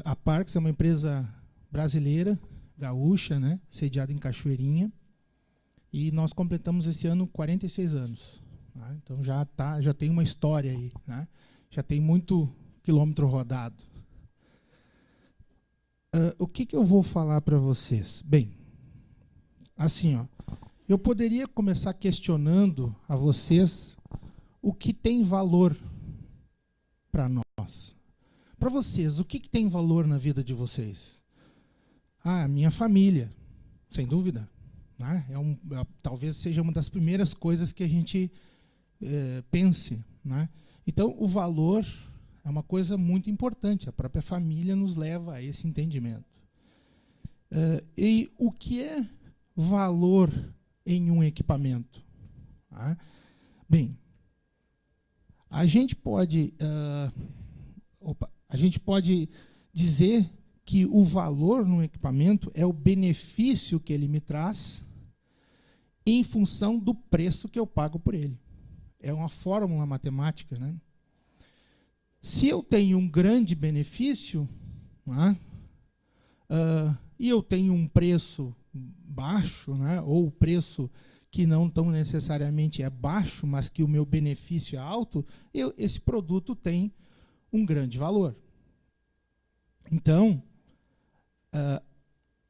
A Parks é uma empresa brasileira, gaúcha, né, sediada em Cachoeirinha, e nós completamos esse ano 46 anos. Né? Então já tem uma história aí, né? Já tem muito quilômetro rodado. O que eu vou falar para vocês? Bem, assim, ó, eu poderia começar questionando a vocês o que tem valor para nós. Para vocês, o que tem valor na vida de vocês? A minha família, sem dúvida. Né? Talvez seja uma das primeiras coisas que a gente pense. Né? Então, o valor é uma coisa muito importante. A própria família nos leva a esse entendimento. E o que é valor em um equipamento? Tá? Bem, a gente pode dizer que o valor no equipamento é o benefício que ele me traz em função do preço que eu pago por ele. É uma fórmula matemática, né? Se eu tenho um grande benefício, né, e eu tenho um preço baixo, né, ou o preço que não tão necessariamente é baixo, mas que o meu benefício é alto, esse produto tem um grande valor. Então,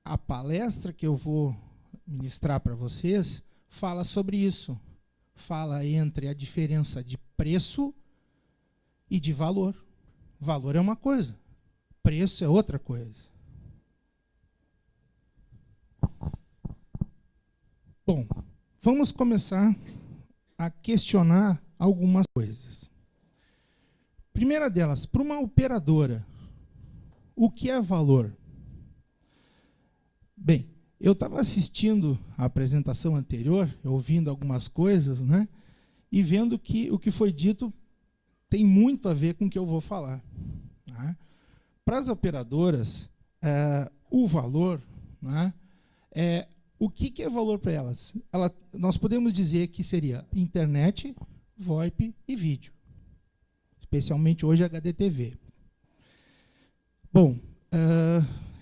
a palestra que eu vou ministrar para vocês fala sobre isso. Fala entre a diferença de preço e de valor. Valor é uma coisa, preço é outra coisa. Bom, vamos começar a questionar algumas coisas. Primeira delas, para uma operadora, o que é valor? Bem, eu estava assistindo a apresentação anterior, ouvindo algumas coisas, né, e vendo que o que foi dito tem muito a ver com o que eu vou falar. Né? Para as operadoras, o valor, né, o que é valor para elas? Nós podemos dizer que seria internet, VoIP e vídeo. Especialmente hoje HDTV. Bom,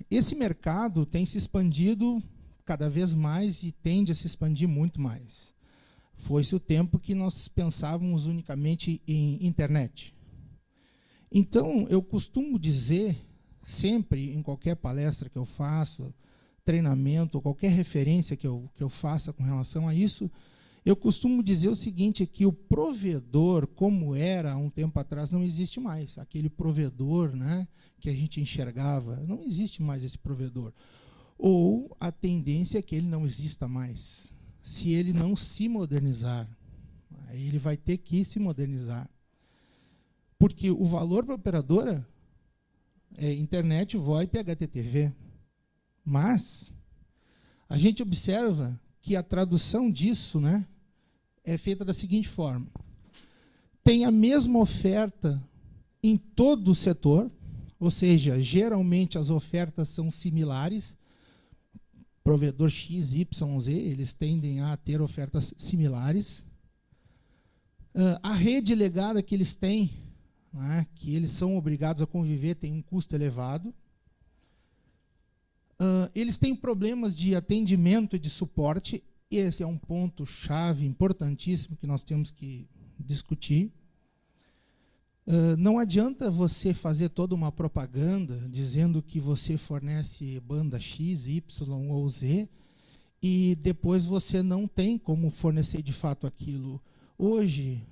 esse mercado tem se expandido cada vez mais e tende a se expandir muito mais. Foi-se o tempo que nós pensávamos unicamente em internet. Então, eu costumo dizer, sempre, em qualquer palestra que eu faço, treinamento, ou qualquer referência que eu faça com relação a isso, eu costumo dizer o seguinte, que o provedor, como era há um tempo atrás, não existe mais. Aquele provedor, né, que a gente enxergava, não existe mais esse provedor. Ou a tendência é que ele não exista mais. Se ele não se modernizar, aí ele vai ter que se modernizar. Porque o valor para a operadora é internet, VoIP e HTTV. Mas a gente observa que a tradução disso, né, é feita da seguinte forma. Tem a mesma oferta em todo o setor, ou seja, geralmente as ofertas são similares. Provedor X, Y, Z, eles tendem a ter ofertas similares. A rede legada que eles têm, né, que eles são obrigados a conviver, tem um custo elevado. Eles têm problemas de atendimento e de suporte. Esse é um ponto-chave importantíssimo que nós temos que discutir. Não adianta você fazer toda uma propaganda dizendo que você fornece banda X, Y ou Z e depois você não tem como fornecer de fato aquilo. Hoje,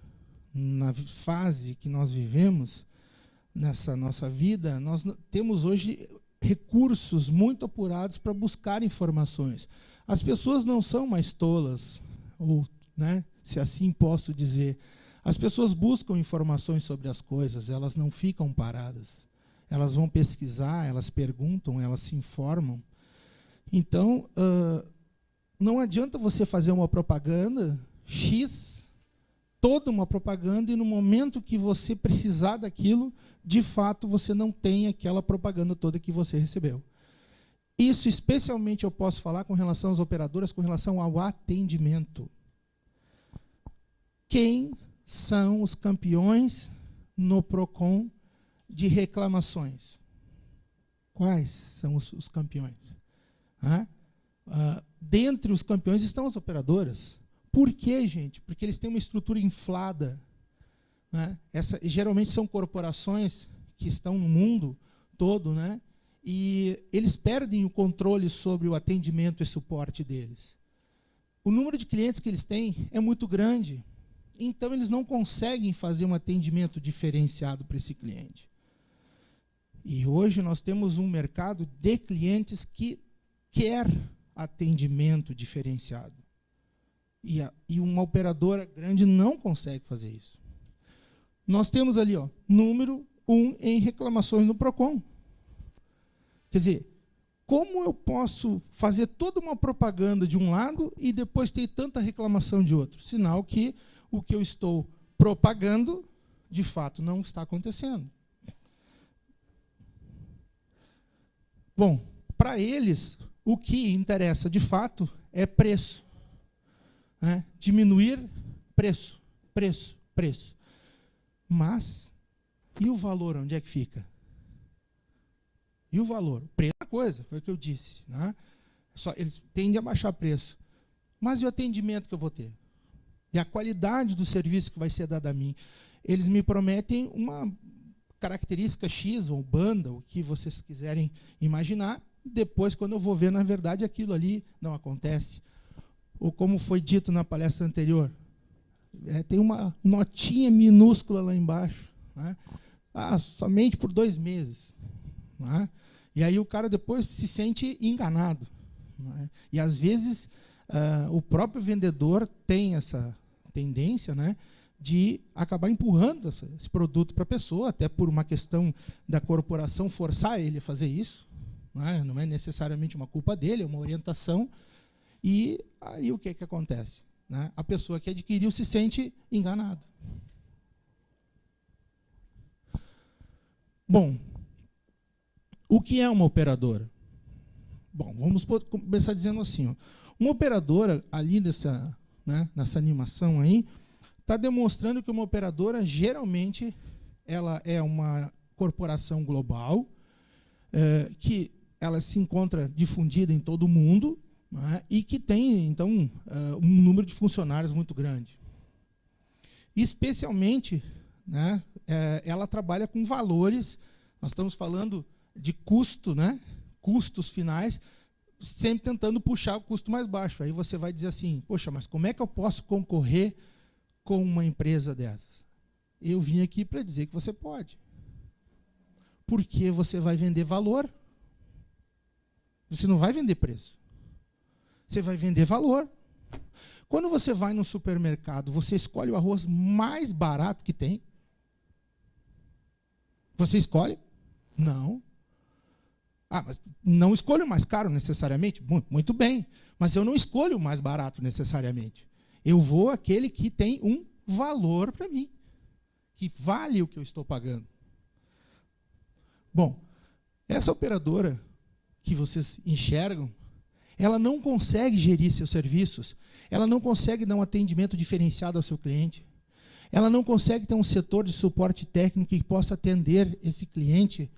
na fase que nós vivemos, nessa nossa vida, nós temos hoje recursos muito apurados para buscar informações. As pessoas não são mais tolas, ou, né, se assim posso dizer. As pessoas buscam informações sobre as coisas, elas não ficam paradas. Elas vão pesquisar, elas perguntam, elas se informam. Então, não adianta você fazer uma propaganda X, toda uma propaganda, e no momento que você precisar daquilo, de fato, você não tem aquela propaganda toda que você recebeu. Isso, especialmente, eu posso falar com relação às operadoras, com relação ao atendimento. Quem são os campeões no PROCON de reclamações? Quais são os campeões? Dentre os campeões estão as operadoras. Por quê, gente? Porque eles têm uma estrutura inflada. Né? Geralmente são corporações que estão no mundo todo, né? E eles perdem o controle sobre o atendimento e suporte deles. O número de clientes que eles têm é muito grande, então eles não conseguem fazer um atendimento diferenciado para esse cliente. E hoje nós temos um mercado de clientes que quer atendimento diferenciado. E uma operadora grande não consegue fazer isso. Nós temos ali, ó, número 1 em reclamações no PROCON. Quer dizer, como eu posso fazer toda uma propaganda de um lado e depois ter tanta reclamação de outro? Sinal que o que eu estou propagando, de fato, não está acontecendo. Bom, para eles, o que interessa, de fato, é preço. Né? Diminuir preço, preço, preço. Mas, e o valor, onde é que fica? E o valor? O preço é uma coisa, foi o que eu disse. Né? Eles tendem a baixar preço. Mas e o atendimento que eu vou ter? E a qualidade do serviço que vai ser dado a mim? Eles me prometem uma característica X, ou banda, o que vocês quiserem imaginar. Depois, quando eu vou ver, na verdade, aquilo ali não acontece. Ou como foi dito na palestra anterior, tem uma notinha minúscula lá embaixo. Né? Somente por 2 meses. Né? E aí o cara depois se sente enganado. Né? E às vezes o próprio vendedor tem essa tendência, né, de acabar empurrando esse produto para a pessoa, até por uma questão da corporação forçar ele a fazer isso. Né? Não é necessariamente uma culpa dele, é uma orientação. E aí o que acontece? Né? A pessoa que adquiriu se sente enganada. Bom, o que é uma operadora? Bom, vamos começar dizendo assim. Ó, uma operadora, ali nessa animação aí, está demonstrando que uma operadora, geralmente, ela é uma corporação global, que ela se encontra difundida em todo o mundo, né, e que tem, então, um número de funcionários muito grande. Especialmente, né, ela trabalha com valores, nós estamos falando de custo, né, custos finais, sempre tentando puxar o custo mais baixo. Aí você vai dizer assim, poxa, mas como é que eu posso concorrer com uma empresa dessas? Eu vim aqui para dizer que você pode. Porque você vai vender valor. Você não vai vender preço. Você vai vender valor. Quando você vai no supermercado, você escolhe o arroz mais barato que tem? Você escolhe? Não. Mas não escolho o mais caro necessariamente? Muito bem. Mas eu não escolho o mais barato necessariamente. Eu vou àquele que tem um valor para mim, que vale o que eu estou pagando. Bom, essa operadora que vocês enxergam, ela não consegue gerir seus serviços, ela não consegue dar um atendimento diferenciado ao seu cliente, ela não consegue ter um setor de suporte técnico que possa atender esse cliente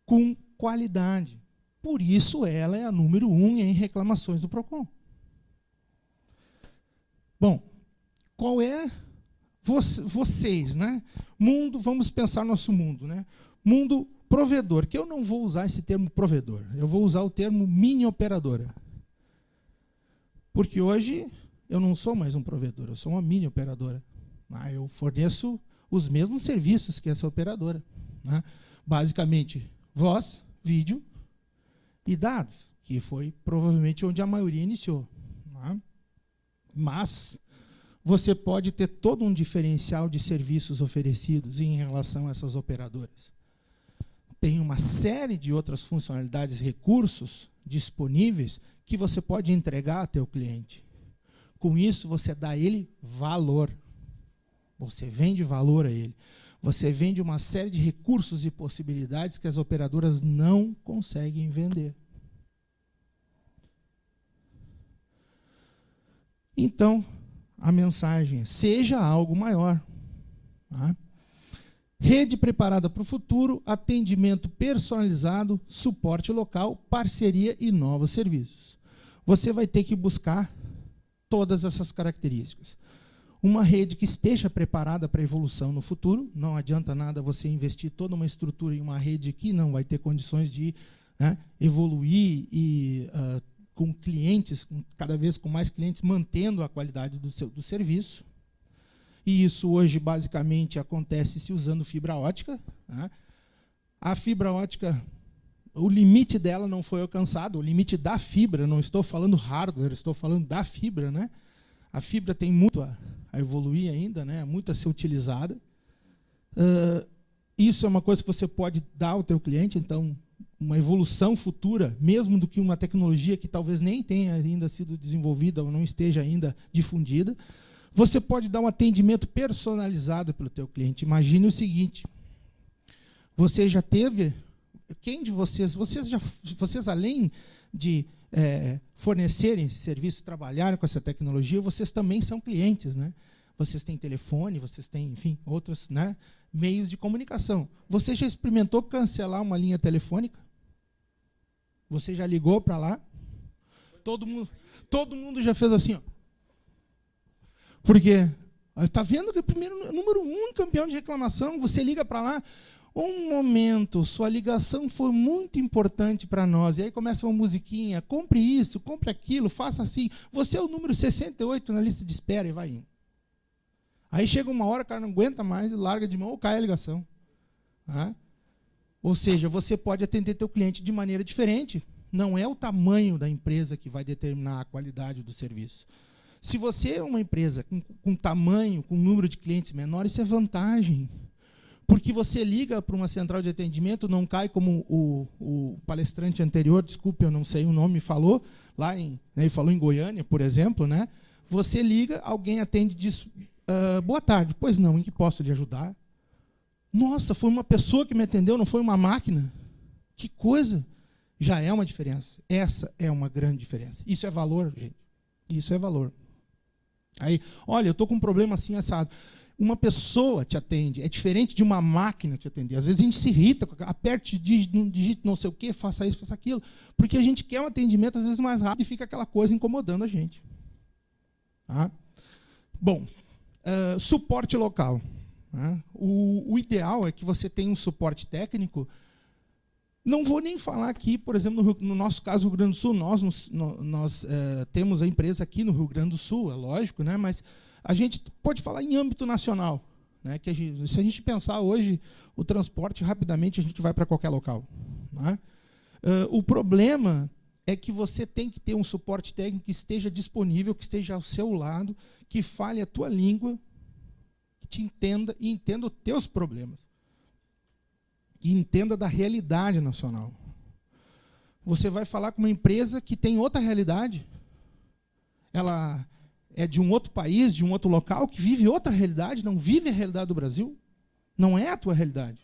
com qualidade. Por isso, ela é a número 1 em reclamações do PROCON. Bom, qual é vocês, né? Mundo, vamos pensar nosso mundo, né? Mundo provedor, que eu não vou usar esse termo provedor, eu vou usar o termo mini operadora. Porque hoje eu não sou mais um provedor, eu sou uma mini operadora. Eu forneço os mesmos serviços que essa operadora. Né? Basicamente, voz, vídeo e dados, que foi provavelmente onde a maioria iniciou. Né? Mas você pode ter todo um diferencial de serviços oferecidos em relação a essas operadoras. Tem uma série de outras funcionalidades, recursos disponíveis que você pode entregar ao teu cliente. Com isso, você dá a ele valor. Você vende valor a ele. Você vende uma série de recursos e possibilidades que as operadoras não conseguem vender. Então, a mensagem é, seja algo maior. Tá? Rede preparada para o futuro, atendimento personalizado, suporte local, parceria e novos serviços. Você vai ter que buscar todas essas características. Uma rede que esteja preparada para a evolução no futuro, não adianta nada você investir toda uma estrutura em uma rede que não vai ter condições de evoluir e com clientes, cada vez com mais clientes, mantendo a qualidade do serviço. E isso hoje, basicamente, acontece se usando fibra ótica. A fibra ótica, o limite dela não foi alcançado, o limite da fibra, não estou falando hardware, estou falando da fibra. A fibra tem muito a evoluir ainda, muito a ser utilizada. Isso é uma coisa que você pode dar ao teu cliente, então, uma evolução futura, mesmo do que uma tecnologia que talvez nem tenha ainda sido desenvolvida ou não esteja ainda difundida. Você pode dar um atendimento personalizado para o teu cliente. Imagine o seguinte, você já teve, quem de vocês além de fornecerem esse serviço, trabalharem com essa tecnologia, vocês também são clientes, Vocês têm telefone, vocês têm, enfim, outros meios de comunicação. Você já experimentou cancelar uma linha telefônica? Você já ligou para lá? Todo mundo já fez assim, ó. Porque está vendo que o primeiro número 1 campeão de reclamação, você liga para lá, um momento, sua ligação foi muito importante para nós, e aí começa uma musiquinha, compre isso, compre aquilo, faça assim, você é o número 68 na lista de espera e vai indo. Aí chega uma hora, o cara não aguenta mais, larga de mão ou cai a ligação. Ou seja, você pode atender teu cliente de maneira diferente, não é o tamanho da empresa que vai determinar a qualidade do serviço. Se você é uma empresa com tamanho, com número de clientes menor, isso é vantagem. Porque você liga para uma central de atendimento, não cai como o palestrante anterior, desculpe, eu não sei o nome, falou, ele falou em Goiânia, por exemplo, Você liga, alguém atende e diz, boa tarde, pois não, em que posso lhe ajudar? Nossa, foi uma pessoa que me atendeu, não foi uma máquina? Que coisa! Já é uma diferença. Essa é uma grande diferença. Isso é valor, gente. Isso é valor. Aí, olha, eu estou com um problema assim, assado. Uma pessoa te atende, é diferente de uma máquina te atender. Às vezes a gente se irrita, aperte, digite não sei o quê, faça isso, faça aquilo, porque a gente quer um atendimento, às vezes, mais rápido e fica aquela coisa incomodando a gente. Bom, suporte local. O ideal é que você tenha um suporte técnico. Não vou nem falar aqui, por exemplo, no nosso caso, no Rio Grande do Sul, nós temos a empresa aqui no Rio Grande do Sul, é lógico, mas a gente pode falar em âmbito nacional. Que se a gente pensar hoje, o transporte, rapidamente, a gente vai para qualquer local. O problema é que você tem que ter um suporte técnico que esteja disponível, que esteja ao seu lado, que fale a tua língua, que te entenda e entenda os teus problemas. E entenda da realidade nacional. Você vai falar com uma empresa que tem outra realidade. Ela é de um outro país, de um outro local, que vive outra realidade, não vive a realidade do Brasil. Não é a tua realidade.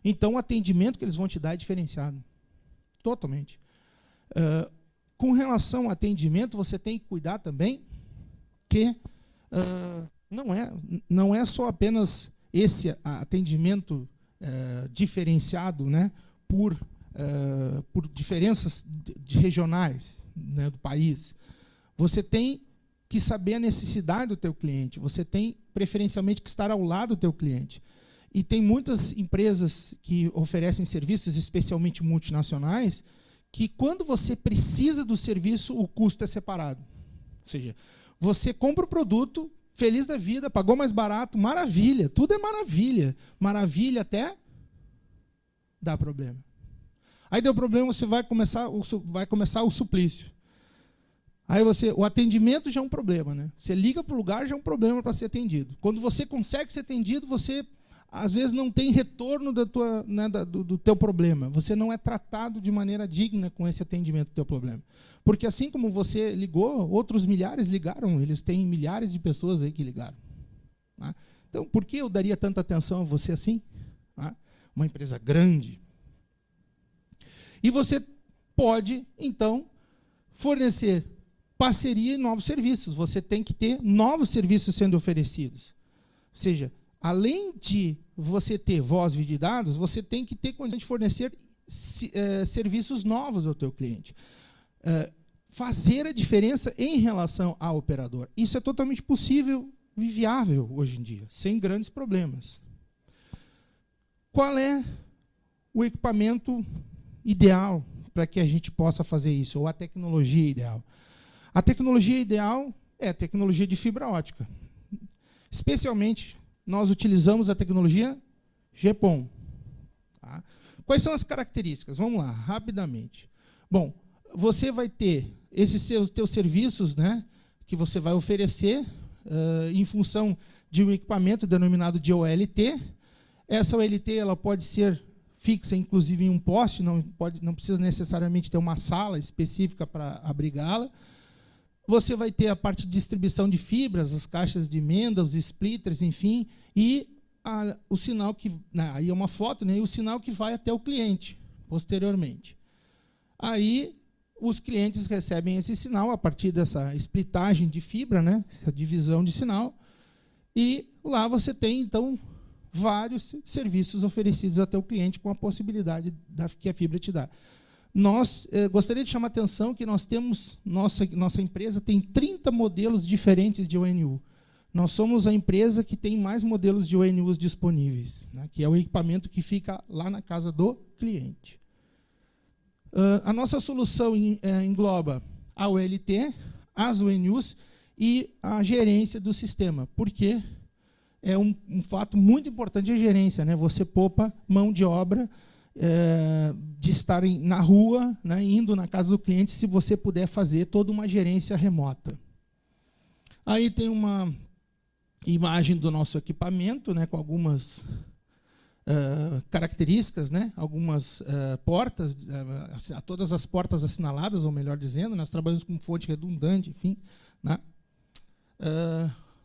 Então, o atendimento que eles vão te dar é diferenciado. Totalmente. Com relação ao atendimento, você tem que cuidar também que não é só apenas esse atendimento diferenciado, por diferenças regionais, do país. Você tem que saber a necessidade do teu cliente, você tem preferencialmente que estar ao lado do teu cliente. E tem muitas empresas que oferecem serviços, especialmente multinacionais, que quando você precisa do serviço, o custo é separado. Ou seja, você compra o produto, feliz da vida, pagou mais barato, maravilha, tudo é maravilha. Maravilha até dá problema. Aí deu problema, você vai começar o suplício. Aí o atendimento já é um problema, Você liga para o lugar, já é um problema para ser atendido. Quando você consegue ser atendido, você às vezes não tem retorno do teu problema. Você não é tratado de maneira digna com esse atendimento do teu problema. Porque assim como você ligou, outros milhares ligaram, eles têm milhares de pessoas aí que ligaram. Então, por que eu daria tanta atenção a você assim? Uma empresa grande. E você pode, então, fornecer parceria e novos serviços. Você tem que ter novos serviços sendo oferecidos. Ou seja, além de você ter voz, vídeo e dados, você tem que ter condição de fornecer serviços novos ao teu cliente. Fazer a diferença em relação ao operador. Isso é totalmente possível e viável hoje em dia, sem grandes problemas. Qual é o equipamento ideal para que a gente possa fazer isso, ou a tecnologia ideal? A tecnologia ideal é a tecnologia de fibra ótica. Especialmente, nós utilizamos a tecnologia GPON. Tá? Quais são as características? Vamos lá, rapidamente. Bom, você vai ter esses teus serviços, né, que você vai oferecer em função de um equipamento denominado de OLT. Essa OLT ela pode ser fixa, inclusive, em um poste, não precisa necessariamente ter uma sala específica para abrigá-la. Você vai ter a parte de distribuição de fibras, as caixas de emenda, os splitters, enfim, e o sinal que... aí é uma foto, né, e o sinal que vai até o cliente, posteriormente. Aí, os clientes recebem esse sinal a partir dessa splitagem de fibra, né, essa divisão de sinal, e lá você tem, então, vários serviços oferecidos até o cliente com a possibilidade que a fibra te dá. Nós, gostaria de chamar a atenção que nós temos, nossa empresa tem 30 modelos diferentes de ONU. Nós somos a empresa que tem mais modelos de ONUs disponíveis, né, que é o equipamento que fica lá na casa do cliente. A nossa solução engloba a OLT, as ONUs e a gerência do sistema. Por quê? É um fato muito importante a gerência, né? Você poupa mão de obra de estar na rua, né, indo na casa do cliente, se você puder fazer toda uma gerência remota. Aí tem uma imagem do nosso equipamento, né, com algumas características, né, algumas portas, todas as portas assinaladas, ou melhor dizendo, nós trabalhamos com fonte redundante, enfim, né.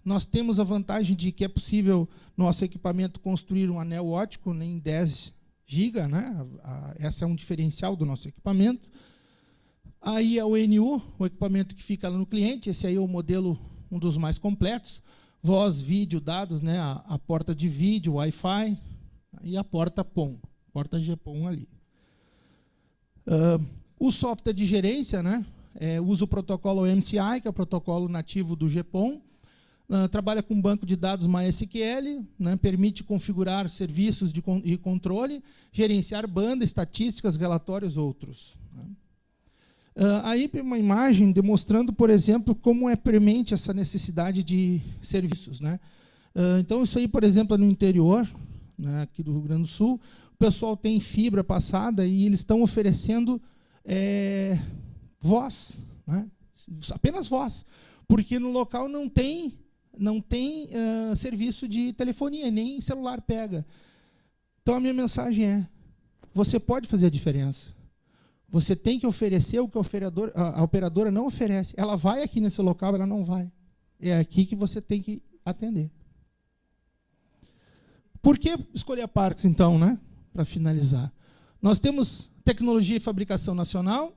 Nós temos a vantagem de que é possível nosso equipamento construir um anel óptico em 10 GB, né? Esse é um diferencial do nosso equipamento. Aí a ONU, o equipamento que fica lá no cliente, esse aí é o modelo, um dos mais completos. Voz, vídeo, dados, né? A porta de vídeo, Wi-Fi, e a porta PON, porta GPON ali. O software de gerência, né? Usa o protocolo MCI, que é o protocolo nativo do GPON. Trabalha com banco de dados MySQL, né, permite configurar serviços de controle, gerenciar banda, estatísticas, relatórios, outros. Né. Aí tem uma imagem demonstrando, por exemplo, como é premente essa necessidade de serviços. Né. Então, isso aí, por exemplo, é no interior, né, aqui do Rio Grande do Sul, o pessoal tem fibra passada e eles estão oferecendo voz, né, apenas voz, porque no local não tem serviço de telefonia, nem celular pega. Então, a minha mensagem é, você pode fazer a diferença. Você tem que oferecer o que a operadora não oferece. Ela vai aqui nesse local, ela não vai. É aqui que você tem que atender. Por que escolher a Parks, então, né? Para finalizar. Nós temos tecnologia e fabricação nacional,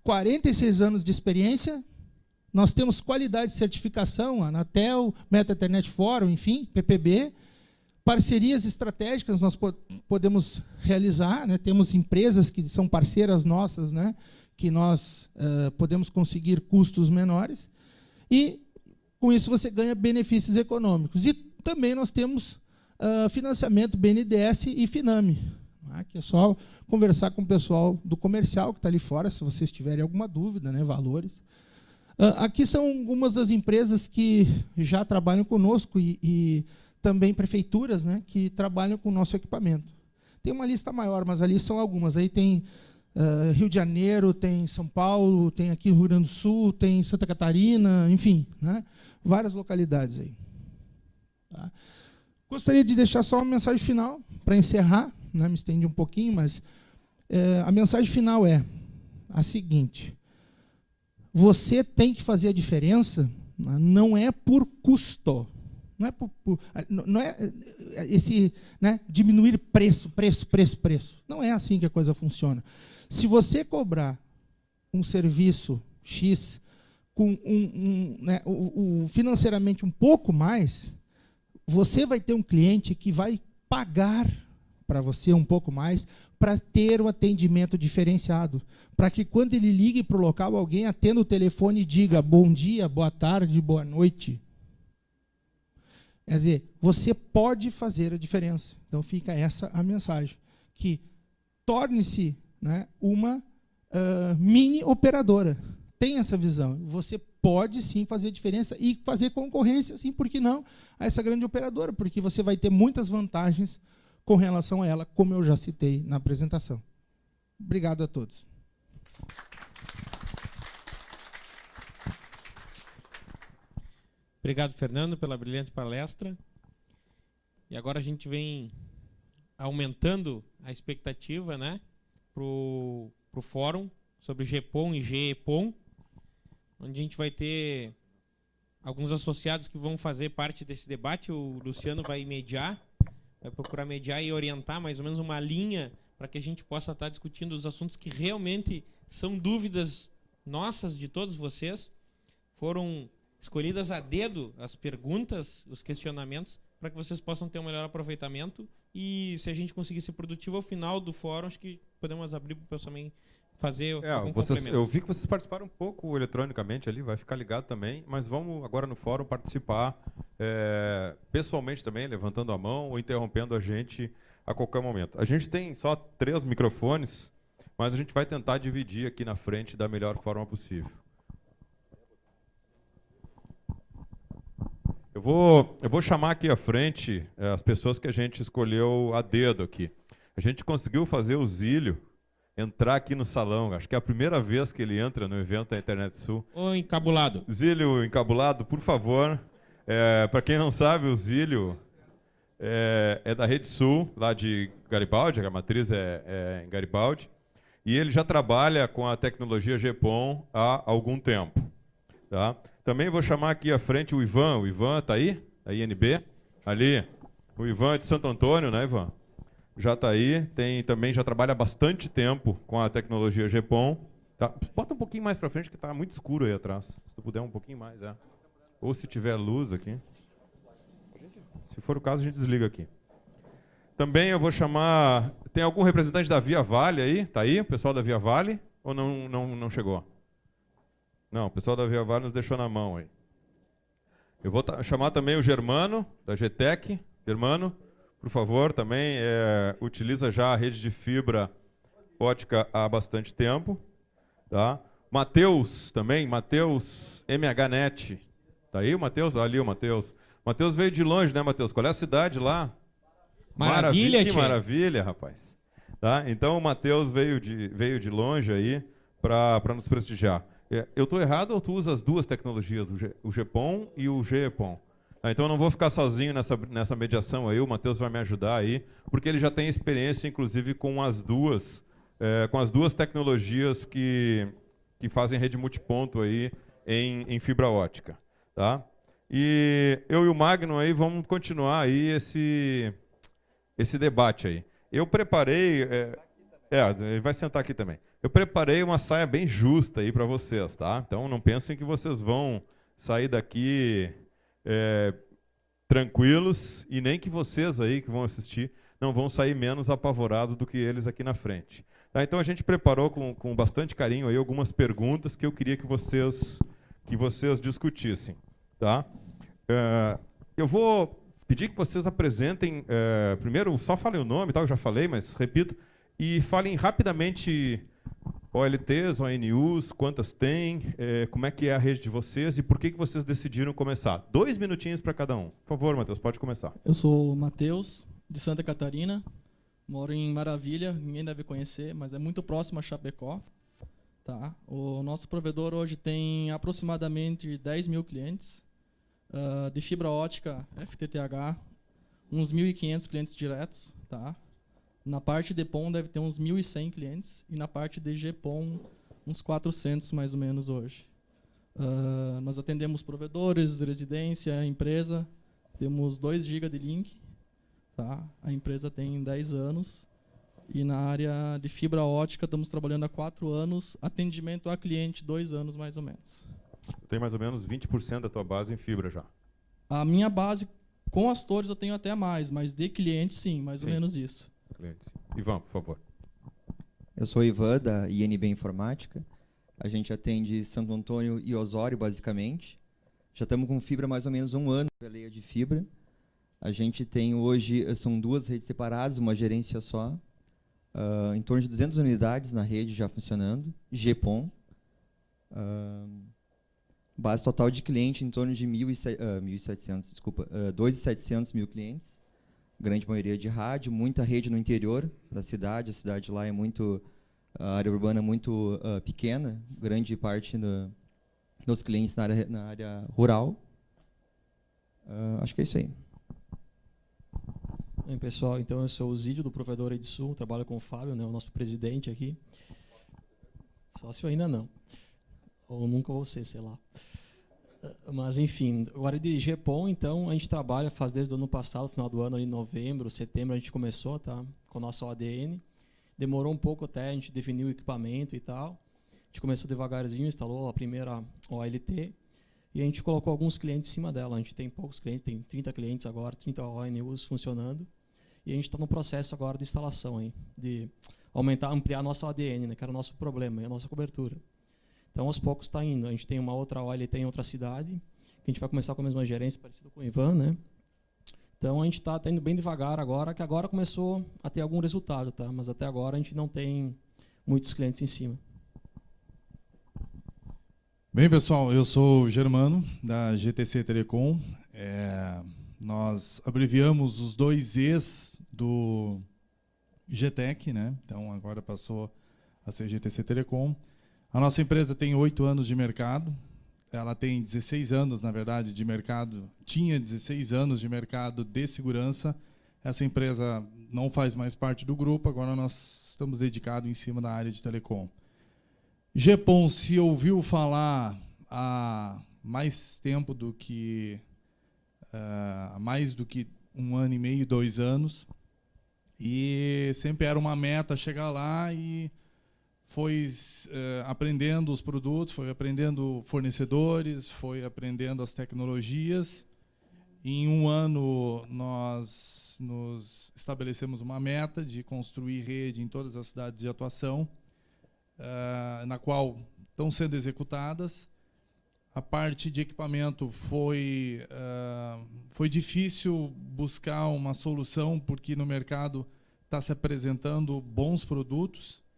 46 anos de experiência. Nós temos qualidade de certificação, Anatel, Meta Internet Forum, enfim, PPB. Parcerias estratégicas nós podemos realizar, né? Temos empresas que são parceiras nossas, né? Que nós podemos conseguir custos menores. E, com isso, você ganha benefícios econômicos. E também nós temos financiamento BNDES e Finame, né? Que é só conversar com o pessoal do comercial que está ali fora, se vocês tiverem alguma dúvida, né? Valores. Aqui são algumas das empresas que já trabalham conosco e também prefeituras, né, que trabalham com o nosso equipamento. Tem uma lista maior, mas ali são algumas. Aí tem Rio de Janeiro, tem São Paulo, tem aqui Rio Grande do Sul, tem Santa Catarina, enfim, né, várias localidades aí. Tá? Gostaria de deixar só uma mensagem final para encerrar, né, me estendi um pouquinho, mas a mensagem final é a seguinte: você tem que fazer a diferença, não é por custo, não é esse, né, diminuir preço. Não é assim que a coisa funciona. Se você cobrar um serviço X com financeiramente um pouco mais, você vai ter um cliente que vai pagar para você um pouco mais para ter um atendimento diferenciado, para que quando ele ligue para o local, alguém atenda o telefone e diga bom dia, boa tarde, boa noite. Quer dizer, você pode fazer a diferença. Então fica essa a mensagem, que torne-se, né, uma mini operadora. Tem essa visão. Você pode sim fazer diferença e fazer concorrência, sim, por que não, a essa grande operadora, porque você vai ter muitas vantagens com relação a ela, como eu já citei na apresentação. Obrigado a todos. Obrigado, Fernando, pela brilhante palestra. E agora a gente vem aumentando a expectativa, né, para o fórum sobre GPON e GEPON, onde a gente vai ter alguns associados que vão fazer parte desse debate. O Luciano vai mediar, vai procurar mediar e orientar mais ou menos uma linha para que a gente possa estar discutindo os assuntos que realmente são dúvidas nossas, de todos vocês. Foram escolhidas a dedo as perguntas, os questionamentos, para que vocês possam ter um melhor aproveitamento. E se a gente conseguir ser produtivo ao final do fórum, acho que podemos abrir para o pessoal também fazer algum complemento. Eu vi que vocês participaram um pouco eletronicamente ali, vai ficar ligado também, mas vamos agora no fórum participar pessoalmente também, levantando a mão ou interrompendo a gente a qualquer momento. A gente tem só 3 microfones, mas a gente vai tentar dividir aqui na frente da melhor forma possível. Eu vou chamar aqui à frente as pessoas que a gente escolheu a dedo aqui. A gente conseguiu fazer o Zílio entrar aqui no salão. Acho que é a primeira vez que ele entra no evento da Internet Sul. Ô, encabulado. Zílio Encabulado, por favor. Para quem não sabe, o Zílio é da Rede Sul, lá de Garibaldi, a matriz é em Garibaldi. E ele já trabalha com a tecnologia GPON há algum tempo. Tá? Também vou chamar aqui à frente o Ivan. O Ivan está aí? Da INB? Ali. O Ivan é de Santo Antônio, né, Ivan? Já está aí. Também já trabalha há bastante tempo com a tecnologia GPON. Tá? Bota um pouquinho mais para frente, que está muito escuro aí atrás. Se tu puder um pouquinho mais, Ou se tiver luz aqui. Se for o caso, a gente desliga aqui. Também eu vou chamar... Tem algum representante da Via Vale aí? Está aí? O pessoal da Via Vale? Ou não chegou? Não, o pessoal da Via Vale nos deixou na mão aí. Eu vou chamar também o Germano, da GTEC. Germano, por favor, também utiliza já a rede de fibra ótica há bastante tempo. Tá? Matheus também, Matheus MHNet. Tá aí o Matheus? Ali o Matheus. Matheus veio de longe, né, Matheus? Qual é a cidade lá? Maravilha, que maravilha, rapaz. Tá? Então o Matheus veio de longe aí para nos prestigiar. Eu estou errado ou tu usa as duas tecnologias, o GPON e o GEPON? Então eu não vou ficar sozinho nessa mediação aí, o Matheus vai me ajudar aí, porque ele já tem experiência, inclusive, com as duas tecnologias que fazem rede multiponto aí em fibra ótica. Tá? E eu e o Magno aí vamos continuar aí esse debate aí. Eu preparei... ele vai sentar aqui também. Eu preparei uma saia bem justa aí para vocês, tá? Então não pensem que vocês vão sair daqui tranquilos, e nem que vocês aí que vão assistir não vão sair menos apavorados do que eles aqui na frente. Tá? Então a gente preparou com bastante carinho aí algumas perguntas que eu queria que vocês discutissem, tá? Eu vou pedir que vocês apresentem, primeiro, só falem o nome, tá? Eu já falei, mas repito, e falem rapidamente OLTs, ONUs, quantas tem, como é que é a rede de vocês e por que vocês decidiram começar. 2 minutinhos para cada um. Por favor, Matheus, pode começar. Eu sou o Matheus, de Santa Catarina, moro em Maravilha, ninguém deve conhecer, mas é muito próximo a Chapecó. Tá? O nosso provedor hoje tem aproximadamente 10 mil clientes, de fibra ótica FTTH, uns 1.500 clientes diretos. Tá? Na parte de PON deve ter uns 1.100 clientes e na parte de GPON uns 400 mais ou menos hoje. Nós atendemos provedores, residência, empresa, temos 2 GB de link. Tá? A empresa tem 10 anos e na área de fibra ótica estamos trabalhando há 4 anos, atendimento a cliente 2 anos mais ou menos. Tem mais ou menos 20% da tua base em fibra já. A minha base Com as torres eu tenho até mais, mas de cliente sim, mais ou menos isso. Clientes. Ivan, por favor. Eu sou o Ivan, da INB Informática. A gente atende Santo Antônio e Osório, basicamente. Já estamos com fibra há mais ou menos 1 ano, peleia de fibra. A gente tem hoje, são 2 redes separadas, uma gerência só. Em torno de 200 unidades na rede já funcionando. GPON. Base total de cliente em torno de 2.700 mil clientes. Grande maioria de rádio, muita rede no interior da cidade. A cidade lá é muito, a área urbana é muito pequena, grande parte dos clientes na área rural. Acho que é isso aí. Bem, pessoal, então eu sou o Zílio, do provedor Edsul, trabalho com o Fábio, né, o nosso presidente aqui. Sócio ainda não, ou nunca vou ser, sei lá. Mas, enfim, agora de GPON, então, a gente trabalha, faz desde o ano passado, final do ano, ali, novembro, setembro, a gente começou, tá, com o nosso ADN. Demorou um pouco até a gente definir o equipamento e tal. A gente começou devagarzinho, instalou a primeira OLT, e a gente colocou alguns clientes em cima dela. A gente tem poucos clientes, tem 30 clientes agora, 30 ONUs funcionando. E a gente está no processo agora de instalação, hein, de ampliar nosso ADN, né, que era o nosso problema, a nossa cobertura. Então, aos poucos está indo. A gente tem uma outra OLT em outra cidade, que a gente vai começar com a mesma gerência, parecido com o Ivan, né? Então, a gente está indo bem devagar agora, que agora começou a ter algum resultado, tá? Mas até agora a gente não tem muitos clientes em cima. Bem, pessoal, eu sou o Germano, da GTC Telecom. Nós abreviamos os 2 E's do GTEC, né? Então, agora passou a ser GTC Telecom. A nossa empresa tem 8 anos de mercado. Ela tem 16 anos, na verdade, de mercado. Tinha 16 anos de mercado de segurança. Essa empresa não faz mais parte do grupo. Agora nós estamos dedicados em cima da área de telecom. GPON se ouviu falar há mais tempo do que mais do que 1 ano e meio, 2 anos. E sempre era uma meta chegar lá e foi aprendendo os produtos, foi aprendendo fornecedores, foi aprendendo as tecnologias. Em 1 ano, nós nos estabelecemos uma meta de construir rede em todas as cidades de atuação, na qual estão sendo executadas. A parte de equipamento foi difícil buscar uma solução, porque no mercado está se apresentando bons produtos.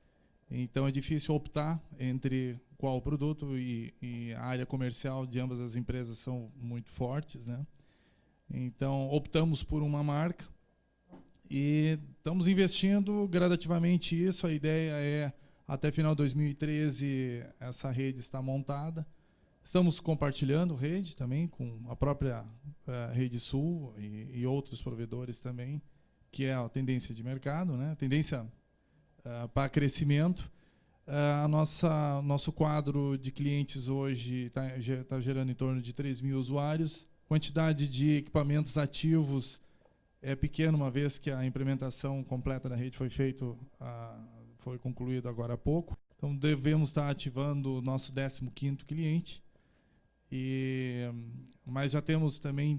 Então, é difícil optar entre qual produto, e a área comercial de ambas as empresas são muito fortes, né? Então, optamos por uma marca e estamos investindo gradativamente isso. A ideia é, até final de 2013, essa rede está montada. Estamos compartilhando rede também com a própria Rede Sul e outros provedores também, que é a tendência de mercado, né? A tendência para crescimento. Nosso quadro de clientes hoje está gerando em torno de 3.000 usuários. Quantidade de equipamentos ativos é pequena, uma vez que a implementação completa da rede foi concluída agora há pouco. Então, devemos estar ativando o nosso 15º cliente. Mas já temos também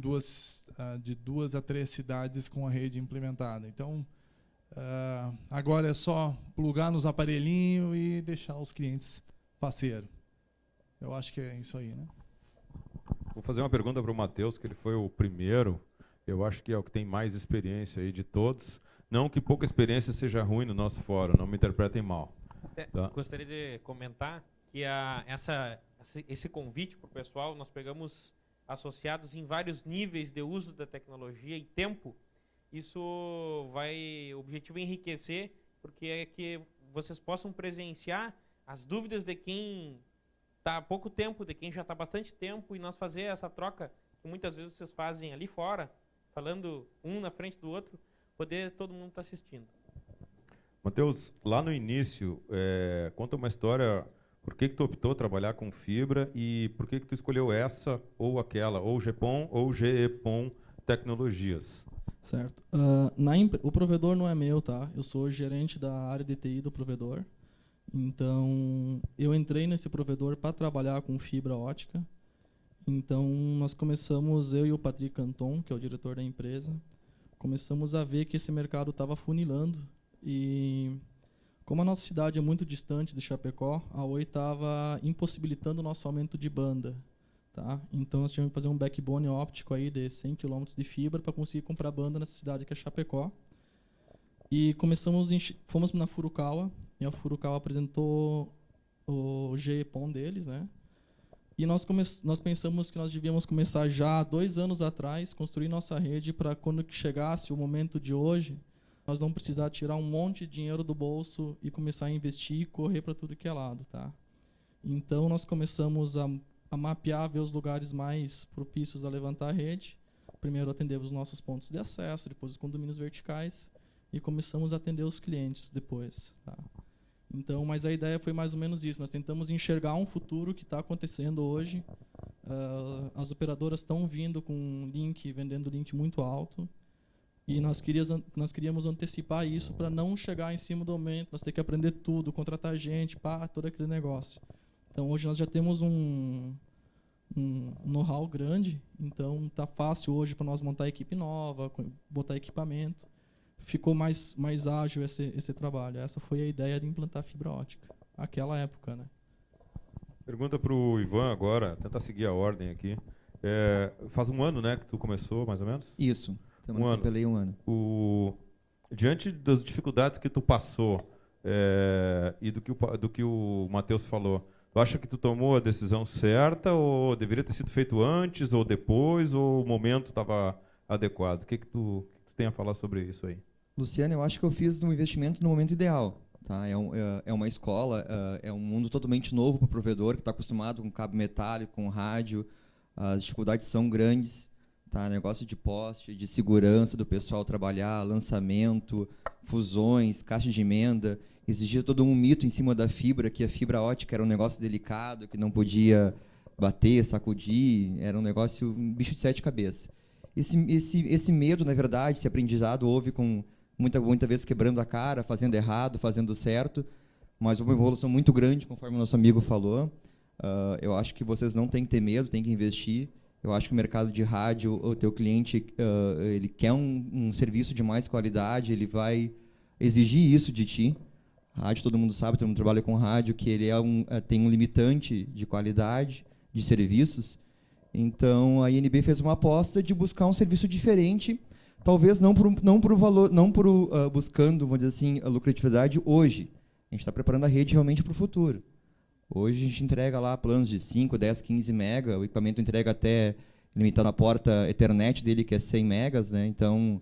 de 2 a 3 cidades com a rede implementada. Então, agora é só plugar nos aparelhinhos e deixar os clientes parceiros. Eu acho que é isso aí, né? Vou fazer uma pergunta para o Matheus, que ele foi o primeiro. Eu acho que é o que tem mais experiência aí de todos. Não que pouca experiência seja ruim no nosso fórum, não me interpretem mal. Tá? Gostaria de comentar que esse convite para o pessoal, nós pegamos associados em vários níveis de uso da tecnologia e tempo. Isso o objetivo é enriquecer, porque é que vocês possam presenciar as dúvidas de quem está há pouco tempo, de quem já está há bastante tempo, e nós fazer essa troca, que muitas vezes vocês fazem ali fora, falando um na frente do outro, poder todo mundo estar assistindo. Matheus, lá no início, conta uma história, por que tu optou trabalhar com fibra e por que tu escolheu essa ou aquela, ou GPON ou GEPON Tecnologias? Certo. O provedor não é meu, tá? Eu sou gerente da área de TI do provedor. Então, eu entrei nesse provedor para trabalhar com fibra ótica. Então, nós começamos, eu e o Patrick Canton, que é o diretor da empresa, começamos a ver que esse mercado estava funilando. E como a nossa cidade é muito distante de Chapecó, a Oi estava impossibilitando o nosso aumento de banda. Tá? Então, nós tivemos que fazer um backbone óptico aí de 100 km de fibra para conseguir comprar banda nessa cidade que é Chapecó. E fomos na Furukawa, e a Furukawa apresentou o GPON deles, né? E nós pensamos que nós devíamos começar já há 2 anos atrás, construir nossa rede para quando chegasse o momento de hoje, nós não precisar tirar um monte de dinheiro do bolso e começar a investir e correr para tudo que é lado. Tá? Então, nós começamos a mapear, ver os lugares mais propícios a levantar a rede. Primeiro atendemos os nossos pontos de acesso, depois os condomínios verticais, e começamos a atender os clientes depois. Tá? Então, mas a ideia foi mais ou menos isso. Nós tentamos enxergar um futuro que está acontecendo hoje. As operadoras estão vindo com link, vendendo link muito alto. E nós queríamos antecipar isso para não chegar em cima do aumento, nós ter que aprender tudo, contratar gente, todo aquele negócio. Então, hoje nós já temos um know-how grande. Então, está fácil hoje para nós montar equipe nova, botar equipamento. Ficou mais ágil esse trabalho. Essa foi a ideia de implantar fibra ótica, naquela época, né? Pergunta para o Ivan agora, tentar seguir a ordem aqui. Faz 1 ano, né, que tu começou, mais ou menos? Isso, estamos nessa peleia 1 ano. Diante das dificuldades que tu passou e do que o Matheus falou, tu acha que tu tomou a decisão certa ou deveria ter sido feito antes ou depois, ou o momento estava adequado? O que tu tem a falar sobre isso aí? Luciano, eu acho que eu fiz um investimento no momento ideal. Tá? É uma escola, é um mundo totalmente novo para o provedor, que está acostumado com cabo metálico, com rádio. As dificuldades são grandes. Tá? Negócio de poste, de segurança do pessoal trabalhar, lançamento, fusões, caixa de emenda. Existia todo um mito em cima da fibra, que a fibra ótica era um negócio delicado, que não podia bater, sacudir, era um bicho de 7 cabeças. Esse medo, na verdade, esse aprendizado houve com muita vez quebrando a cara, fazendo errado, fazendo certo, mas houve uma evolução muito grande, conforme o nosso amigo falou. Eu acho que vocês não têm que ter medo, têm que investir. Eu acho que o mercado de rádio, o teu cliente, ele quer um serviço de mais qualidade, ele vai exigir isso de ti. Rádio, todo mundo sabe, todo mundo trabalha com rádio, que ele tem um limitante de qualidade de serviços. Então, a INB fez uma aposta de buscar um serviço diferente, talvez não por valor, buscando, vamos dizer assim, a lucratividade hoje. A gente está preparando a rede realmente para o futuro. Hoje a gente entrega lá planos de 5, 10, 15 mega, o equipamento entrega até limitado na porta Ethernet dele, que é 100 megas, né? Então,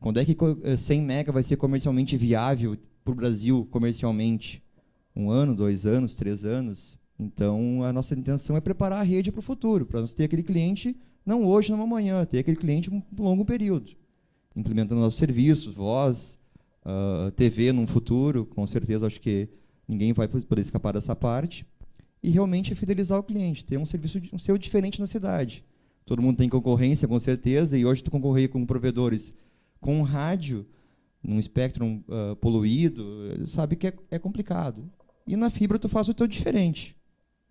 quando é que 100 mega vai ser comercialmente viável para o Brasil, comercialmente? 1 ano, 2 anos, 3 anos? Então, a nossa intenção é preparar a rede para o futuro, para nós ter aquele cliente, não hoje, não amanhã, ter aquele cliente por um longo período. Implementando nossos serviços, voz, TV num futuro, com certeza, acho que ninguém vai poder escapar dessa parte. E realmente é fidelizar o cliente, ter um serviço seu diferente na cidade. Todo mundo tem concorrência, com certeza, e hoje tu concorrer com provedores com rádio, num espectro poluído, sabe que é complicado. E na fibra tu faz o teu diferente.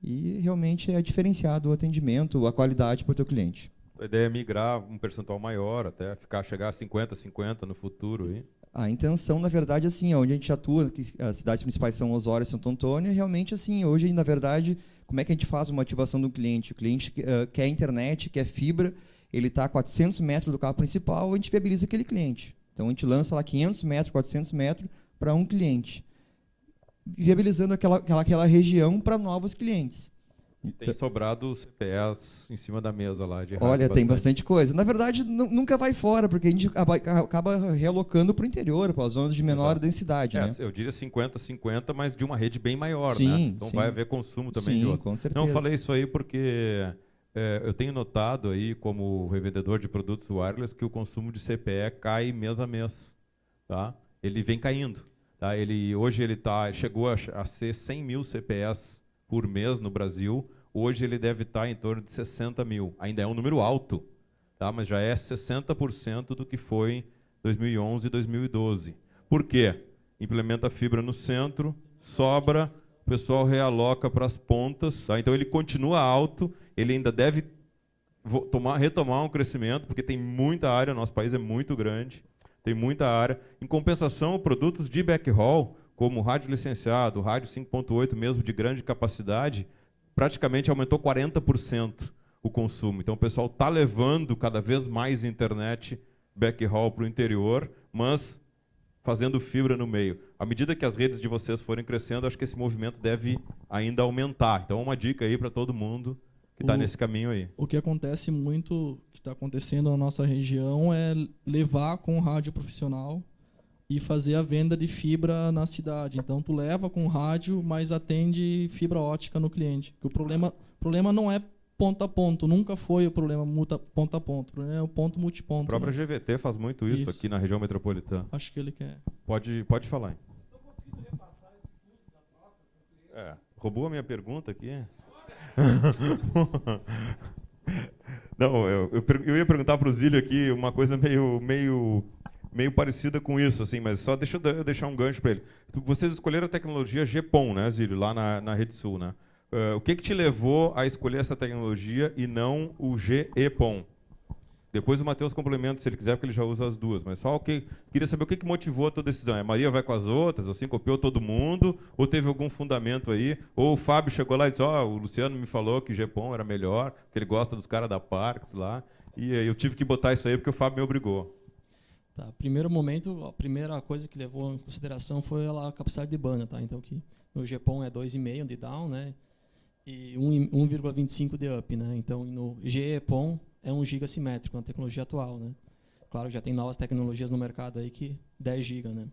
E realmente é diferenciado o atendimento, a qualidade para o teu cliente. A ideia é migrar um percentual maior, até chegar a 50-50 no futuro. Aí. A intenção, na verdade, assim, onde a gente atua, que as cidades principais são Osório e Santo Antônio, realmente, assim, hoje, na verdade, como é que a gente faz uma ativação do cliente? O cliente quer internet, quer fibra, ele está a 400 metros do carro principal, a gente viabiliza aquele cliente. Então, a gente lança lá 500 metros, 400 metros para um cliente, viabilizando aquela região para novos clientes. Tem sobrado CPEs em cima da mesa lá de rádio. Olha, tem bastante coisa. Na verdade, nunca vai fora, porque a gente acaba realocando para o interior, para as zonas de menor densidade. Né? Eu diria 50-50, mas de uma rede bem maior. Sim, né? Então sim. vai haver consumo também de outros. Com certeza. Não, falei isso aí porque eu tenho notado aí, como revendedor de produtos wireless, que o consumo de CPE cai mês a mês. Tá? Ele vem caindo. Tá? Hoje ele chegou a ser 100 mil CPEs por mês no Brasil. Hoje ele deve estar em torno de 60 mil. Ainda é um número alto, tá? Mas já é 60% do que foi em 2011 e 2012. Por quê? Implementa a fibra no centro, sobra, o pessoal realoca para as pontas. Tá? Então ele continua alto, ele ainda deve retomar um crescimento, porque tem muita área, nosso país é muito grande, tem muita área. Em compensação, produtos de backhaul, como rádio licenciado, rádio 5.8 mesmo de grande capacidade, praticamente aumentou 40% o consumo. Então o pessoal está levando cada vez mais internet backhaul para o interior, mas fazendo fibra no meio. À medida que as redes de vocês forem crescendo, acho que esse movimento deve ainda aumentar. Então uma dica aí para todo mundo que está nesse caminho aí. O que acontece muito, que está acontecendo na nossa região, é levar com rádio profissional e fazer a venda de fibra na cidade. Então, tu leva com rádio, mas atende fibra ótica no cliente. Porque o problema não é ponto a ponto, nunca foi o problema ponto a ponto. O problema é o ponto multiponto. A própria GVT faz muito isso aqui na região metropolitana. Acho que ele quer. Pode falar. Roubou a minha pergunta aqui? Não, eu ia perguntar para o Zílio aqui uma coisa meio parecida com isso, assim, mas só deixa eu deixar um gancho para ele. Vocês escolheram a tecnologia GPON, né, Zílio, lá na Rede Sul, né? O que te levou a escolher essa tecnologia e não o GEPON? Depois o Matheus complementa, se ele quiser, porque ele já usa as duas. Mas só queria saber o que motivou a tua decisão. A Maria vai com as outras, assim, copiou todo mundo? Ou teve algum fundamento aí? Ou o Fábio chegou lá e disse, o Luciano me falou que GEPON era melhor, que ele gosta dos caras da Parks lá. E eu tive que botar isso aí porque o Fábio me obrigou. Tá, primeiro momento, a primeira coisa que levou em consideração foi a capacidade de banda, tá? Então que no GEPON é 2,5 de down, né? E 1,25 de up, né? Então no GEPON é 1 GB simétrico, na tecnologia atual, né? Claro, já tem novas tecnologias no mercado aí que 10 GB, né?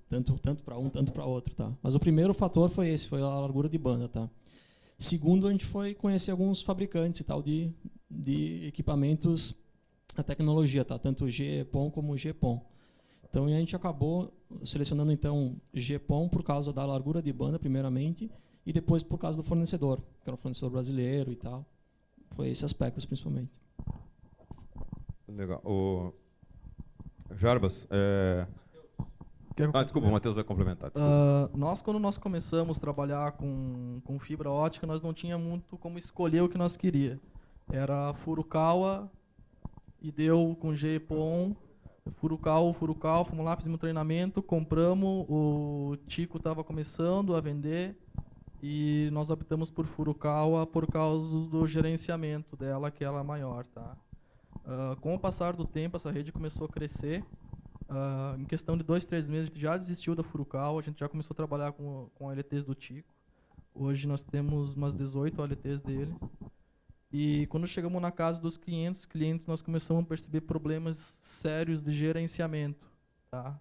Tanto para um, tanto para outro, tá? Mas o primeiro fator foi esse, foi a largura de banda, tá? Segundo, a gente foi conhecer alguns fabricantes e tal de equipamentos, a tecnologia, tá? Tanto o GEPON como o GPON. Então a gente acabou selecionando então GPON por causa da largura de banda primeiramente e depois por causa do fornecedor, que era um fornecedor brasileiro e tal. Foi esses aspectos principalmente. Legal. O Jarbas, desculpa, o Matheus vai complementar. Quando nós começamos a trabalhar com fibra ótica, nós não tínhamos muito como escolher o que nós queríamos. Era Furukawa e deu com GEPON, Furukawa, fomos lá, fizemos um treinamento, compramos, o Tico estava começando a vender e nós optamos por Furukawa por causa do gerenciamento dela, que ela é maior, tá? Com o passar do tempo, essa rede começou a crescer. Em questão de 2, 3 meses, a gente já desistiu da Furukawa, a gente já começou a trabalhar com LTs do Tico. Hoje nós temos umas 18 LTs deles. E quando chegamos na casa dos clientes, nós começamos a perceber problemas sérios de gerenciamento. Tá?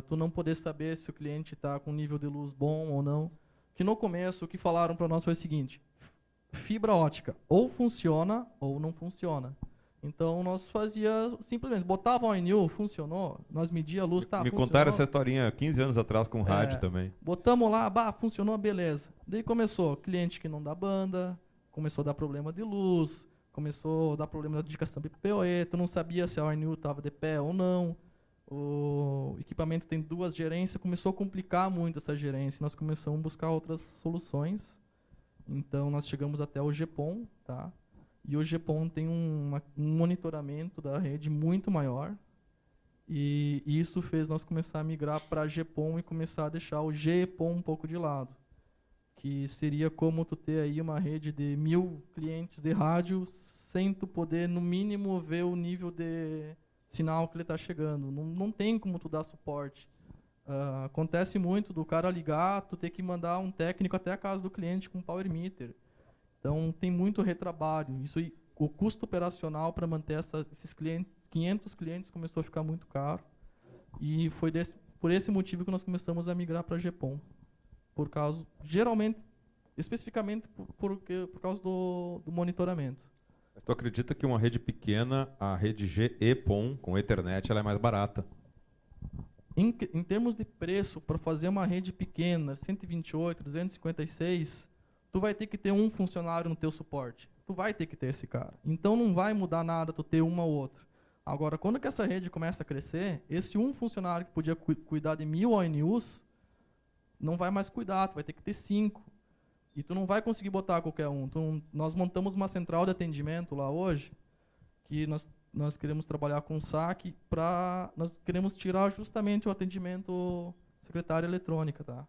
Tu não poder saber se o cliente está com nível de luz bom ou não. Que no começo, o que falaram para nós foi o seguinte: fibra ótica ou funciona ou não funciona. Então nós fazia simplesmente, botava o ONU, funcionou, nós media a luz, tá, Me funcionou. contaram essa historinha 15 anos atrás com rádio também. Botamos lá, funcionou, beleza. Daí começou, cliente que não dá banda, começou a dar problema de luz, começou a dar problema de indicação PPoE, tu não sabia se a ONU estava de pé ou não. O equipamento tem 2 gerências, começou a complicar muito essa gerência, nós começamos a buscar outras soluções. Então nós chegamos até o GEPON, tá? E o GEPON tem um monitoramento da rede muito maior. E isso fez nós começar a migrar para GEPON e começar a deixar o GEPON um pouco de lado. Que seria como tu ter aí uma rede de 1000 clientes de rádio sem tu poder, no mínimo, ver o nível de sinal que ele está chegando. Não tem como tu dar suporte. Acontece muito do cara ligar, tu ter que mandar um técnico até a casa do cliente com power meter. Então, tem muito retrabalho. O custo operacional para manter esses clientes, 500 clientes, começou a ficar muito caro. E foi por esse motivo que nós começamos a migrar para GEPON. Especificamente por causa do monitoramento. Mas tu acredita que uma rede pequena, a rede GEPON, com Ethernet, ela é mais barata? Em termos de preço, para fazer uma rede pequena, 128, 256... tu vai ter que ter um funcionário no teu suporte. Tu vai ter que ter esse cara. Então não vai mudar nada tu ter uma ou outra. Agora, quando que essa rede começa a crescer, esse um funcionário que podia cuidar de 1000 ONUs, não vai mais cuidar, tu vai ter que ter 5. E tu não vai conseguir botar qualquer um. Nós montamos uma central de atendimento lá hoje, que nós queremos trabalhar com saque nós queremos tirar justamente o atendimento secretária eletrônica, tá?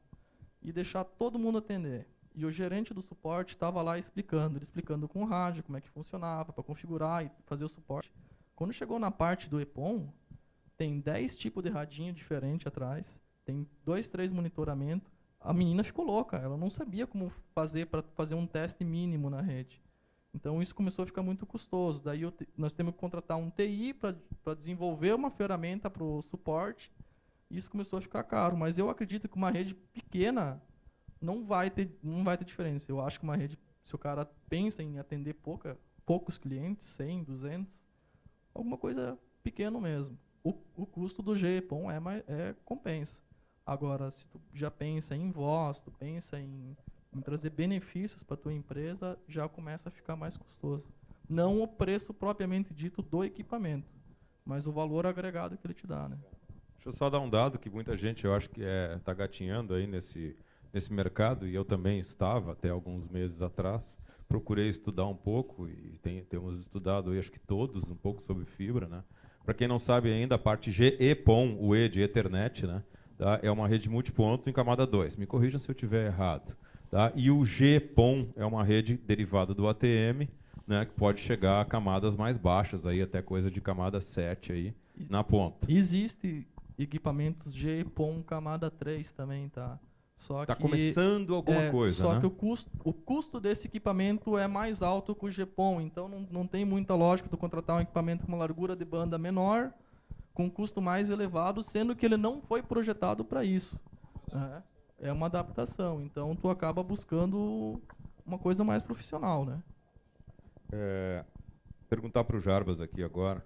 E deixar todo mundo atender. E o gerente do suporte estava lá explicando com o rádio como é que funcionava, para configurar e fazer o suporte. Quando chegou na parte do EPOM, tem 10 tipos de radinho diferente atrás, tem 2, 3 monitoramentos. A menina ficou louca, ela não sabia como fazer para fazer um teste mínimo na rede. Então isso começou a ficar muito custoso. Daí nós temos que contratar um TI para desenvolver uma ferramenta para o suporte. Isso começou a ficar caro, mas eu acredito que uma rede pequena não vai ter diferença. Eu acho que uma rede, se o cara pensa em atender poucos clientes, 100, 200, alguma coisa pequeno mesmo. O custo do GEPOM compensa. Agora, se tu já pensa em voz, tu pensa em trazer benefícios para a tua empresa, já começa a ficar mais custoso. Não o preço propriamente dito do equipamento, mas o valor agregado que ele te dá, né? Deixa eu só dar um dado que muita gente, eu acho que está gatinhando aí nesse mercado, e eu também estava até alguns meses atrás. Procurei estudar um pouco, e temos estudado aí, acho que todos, um pouco sobre fibra, né? Para quem não sabe ainda, a parte GEPON, o E de Ethernet, né? Tá? É uma rede multiponto em camada 2. Me corrijam se eu estiver errado. Tá? E o GPON é uma rede derivada do ATM, né, que pode chegar a camadas mais baixas, aí, até coisa de camada 7 aí, na ponta. Existe equipamentos GPON camada 3 também, tá? Está começando alguma coisa, só né? que o custo desse equipamento é mais alto que o GPON, então não tem muita lógica de contratar um equipamento com uma largura de banda menor, com um custo mais elevado, sendo que ele não foi projetado para isso. É uma adaptação, então tu acaba buscando uma coisa mais profissional, né? Perguntar para o Jarbas aqui agora.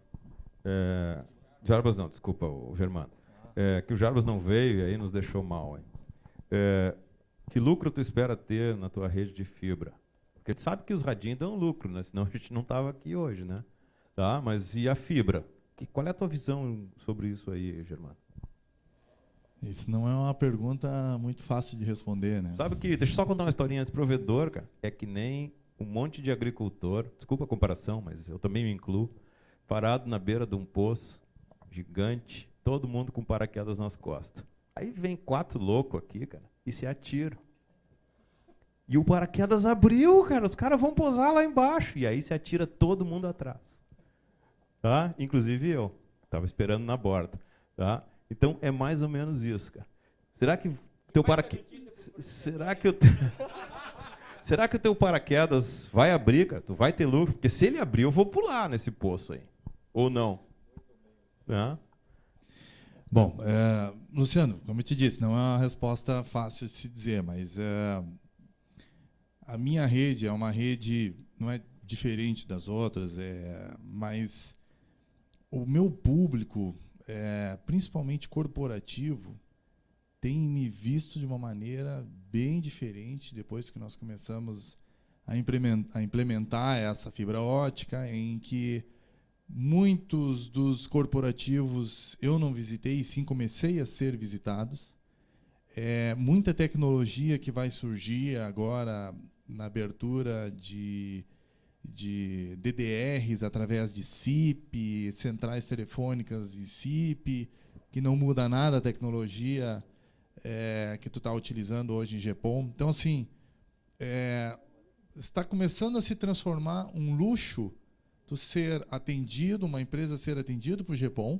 Jarbas não, desculpa, o Germano. Que o Jarbas não veio e aí nos deixou mal, hein? Que lucro tu espera ter na tua rede de fibra? Porque a gente sabe que os radinhos dão lucro, né? Senão a gente não estava aqui hoje, né? Tá? Mas e a fibra? Qual é a tua visão sobre isso aí, Germano? Isso não é uma pergunta muito fácil de responder, né? Sabe que, deixa eu só contar uma historinha desse provedor, cara. É que nem um monte de agricultor, desculpa a comparação, mas eu também me incluo, parado na beira de um poço gigante, todo mundo com paraquedas nas costas. Aí vem 4 loucos aqui, cara, e se atiram. E o paraquedas abriu, cara, os caras vão pousar lá embaixo. E aí se atira todo mundo atrás. Tá? Inclusive eu. Estava esperando na borda. Tá? Então é mais ou menos isso, cara. Será que teu paraquedas... Será que o teu paraquedas vai abrir, cara? Tu vai ter lucro? Porque se ele abrir, eu vou pular nesse poço aí. Ou não? Bom, Luciano, como eu te disse, não é uma resposta fácil de se dizer, mas a minha rede é uma rede, não é diferente das outras, mas o meu público, principalmente corporativo, tem me visto de uma maneira bem diferente depois que nós começamos a implementar essa fibra ótica, em que muitos dos corporativos eu não visitei, e sim comecei a ser visitados. Muita tecnologia que vai surgir agora na abertura de DDRs através de SIP, centrais telefônicas e SIP, que não muda nada a tecnologia que tu está utilizando hoje em GPON. Então, assim, está começando a se transformar um luxo tu ser atendido, uma empresa ser atendida por GPON.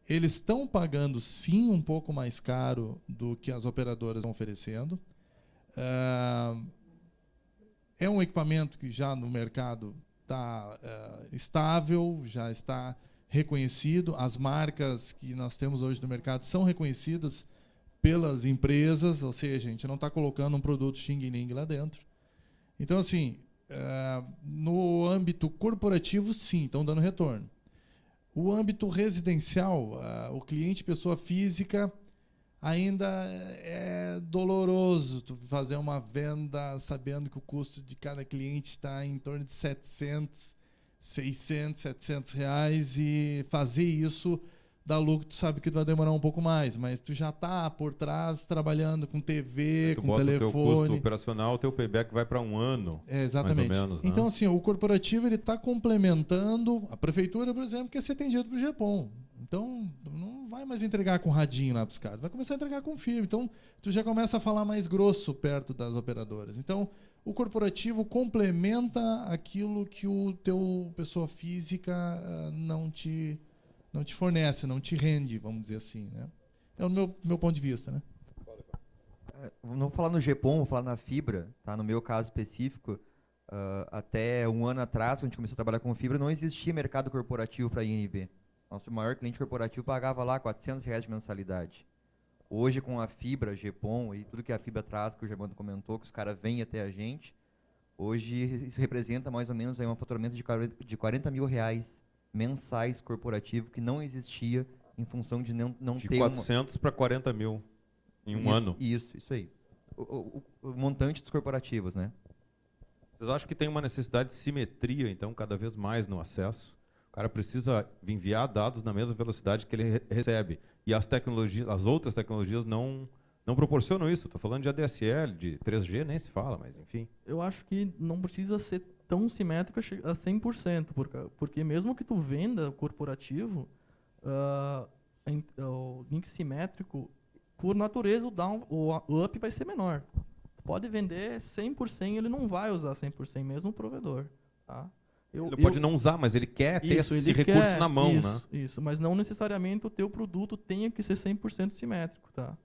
Eles estão pagando, sim, um pouco mais caro do que as operadoras estão oferecendo. É um equipamento que já no mercado está estável, já está reconhecido. As marcas que nós temos hoje no mercado são reconhecidas pelas empresas, ou seja, a gente não está colocando um produto xing-ling lá dentro. Então, assim, no âmbito corporativo, sim, estão dando retorno. O âmbito residencial, o cliente pessoa física, ainda é doloroso tu fazer uma venda sabendo que o custo de cada cliente está em torno de 700, 600, 700 reais, e fazer isso dá lucro, tu sabe que tu vai demorar um pouco mais, mas tu já está por trás trabalhando com TV, tu com bota telefone. O teu custo operacional, o teu payback vai para 1 ano. Exatamente. Mais ou menos, né? Então, assim, o corporativo ele está complementando. A prefeitura, por exemplo, quer ser atendido pelo GEPOM. Então, não vai mais entregar com radinho lá para os caras, vai começar a entregar com fibra. Então, tu já começa a falar mais grosso perto das operadoras. Então, o corporativo complementa aquilo que o teu pessoa física não te fornece, não te rende, vamos dizer assim, né? É o meu ponto de vista, né? Não vou falar no GEPOM, vou falar na fibra, tá? No meu caso específico, até 1 ano atrás, quando a gente começou a trabalhar com fibra, não existia mercado corporativo para a INB. Nosso maior cliente corporativo pagava lá R$400 de mensalidade. Hoje, com a fibra, GEPOM e tudo que a fibra traz, que o Germano comentou, que os caras vêm até a gente, hoje isso representa mais ou menos aí um faturamento de R$40 mil mensais corporativo que não existia em função de não De ter 400 para 40 mil em um ano. Isso aí. O montante dos corporativos, né? Vocês acham que tem uma necessidade de simetria, então, cada vez mais no acesso? O cara precisa enviar dados na mesma velocidade que ele recebe. E as outras tecnologias não proporcionam isso. Estou falando de ADSL, de 3G, nem se fala, mas enfim. Eu acho que não precisa ser tão simétrico a 100%, porque mesmo que tu venda corporativo, o link simétrico, por natureza, o up vai ser menor. Tu pode vender 100%, ele não vai usar 100%, mesmo o provedor. Tá? Ele pode não usar, mas ele quer ter esse recurso na mão, né? Isso, mas não necessariamente o teu produto tenha que ser 100% simétrico. Tá?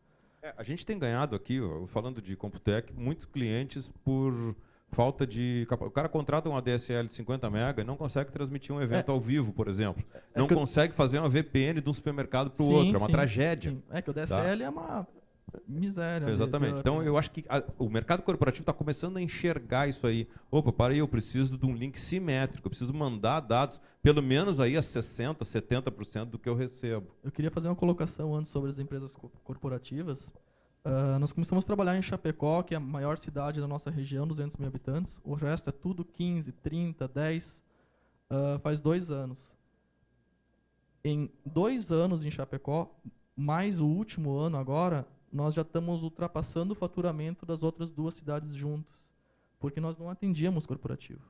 A gente tem ganhado aqui, falando de Computec, muitos clientes por falta de... O cara contrata um ADSL de 50 MB e não consegue transmitir um evento ao vivo, por exemplo. Não consegue fazer uma VPN de um supermercado para o outro. É uma tragédia. Sim. É que o DSL é uma miséria. Exatamente. Então, eu acho que o mercado corporativo está começando a enxergar isso aí. Opa, para aí, eu preciso de um link simétrico. Eu preciso mandar dados, pelo menos aí a 60%, 70% do que eu recebo. Eu queria fazer uma colocação antes sobre as empresas corporativas. Nós começamos a trabalhar em Chapecó, que é a maior cidade da nossa região, 200 mil habitantes. O resto é tudo 15, 30, 10. Faz 2 anos. Em 2 anos em Chapecó, mais o último ano agora, nós já estamos ultrapassando o faturamento das outras 2 cidades juntos. Porque nós não atendíamos corporativo.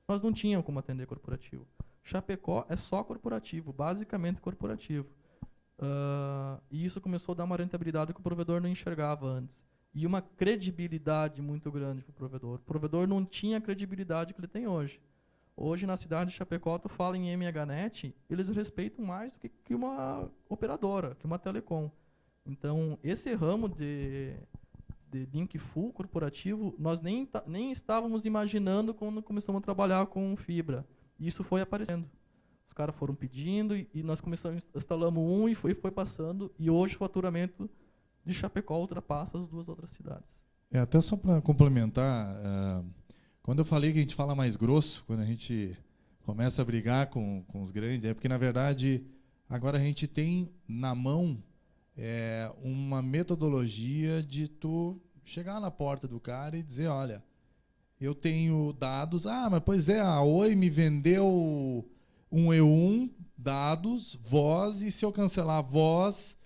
Nós não tínhamos como atender corporativo. Chapecó é só corporativo, basicamente corporativo. E isso começou a dar uma rentabilidade que o provedor não enxergava antes. E uma credibilidade muito grande para o provedor. O provedor não tinha a credibilidade que ele tem hoje. Hoje, na cidade de Chapecó, tu fala em MHNet, eles respeitam mais do que uma operadora, que uma telecom. Então, esse ramo de link full corporativo, nós nem estávamos imaginando quando começamos a trabalhar com fibra. Isso foi aparecendo. Os caras foram pedindo e nós instalamos um e foi passando. E hoje o faturamento de Chapecó ultrapassa as 2 outras cidades. Até só para complementar, quando eu falei que a gente fala mais grosso, quando a gente começa a brigar com os grandes, é porque, na verdade, agora a gente tem na mão uma metodologia de tu chegar na porta do cara e dizer, olha, eu tenho dados, mas pois a Oi me vendeu um E1, dados, voz, e se eu cancelar a voz,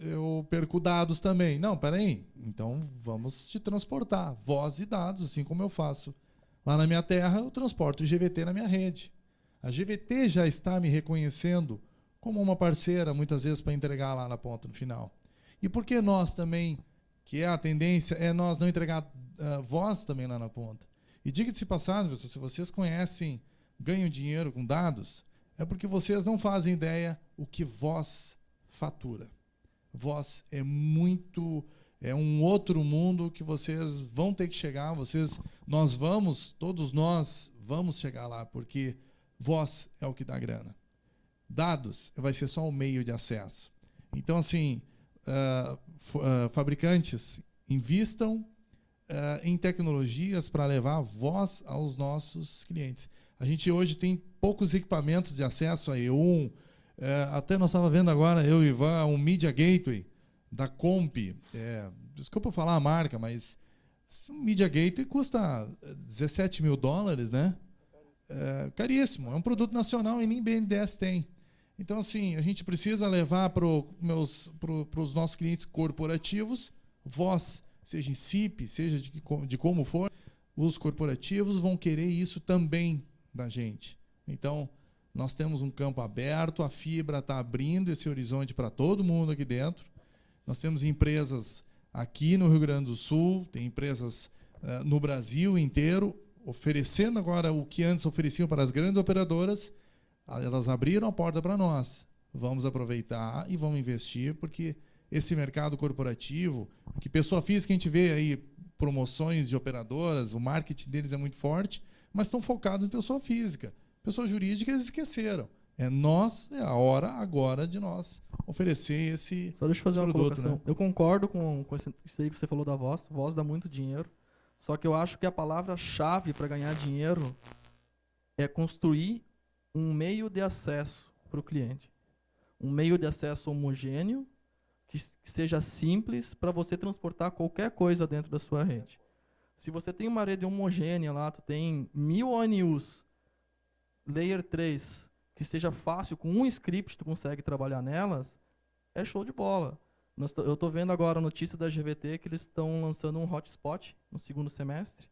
eu perco dados também. Não, peraí, então vamos te transportar voz e dados, assim como eu faço. Lá na minha terra, eu transporto o GVT na minha rede. A GVT já está me reconhecendo como uma parceira, muitas vezes, para entregar lá na ponta, no final. E por que nós também, que é a tendência, nós não entregar voz também lá na ponta? E diga-se passado, se vocês conhecem ganham dinheiro com dados, é porque vocês não fazem ideia o que voz fatura. Voz é um outro mundo que vocês vão ter que chegar, todos nós vamos chegar lá, porque voz é o que dá grana. Dados vai ser só o meio de acesso. Então, assim, fabricantes, invistam em tecnologias para levar voz aos nossos clientes. A gente hoje tem poucos equipamentos de acesso a E1. Até nós estávamos vendo agora, eu e o Ivan, um Media Gateway da Comp. Desculpa eu falar a marca, mas um Media Gateway custa $17 mil, né? Caríssimo. É um produto nacional e nem BNDES tem. Então, assim, a gente precisa levar para os nossos clientes corporativos, voz, seja em CIP, seja de como for, os corporativos vão querer isso também da gente. Então, nós temos um campo aberto, a fibra está abrindo esse horizonte para todo mundo aqui dentro. Nós temos empresas aqui no Rio Grande do Sul, tem empresas no Brasil inteiro, oferecendo agora o que antes ofereciam para as grandes operadoras. Elas abriram a porta para nós. Vamos aproveitar e vamos investir, porque esse mercado corporativo, que pessoa física a gente vê aí promoções de operadoras, o marketing deles é muito forte, mas estão focados em pessoa física. Pessoa jurídica eles esqueceram. É a hora agora de nós oferecer esse Só deixa eu fazer uma produto, colocação. né? Eu concordo com isso aí que você falou da voz. Voz dá muito dinheiro. Só que eu acho que a palavra-chave para ganhar dinheiro é construir um meio de acesso para o cliente. Um meio de acesso homogêneo, que seja simples para você transportar qualquer coisa dentro da sua rede. Se você tem uma rede homogênea lá, tu tem 1000 ONUs, Layer 3, que seja fácil, com um script tu consegue trabalhar nelas, é show de bola. Eu estou vendo agora a notícia da GVT que eles estão lançando um hotspot no segundo semestre.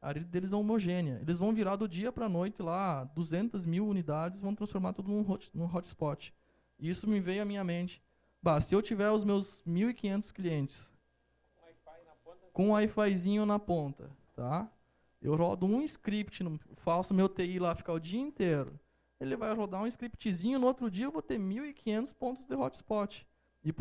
A rede deles é homogênea. Eles vão virar do dia para a noite lá, 200.000 unidades, vão transformar tudo num hotspot. Isso me veio à minha mente. Se eu tiver os meus 1.500 clientes com um Wi-Fizinho na ponta, tá? Eu rodo um script, faço meu TI lá ficar o dia inteiro. Ele vai rodar um scriptzinho, no outro dia eu vou ter 1.500 pontos de hotspot. E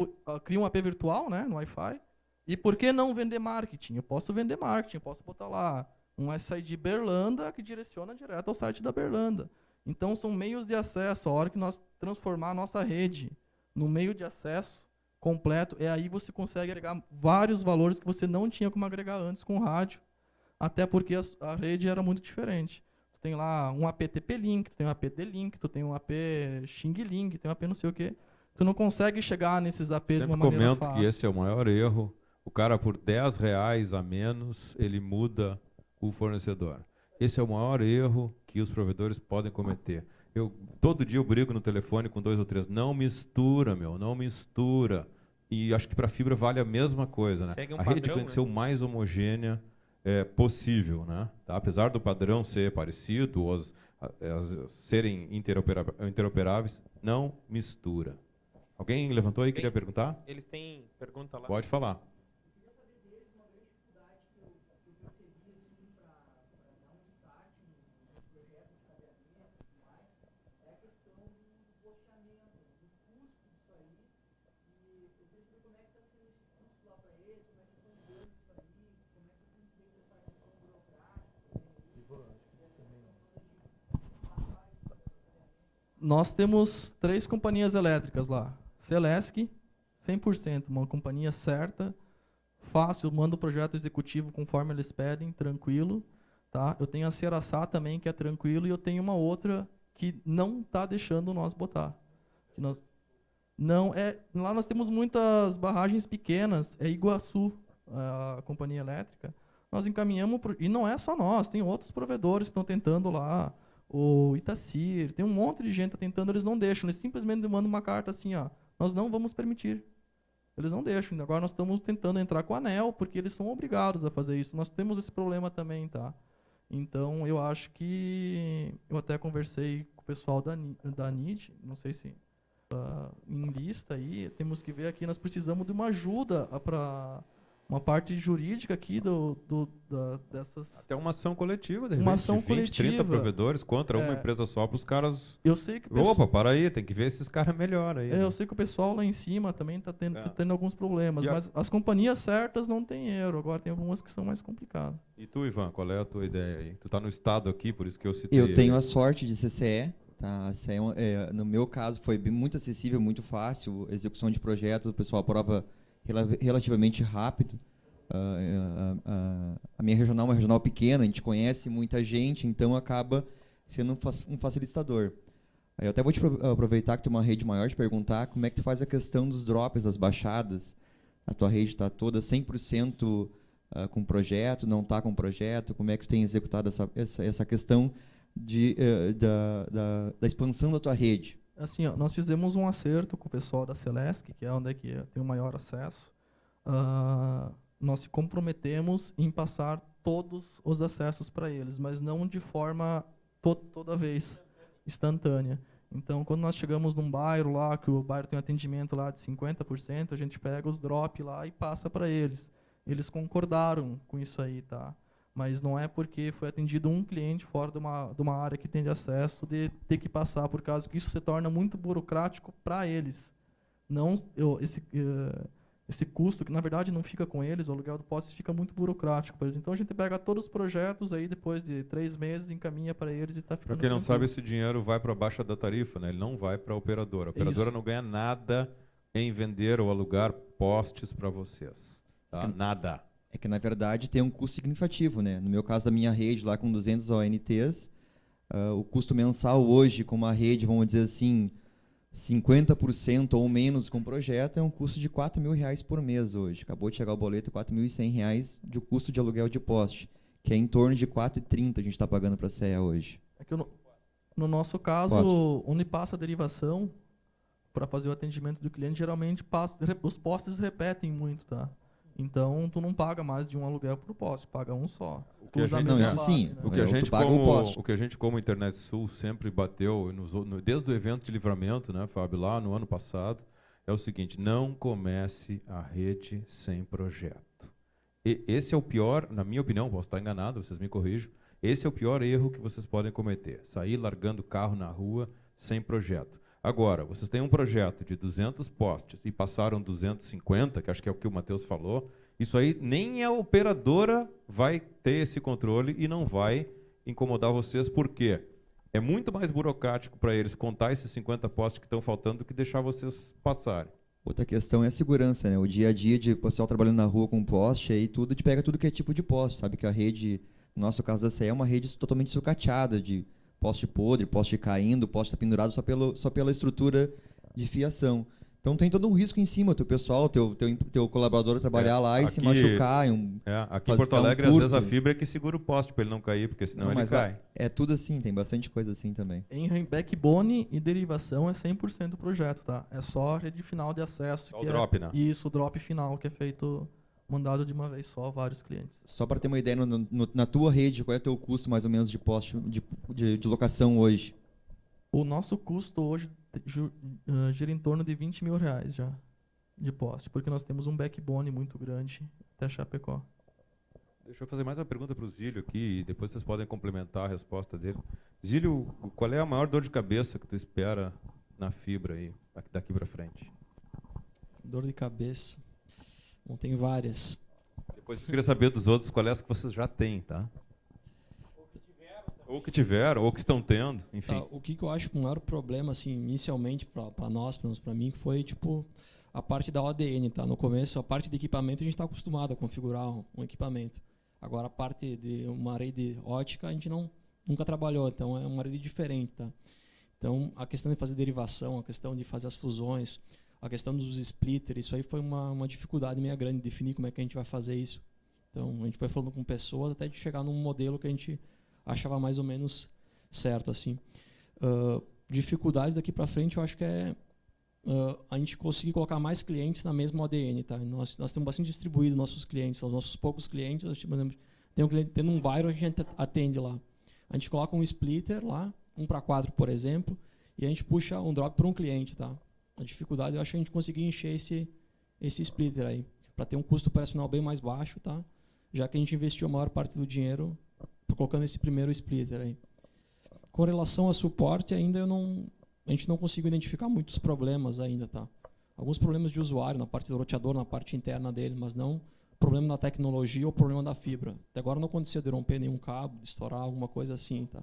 crio um AP virtual, né, no Wi-Fi. E por que não vender marketing? Eu posso vender marketing, eu posso botar lá um SID Berlanda que direciona direto ao site da Berlanda. Então, são meios de acesso. A hora que nós transformar a nossa rede no meio de acesso completo, é aí você consegue agregar vários valores que você não tinha como agregar antes com o rádio. Até porque a rede era muito diferente. Tu tem lá um AP TP-Link, tu tem um AP D-Link, tu tem um AP Xing-Link, tu tem um AP não sei o quê. Tu não consegue chegar nesses APs de uma maneira fácil. Que esse é o maior erro. O cara, por R$10 a menos, ele muda o fornecedor. Esse é o maior erro que os provedores podem cometer. Todo dia eu brigo no telefone com 2 ou 3. Não mistura, não mistura. E acho que para a fibra vale a mesma coisa, né? A rede tem que ser o mais homogênea possível, né? Tá? Apesar do padrão ser parecido, serem interoperáveis, não mistura. Alguém levantou aí e queria perguntar? Eles têm pergunta lá? Pode falar. Nós temos 3 companhias elétricas lá. Celesc, 100%, uma companhia certa, fácil, manda o projeto executivo conforme eles pedem, tranquilo. Tá? Eu tenho a Ceraçá também, que é tranquilo, e eu tenho uma outra que não está deixando nós botar. Lá nós temos muitas barragens pequenas, é Iguaçu, a companhia elétrica. Nós encaminhamos, e não é só nós, tem outros provedores que estão tentando lá, o Itacir, tem um monte de gente tentando, eles não deixam, eles simplesmente mandam uma carta assim, nós não vamos permitir. Eles não deixam. Agora nós estamos tentando entrar com a ANEEL, porque eles são obrigados a fazer isso. Nós temos esse problema também, tá? Então, eu acho que... Eu até conversei com o pessoal da NIT, não sei se... em lista aí, temos que ver aqui, nós precisamos de uma ajuda para... Uma parte jurídica aqui dessas... Até uma ação coletiva, de repente, uma ação 20, coletiva. 30 provedores contra uma empresa só, para os caras... Eu sei que Opa, para aí, tem que ver esses caras melhor aí. Eu sei que o pessoal lá em cima também está tendo alguns problemas, mas as companhias certas não têm euro, agora tem algumas que são mais complicadas. E tu, Ivan, qual é a tua ideia aí? Tu está no estado aqui, por isso que eu citei. Eu tenho a sorte de CCE, tá? A CCE, no meu caso, foi muito acessível, muito fácil, a execução de projetos, o pessoal aprova relativamente rápido. A minha regional é uma regional pequena, a gente conhece muita gente, então acaba sendo um facilitador. Eu até vou te aproveitar que tem uma rede maior, te perguntar como é que tu faz a questão dos drops, das baixadas. A tua rede está toda 100% com projeto, não está com projeto, como é que tu tem executado essa questão da expansão da tua rede? Assim, ó, nós fizemos um acerto com o pessoal da Celesc, que é onde é que tem o maior acesso. Nós se comprometemos em passar todos os acessos para eles, mas não de forma toda vez instantânea. Então, quando nós chegamos num bairro lá, que o bairro tem um atendimento lá de 50%, a gente pega os drops lá e passa para eles. Eles concordaram com isso aí, tá? Mas não é porque foi atendido um cliente fora de uma área que tem de acesso de ter que passar, por causa que isso se torna muito burocrático para eles. Não esse custo, que na verdade não fica com eles, o aluguel do poste fica muito burocrático para eles. Então a gente pega todos os projetos aí, depois de 3 meses, encaminha para eles e está ficando. Para quem não tranquilo. sabe, esse dinheiro vai para baixo da tarifa, né? Ele não vai para a operadora. A operadora Isso. não ganha nada em vender ou alugar postes para vocês. Tá? Nada. É que, na verdade, tem um custo significativo, né? No meu caso da minha rede, lá com 200 ONTs, o custo mensal hoje, com uma rede, vamos dizer assim, 50% ou menos com o projeto, é um custo de R$4.000 por mês hoje. Acabou de chegar o boleto, R$4.100 de custo de aluguel de poste, que é em torno de R$4,30 a gente está pagando para a CEA hoje. É que no nosso caso, onde passa a derivação, para fazer o atendimento do cliente, geralmente os postes repetem muito, tá? Então, tu não paga mais de um aluguel por poste, paga um só. que a gente- Não, isso base, sim. né? O que a Tu gente, paga o poste. o que a gente como Internet Sul sempre bateu, desde o evento de livramento, né, Fábio, lá no ano passado, é o seguinte: não comece a rede sem projeto. E esse é o pior, na minha opinião, posso estar enganado, vocês me corrijam, esse é o pior erro que vocês podem cometer, sair largando carro na rua sem projeto. Agora, vocês têm um projeto de 200 postes e passaram 250, que acho que é o que o Matheus falou, isso aí nem a operadora vai ter esse controle e não vai incomodar vocês, por quê? É muito mais burocrático para eles contar esses 50 postes que estão faltando do que deixar vocês passarem. Outra questão é a segurança, né? O dia a dia de pessoal trabalhando na rua com poste, aí tudo, te pega tudo que é tipo de poste, sabe? Que a rede, no nosso caso da CE, é uma rede totalmente sucateada, de poste podre, poste caindo, poste pendurado só pela estrutura de fiação. Então tem todo um risco em cima, teu pessoal, teu colaborador trabalhar lá e se aqui- machucar. Aqui em Porto dar um Alegre, às vezes a curto. fibra é que segura o poste para ele não cair, porque senão Não, ele mas lá cai. é tudo assim, tem bastante coisa assim também. Em backbone e derivação é 100% projeto, tá? É só a rede final de acesso. Só o que drop, né? Isso, o drop final, que é feito, mandado de uma vez só a vários clientes. Só para ter uma ideia, na tua rede, qual é o teu custo mais ou menos de poste de locação hoje? O nosso custo hoje gira em torno de R$20.000 já, de poste, porque nós temos um backbone muito grande até Chapecó. Deixa eu fazer mais uma pergunta para o Zílio aqui, e depois vocês podem complementar a resposta dele. Zílio, qual é a maior dor de cabeça que tu espera na fibra aí, daqui para frente? Dor de cabeça. Bom, tem várias. Depois eu queria saber dos outros qual é as que vocês já têm, tá? Ou que tiveram, ou que estão tendo, enfim. Tá, o que eu acho que o maior problema, assim, inicialmente, para nós, pelo menos para mim, foi, tipo, a parte da ODN, tá? No começo, a parte de equipamento, a gente está acostumado a configurar um equipamento. Agora, a parte de uma rede ótica, a gente nunca trabalhou, então é uma rede diferente, tá? Então, a questão de fazer derivação, a questão de fazer as fusões, a questão dos splitters, isso aí foi uma dificuldade meio grande, definir como é que a gente vai fazer isso. Então, a gente foi falando com pessoas até de chegar num modelo que a gente achava mais ou menos certo, assim. Dificuldades daqui para frente, eu acho que é a gente conseguir colocar mais clientes na mesma ODN, tá? Nós temos bastante distribuído nossos clientes, os nossos poucos clientes, por exemplo, tem um cliente tendo um bairro, a gente atende lá. A gente coloca um splitter lá, 1:4, por exemplo, e a gente puxa um drop para um cliente, tá? A dificuldade, eu acho que a gente conseguir encher esse splitter aí, para ter um custo operacional bem mais baixo, tá? Já que a gente investiu a maior parte do dinheiro colocando esse primeiro splitter aí. Com relação a suporte, ainda a gente não conseguiu identificar muitos problemas ainda, tá? Alguns problemas de usuário na parte do roteador, na parte interna dele, mas não problema da tecnologia ou problema da fibra. Até agora não aconteceu de romper nenhum cabo, de estourar alguma coisa assim, tá?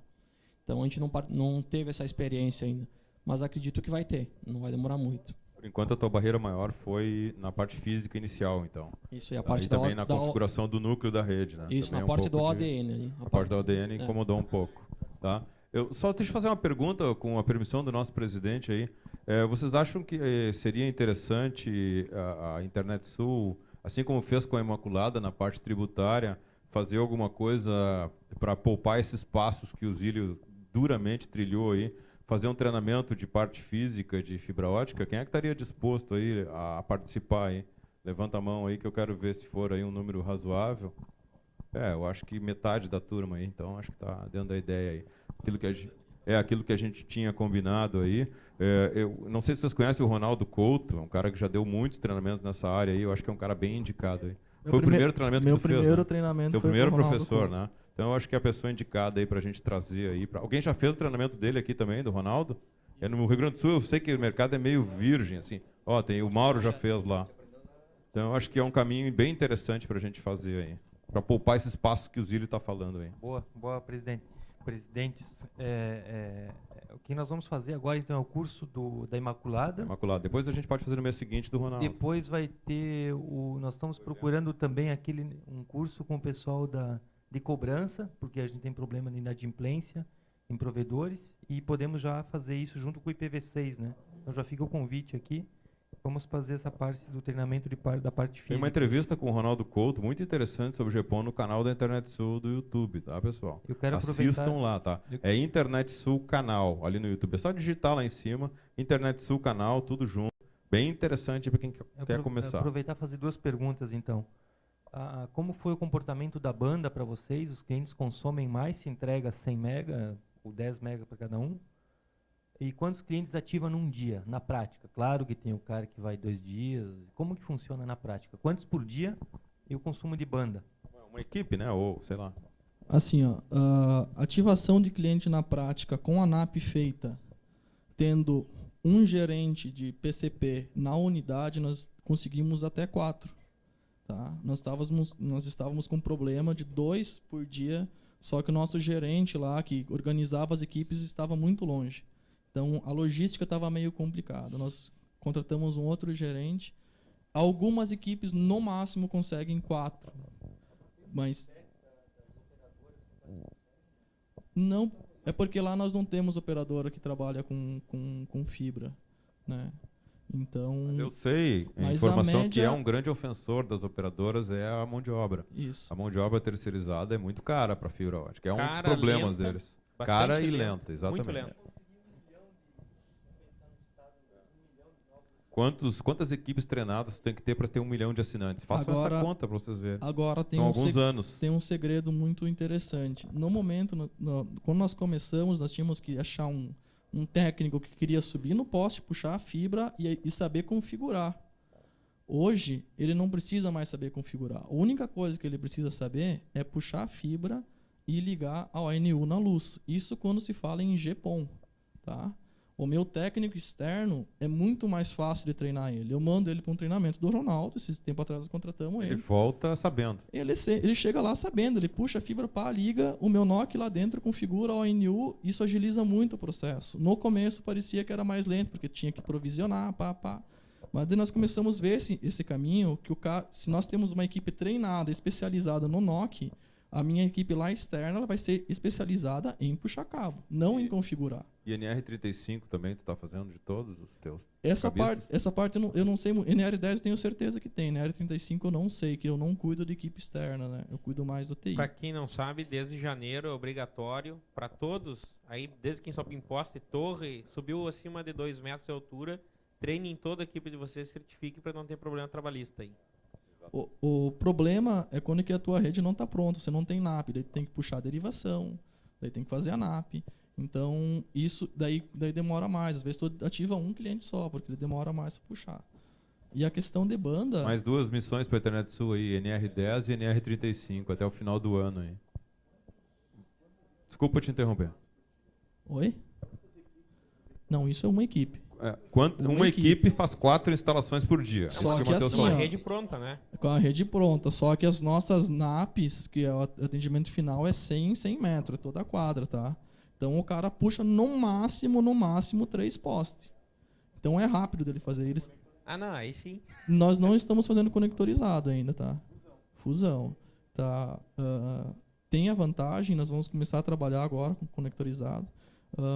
Então a gente não teve essa experiência ainda, mas acredito que vai ter, não vai demorar muito. Por enquanto, a tua barreira maior foi na parte física inicial, então. Isso, e a parte Aí também na configuração do núcleo da rede, né? Isso, Também na um parte do pouco de- ODN ali. A parte da ODN incomodou um pouco, tá? Deixa eu fazer uma pergunta, com a permissão do nosso presidente aí. Vocês acham que seria interessante a Internet Sul, assim como fez com a Imaculada na parte tributária, fazer alguma coisa para poupar esses passos que o Zílio duramente trilhou aí, fazer um treinamento de parte física de fibra ótica, quem é que estaria disposto aí a participar aí? Levanta a mão aí que eu quero ver se for aí um número razoável. Eu acho que metade da turma aí, então acho que está dando a ideia aí. Aquilo que a gente tinha combinado aí. Eu não sei se vocês conhecem o Ronaldo Couto, é um cara que já deu muitos treinamentos nessa área aí, eu acho que é um cara bem indicado aí. Foi o primeiro treinamento que tu fez, primeiro né? treinamento Teu foi primeiro com o Ronaldo professor, Couto. né? Então eu acho que é a pessoa indicada aí para a gente trazer aí. Alguém já fez o treinamento dele aqui também, do Ronaldo? No Rio Grande do Sul eu sei que o mercado é meio virgem, assim. O Mauro já fez lá. Então eu acho que é um caminho bem interessante para a gente fazer aí. Para poupar esse espaço que o Zílio está falando aí. Boa, presidente. Presidentes, o que nós vamos fazer agora, então, é o curso da Imaculada. Depois a gente pode fazer no mês seguinte do Ronaldo. Depois vai ter nós estamos procurando também um curso com o pessoal de cobrança, porque a gente tem problema de inadimplência em provedores, e podemos já fazer isso junto com o IPv6, né? Então já fica o convite aqui. Vamos fazer essa parte do treinamento da parte física. Tem uma entrevista com o Ronaldo Couto, muito interessante, sobre o GEPON no canal da Internet Sul do YouTube, tá, pessoal? Eu quero Assistam lá, tá? É Internet Sul Canal, ali no YouTube. É só digitar lá em cima, Internet Sul Canal, tudo junto. Bem interessante para quem quer começar. Aproveitar e fazer 2 perguntas, então. Como foi o comportamento da banda para vocês? Os clientes consomem mais, se entrega 100 mega ou 10 mega para cada um? E quantos clientes ativa num dia, na prática? Claro que tem o cara que vai 2 dias. Como que funciona na prática? Quantos por dia e o consumo de banda? Uma equipe, né? Ou, sei lá. Assim, ativação de cliente na prática com a NAP feita, tendo um gerente de PCP na unidade, nós conseguimos até 4. Tá? Nós estávamos com um problema de 2 por dia, só que o nosso gerente lá, que organizava as equipes, estava muito longe. Então, a logística estava meio complicada. Nós contratamos um outro gerente. Algumas equipes, no máximo, conseguem 4. Mas não, é porque lá nós não temos operadora que trabalha com fibra, né? Então, mas eu sei, a informação que é um grande ofensor das operadoras é a mão de obra. Isso. A mão de obra terceirizada é muito cara para a fibra ótica. É um dos problemas deles. Cara e lenta, exatamente. Muito lenta. Quantas equipes treinadas tu tem que ter para ter 1 milhão de assinantes? Faça essa conta para vocês verem. Agora tem São alguns anos. Tem um segredo muito interessante. No momento, quando nós começamos, nós tínhamos que achar um técnico que queria subir no poste, puxar a fibra e saber configurar. Hoje, ele não precisa mais saber configurar. A única coisa que ele precisa saber é puxar a fibra e ligar a ONU na luz. Isso quando se fala em GPON. Tá? O meu técnico externo é muito mais fácil de treinar ele. Eu mando ele para um treinamento do Ronaldo, esse tempo atrás nós contratamos ele. Ele volta sabendo. Ele chega lá sabendo, ele puxa a fibra, pá, liga, o meu NOC lá dentro configura a ONU, isso agiliza muito o processo. No começo parecia que era mais lento, porque tinha que provisionar, pá. Mas daí nós começamos a ver esse caminho, que se nós temos uma equipe treinada, especializada no NOC, a minha equipe lá externa ela vai ser especializada em puxar cabo, não em configurar. E NR35 também tu está fazendo de todos os teus Essa parte eu não sei. NR10 eu tenho certeza que tem. NR35 eu não sei, que eu não cuido de equipe externa, né? Eu cuido mais do TI. Para quem não sabe, desde janeiro é obrigatório para todos, aí desde quem sobe em poste, torre, subiu acima de 2 metros de altura, treine em toda a equipe de vocês, certifique para não ter problema trabalhista aí. O problema é quando que a tua rede não está pronta, você não tem NAP, daí tem que puxar a derivação, daí tem que fazer a NAP. Então, isso daí demora mais. Às vezes tu ativa um cliente só, porque ele demora mais para puxar. E a questão de banda... Mais 2 missões para a Internet Sul aí, NR10 e NR35, até o final do ano aí. Desculpa te interromper. Oi? Não, isso é uma equipe. Uma equipe faz 4 instalações por dia. Só que assim, com a rede pronta, né? Com a rede pronta. Só que as nossas NAPs, que é o atendimento final, é 100 metros, é toda a quadra, tá? Então o cara puxa no máximo 3 postes. Então é rápido dele fazer. Não, aí sim. Nós não estamos fazendo conectorizado ainda, tá? Fusão. Tá? Tem a vantagem, nós vamos começar a trabalhar agora com conectorizado.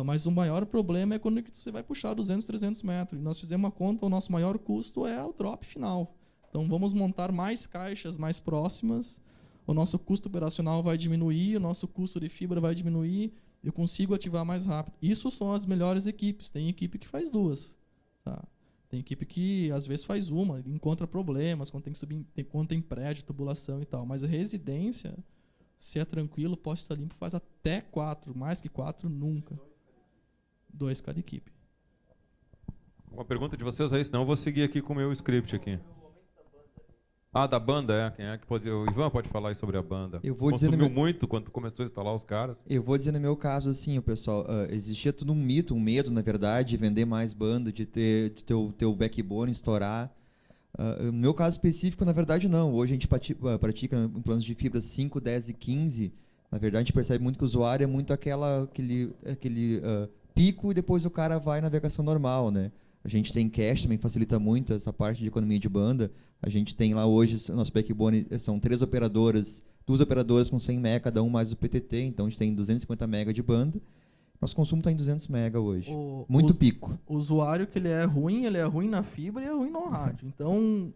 Mas o maior problema é quando você vai puxar 200, 300 metros. E nós fizemos uma conta, o nosso maior custo é o drop final. Então vamos montar mais caixas mais próximas, o nosso custo operacional vai diminuir, o nosso custo de fibra vai diminuir, eu consigo ativar mais rápido. Isso são as melhores equipes. Tem equipe que faz 2. Tá? Tem equipe que às vezes faz uma, encontra problemas, quando tem que subir, quando tem prédio, tubulação e tal. Mas a residência, se é tranquilo, poste estar limpo, faz até 4. Mais que 4, nunca. 2 cada equipe. Uma pergunta de vocês aí, senão eu vou seguir aqui com o meu script aqui. Ah, da banda, é? Quem é que pode... O Ivan pode falar aí sobre a banda. Eu vou dizer Consumiu muito quando começou a instalar os caras. Eu vou dizer no meu caso assim, o pessoal, existia tudo um mito, um medo, na verdade, de vender mais banda, de ter o backbone estourar. No meu caso específico, na verdade, não. Hoje a gente pratica em planos de fibra 5, 10 e 15. Na verdade, a gente percebe muito que o usuário é muito aquele pico e depois o cara vai em navegação normal, né? A gente tem cache, também facilita muito essa parte de economia de banda. A gente tem lá hoje, nosso backbone são 3 operadoras, 2 operadoras com 100 MB, cada um mais o PTT, então a gente tem 250 MB de banda. Nosso consumo está em 200 MB hoje. Muito pico. O usuário que ele é ruim na fibra e é ruim no rádio. Então,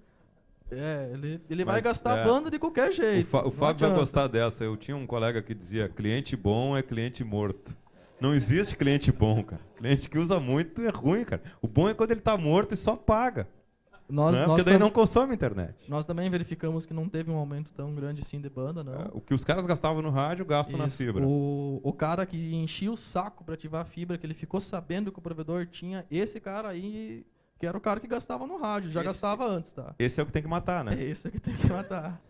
ele vai gastar banda de qualquer jeito. O Fábio vai gostar dessa. Eu tinha um colega que dizia, cliente bom é cliente morto. Não existe cliente bom, cara. Cliente que usa muito é ruim, cara. O bom é quando ele está morto e só paga. Porque daí não consome internet. Nós também verificamos que não teve um aumento tão grande assim de banda, não. O que os caras gastavam no rádio, gastam na fibra. O cara que enchia o saco para ativar a fibra, que ele ficou sabendo que o provedor tinha, esse cara aí, que era o cara que gastava no rádio, gastava antes, tá? Esse é o que tem que matar, né? Esse é o que tem que matar.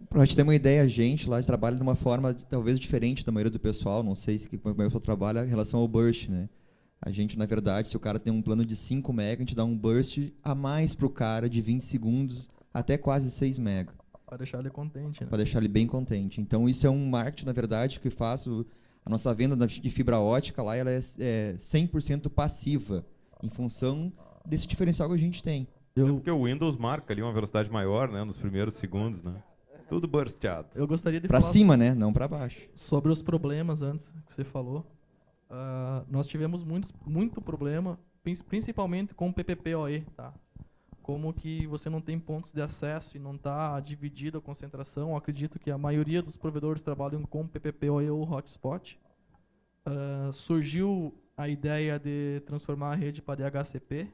Pra gente ter uma ideia, a gente lá trabalha de uma forma talvez diferente da maioria do pessoal, não sei como é que o pessoal trabalha em relação ao burst, né? A gente, na verdade, se o cara tem um plano de 5 MB, a gente dá um burst a mais pro cara de 20 segundos até quase 6 MB. Para deixar ele contente, né? Para deixar ele bem contente. Então, isso é um marketing, na verdade, que faço. A nossa venda de fibra ótica lá, ela é 100% passiva, em função desse diferencial que a gente tem. Porque o Windows marca ali uma velocidade maior, né, nos primeiros segundos, né? Tudo bursteado. Eu gostaria de falar... Para cima, né? Não para baixo. Sobre os problemas antes que você falou. Nós tivemos muito problema, principalmente com o PPPoE, tá? Como que você não tem pontos de acesso e não está dividida a concentração. Eu acredito que a maioria dos provedores trabalham com PPPoE ou hotspot. Surgiu a ideia de transformar a rede para DHCP.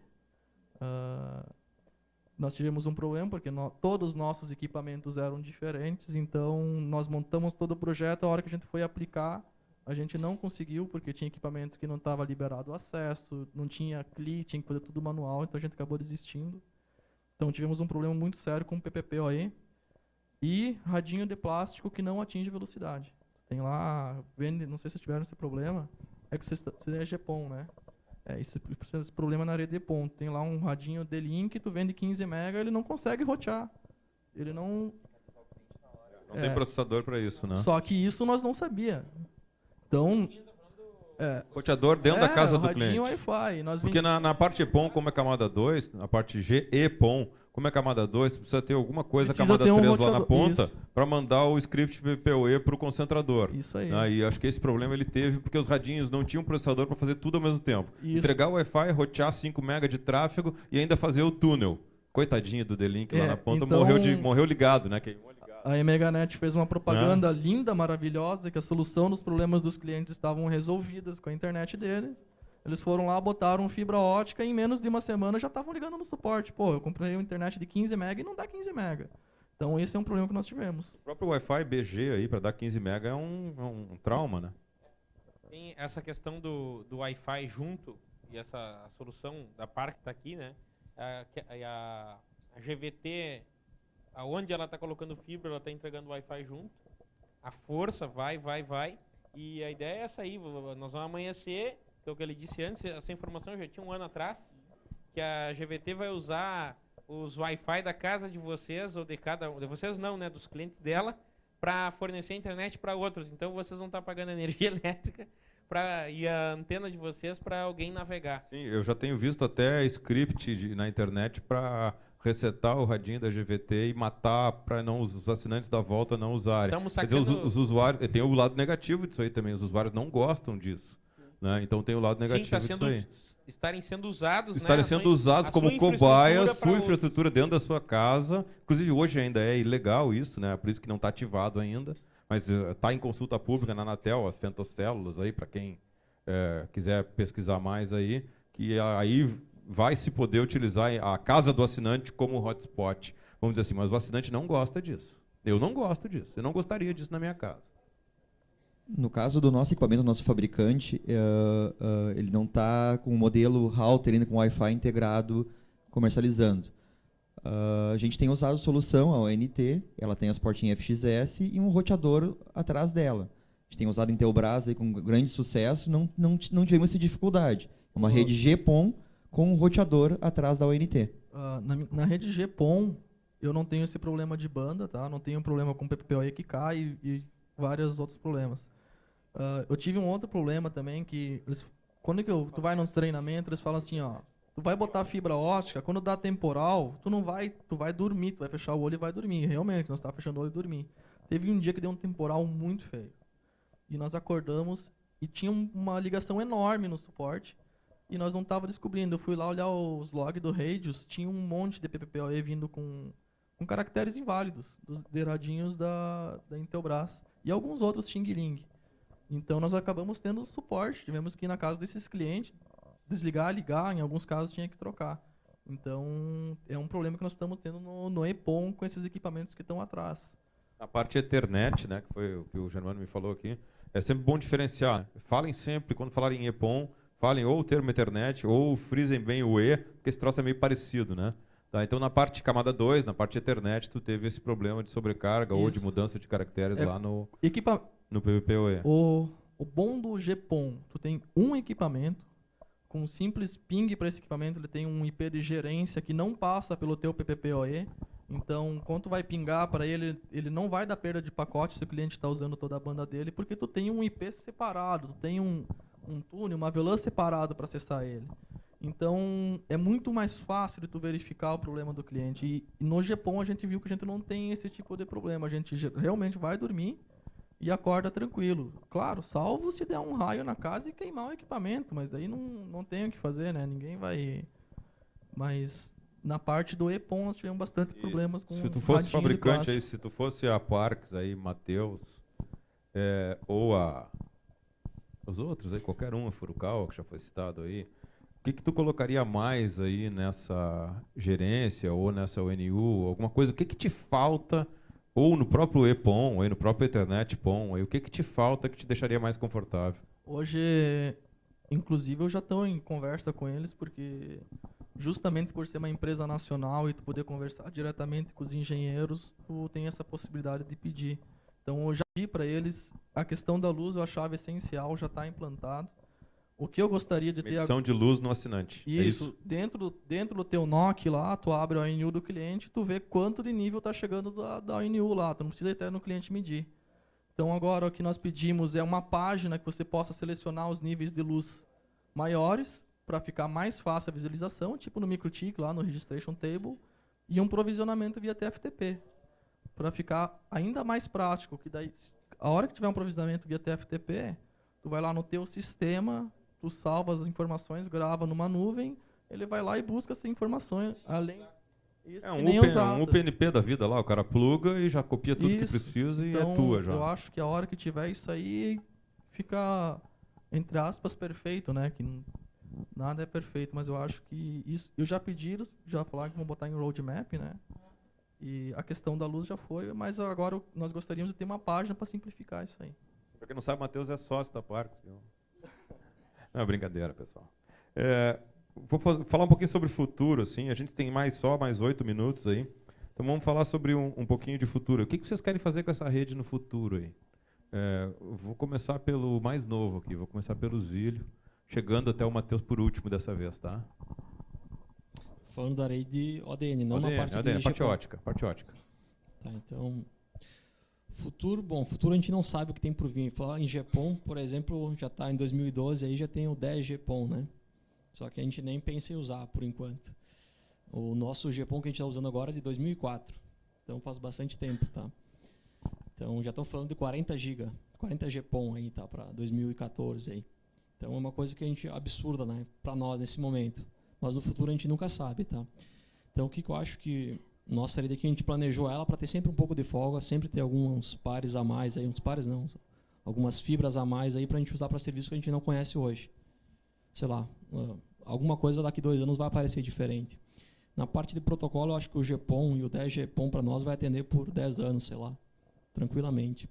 Nós tivemos um problema porque todos os nossos equipamentos eram diferentes, então nós montamos todo o projeto. A hora que a gente foi aplicar, a gente não conseguiu, porque tinha equipamento que não estava liberado o acesso, não tinha CLI, tinha que fazer tudo manual, então a gente acabou desistindo. Então tivemos um problema muito sério com o PPPoE e radinho de plástico que não atinge velocidade. Tem lá, não sei se vocês tiveram esse problema, é que você é GPON, né? Esse problema na rede de ponto. Tem lá um radinho D-Link, tu vende 15 MB, ele não consegue rotear. Ele não... Não tem processador para isso, né? Só que isso nós não sabia. Então... roteador dentro da casa do cliente. Wi-Fi. Porque na parte EPON, como é camada 2, na parte GEPON, como é camada 2, precisa ter alguma coisa camada 3 lá na ponta para mandar o script PPoE para o concentrador. Isso aí. E acho que esse problema ele teve porque os radinhos não tinham processador para fazer tudo ao mesmo tempo. Isso. Entregar o Wi-Fi, rotear 5 MB de tráfego e ainda fazer o túnel. Coitadinho do D-Link lá na ponta, então, morreu ligado, né? A Meganet fez uma propaganda linda, maravilhosa, que a solução dos problemas dos clientes estavam resolvidas com a internet deles. Eles foram lá, botaram fibra ótica e em menos de uma semana já estavam ligando no suporte. Pô, eu comprei uma internet de 15 MB e não dá 15 MB. Então esse é um problema que nós tivemos. O próprio Wi-Fi BG aí, para dar 15 MB, é um trauma, né? Tem essa questão do Wi-Fi junto, e essa solução da Park está aqui, né? A GVT, aonde ela está colocando fibra, ela está entregando Wi-Fi junto. A força vai. E a ideia é essa aí, nós vamos amanhecer, que é o que ele disse antes, essa informação já tinha um ano atrás, que a GVT vai usar os Wi-Fi da casa de vocês, ou de vocês não, né, dos clientes dela, para fornecer internet para outros. Então vocês vão estar pagando energia elétrica e a antena de vocês para alguém navegar. Sim, eu já tenho visto até script na internet para resetar o radinho da GVT e matar para os assinantes da volta não usarem. Quer dizer, os usuários, tem o lado negativo disso aí também, os usuários não gostam disso. Né? Então tem o lado negativo disso aí. Estarem sendo usados, estarem sendo usados como cobaias, sua infraestrutura dentro da sua casa. Inclusive hoje ainda é ilegal isso, né? Por isso que não está ativado ainda. mas está em consulta pública na Anatel, as femtocélulas aí, para quem quiser pesquisar mais aí, que aí vai se poder utilizar a casa do assinante como hotspot. Vamos dizer assim, mas o assinante não gosta disso. Eu não gosto disso. Eu não gostaria disso na minha casa. No caso do nosso equipamento, do nosso fabricante, ele não está com o modelo router ainda com Wi-Fi integrado comercializando. A gente tem usado solução, a ONT, ela tem as portinhas FXS e um roteador atrás dela. A gente tem usado Intelbras aí com grande sucesso, não tivemos essa dificuldade. É uma rede GPON com um roteador atrás da ONT. Na rede GPON, eu não tenho esse problema de banda, tá? Não tenho problema com PPPoE que cai e vários outros problemas. Eu tive um outro problema também, que quando tu vai nos treinamentos, eles falam assim, ó, tu vai botar fibra ótica, quando dá temporal, tu vai dormir, tu vai fechar o olho e vai dormir. Realmente, nós estávamos fechando o olho e dormir. Teve um dia que deu um temporal muito feio. E nós acordamos e tinha uma ligação enorme no suporte e nós não estávamos descobrindo. Eu fui lá olhar os logs do Radius, tinha um monte de PPPoE vindo com caracteres inválidos, dos beiradinhos da Intelbras e alguns outros Xing Ling. Então nós acabamos tendo suporte, tivemos que ir na casa desses clientes, desligar, ligar, em alguns casos tinha que trocar. Então é um problema que nós estamos tendo no EPON com esses equipamentos que estão atrás. A parte Ethernet, né, que foi o que o Germano me falou aqui, é sempre bom diferenciar. Falem sempre, quando falarem em EPON, falem ou o termo Ethernet ou frisem bem o E, porque esse troço é meio parecido, né? Tá, então, na parte camada 2, na parte Ethernet, tu teve esse problema de sobrecarga ou de mudança de caracteres lá no PPPoE. O bom do GPON, tu tem um equipamento, com um simples ping para esse equipamento, ele tem um IP de gerência que não passa pelo teu PPPoE. Então, quando tu vai pingar para ele, ele não vai dar perda de pacote se o cliente está usando toda a banda dele, porque tu tem um IP separado, tu tem um túnel, uma VLAN separado para acessar ele. Então, é muito mais fácil de tu verificar o problema do cliente. E no GPON a gente viu que a gente não tem esse tipo de problema. A gente realmente vai dormir e acorda tranquilo. Claro, salvo se der um raio na casa e queimar o equipamento, mas daí não tem o que fazer, né? Ninguém vai... Mas na parte do EPON nós tivemos bastante problemas com se tu fosse fabricante aí, se tu fosse a Parks aí, Mateus, ou os outros aí, qualquer um, a Furukawa, que já foi citado aí, o que tu colocaria mais aí nessa gerência ou nessa ONU, alguma coisa, o que te falta, ou no próprio EPON, ou no próprio Ethernet PON, aí, o que te falta que te deixaria mais confortável? Hoje, inclusive, eu já estou em conversa com eles, porque justamente por ser uma empresa nacional e tu poder conversar diretamente com os engenheiros, tu tem essa possibilidade de pedir. Então, eu já pedi para eles, a questão da luz eu achava essencial, já está implantado. O que eu gostaria de ter... Medição de luz no assinante. Isso. Dentro do teu NOC lá, tu abre a ONU do cliente, tu vê quanto de nível está chegando da ONU lá. Tu não precisa até no cliente medir. Então, agora, o que nós pedimos é uma página que você possa selecionar os níveis de luz maiores, para ficar mais fácil a visualização, tipo no MikroTik, lá no Registration Table, e um provisionamento via TFTP, para ficar ainda mais prático, que daí, a hora que tiver um provisionamento via TFTP, tu vai lá no teu sistema, tu salva as informações, grava numa nuvem, ele vai lá e busca essa informação, além... um UPnP da vida lá, o cara pluga e já copia tudo que precisa então, e é tua já. Eu acho que a hora que tiver isso aí, fica, entre aspas, perfeito, né? Que nada é perfeito, mas eu acho que isso... Eu já pedi, já falaram que vão botar em roadmap, né? E a questão da luz já foi, mas agora nós gostaríamos de ter uma página para simplificar isso aí. Para quem não sabe, o Matheus é sócio da Parks. Não é brincadeira, pessoal. Vou falar um pouquinho sobre o futuro, assim. A gente tem mais 8 minutos aí. Então vamos falar sobre um pouquinho de futuro. O que vocês querem fazer com essa rede no futuro aí? Vou começar pelo mais novo aqui, vou começar pelo Zílio, chegando até o Matheus por último dessa vez, tá? Falando da rede ODN, não ODN, na parte ODN, de parte ótica. Tá, então, futuro a gente não sabe o que tem por vir. Falar em GPON, por exemplo, já está em 2012, aí já tem o 10 GPON, né? Só que a gente nem pensa em usar por enquanto. O nosso GPON que a gente está usando agora é de 2004, então faz bastante tempo, tá? Então já estão falando de 40 GPON aí, tá, para 2014 aí. Então é uma coisa que a gente absurda, né, para nós nesse momento. Mas no futuro a gente nunca sabe, tá? Então o que eu acho que Nossa LD que a gente planejou ela para ter sempre um pouco de folga, sempre ter alguns pares a mais, aí, uns pares não, algumas fibras a mais aí para a gente usar para serviço que a gente não conhece hoje. Sei lá, alguma coisa daqui 2 anos vai aparecer diferente. Na parte de protocolo, eu acho que o GPON e o 10 GPON para nós vai atender por 10 anos, sei lá, tranquilamente.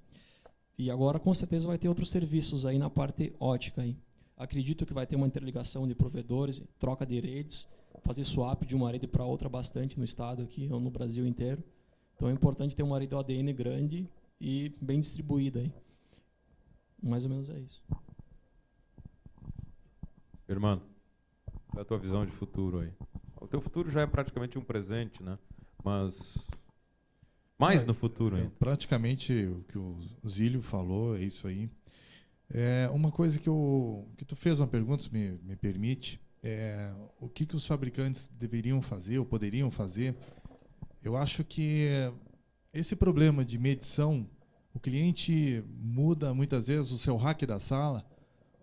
E agora, com certeza, vai ter outros serviços aí na parte ótica. Aí. Acredito que vai ter uma interligação de provedores, troca de redes, fazer swap de uma rede para outra bastante no estado aqui, ou no Brasil inteiro. Então é importante ter uma rede ODN grande e bem distribuída aí. Mais ou menos é isso. Irmão, qual é a tua visão de futuro aí? O teu futuro já é praticamente um presente, né? Mas mais no futuro ainda. Praticamente o que o Zílio falou, é isso aí. Uma coisa que tu fez uma pergunta, se me permite, o que os fabricantes deveriam fazer ou poderiam fazer. Eu acho que esse problema de medição, o cliente muda muitas vezes o seu rack da sala,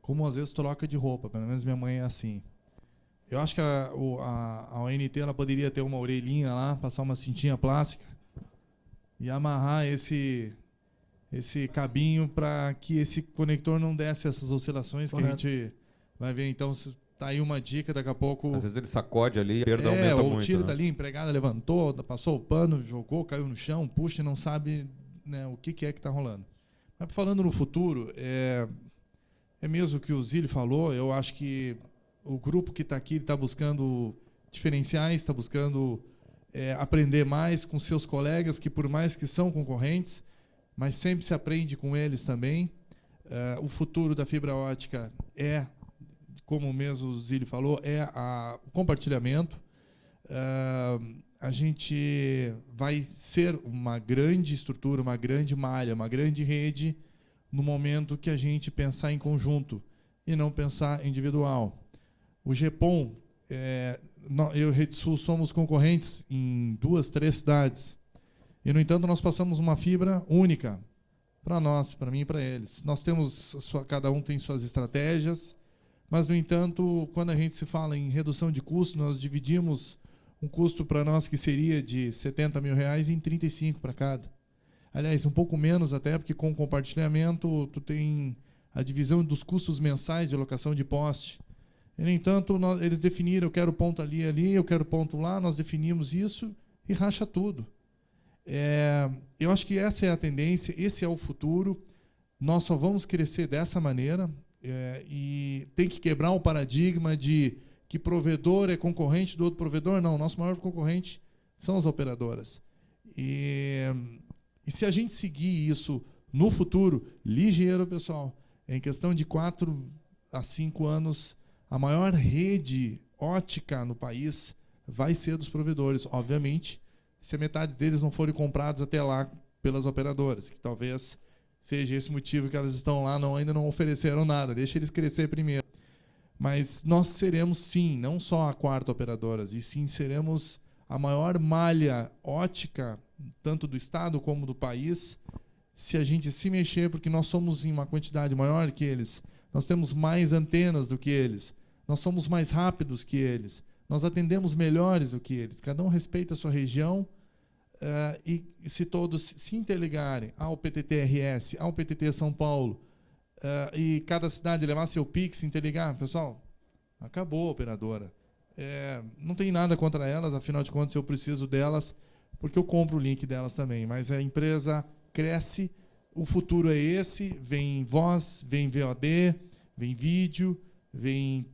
como às vezes troca de roupa, pelo menos minha mãe é assim. Eu acho que a ONT ela poderia ter uma orelhinha lá, passar uma cintinha plástica e amarrar esse cabinho para que esse conector não desse essas oscilações. Correto. Que a gente vai ver. Então, tá aí uma dica, daqui a pouco... Às vezes ele sacode ali e a perda aumenta muito. Ou tira dali, a empregada levantou, passou o pano, jogou, caiu no chão, puxa e não sabe, né, o que é que está rolando. Mas falando no futuro, é mesmo o que o Zílio falou, eu acho que o grupo que está aqui está buscando diferenciais, está buscando aprender mais com seus colegas, que por mais que são concorrentes, mas sempre se aprende com eles também. O futuro da fibra ótica como mesmo o Zílio falou, o compartilhamento. A gente vai ser uma grande estrutura, uma grande malha, uma grande rede no momento que a gente pensar em conjunto e não pensar individual. O GPON, eu e Rede Sul somos concorrentes em 2, 3 cidades. E, no entanto, nós passamos uma fibra única para nós, para mim e para eles. Nós temos, cada um tem suas estratégias, mas, no entanto, quando a gente se fala em redução de custo, nós dividimos um custo para nós que seria de R$70 mil em 35 para cada. Aliás, um pouco menos até, porque com o compartilhamento tu tem a divisão dos custos mensais de locação de poste. E, no entanto, eles definiram, eu quero ponto ali, eu quero ponto lá, nós definimos isso e racha tudo. Eu acho que essa é a tendência, esse é o futuro. Nós só vamos crescer dessa maneira e tem que quebrar o paradigma de que provedor é concorrente do outro provedor. Não, o nosso maior concorrente são as operadoras. E se a gente seguir isso no futuro, ligeiro, pessoal, em questão de 4 a 5 anos, a maior rede ótica no país vai ser dos provedores, obviamente, se a metade deles não forem comprados até lá pelas operadoras, que talvez seja esse motivo que elas estão lá, ainda não ofereceram nada, deixa eles crescer primeiro. Mas nós seremos, sim, não só a quarta operadora, e sim seremos a maior malha ótica, tanto do estado como do país, se a gente se mexer, porque nós somos em uma quantidade maior que eles, nós temos mais antenas do que eles, nós somos mais rápidos que eles, nós atendemos melhores do que eles, cada um respeita a sua região, e se todos se interligarem ao PTT-RS, ao PTT São Paulo, e cada cidade levar seu Pix, se interligar, pessoal, acabou a operadora. Não tem nada contra elas, afinal de contas eu preciso delas, porque eu compro o link delas também, mas a empresa cresce, o futuro é esse, vem voz, vem VOD, vem vídeo, vem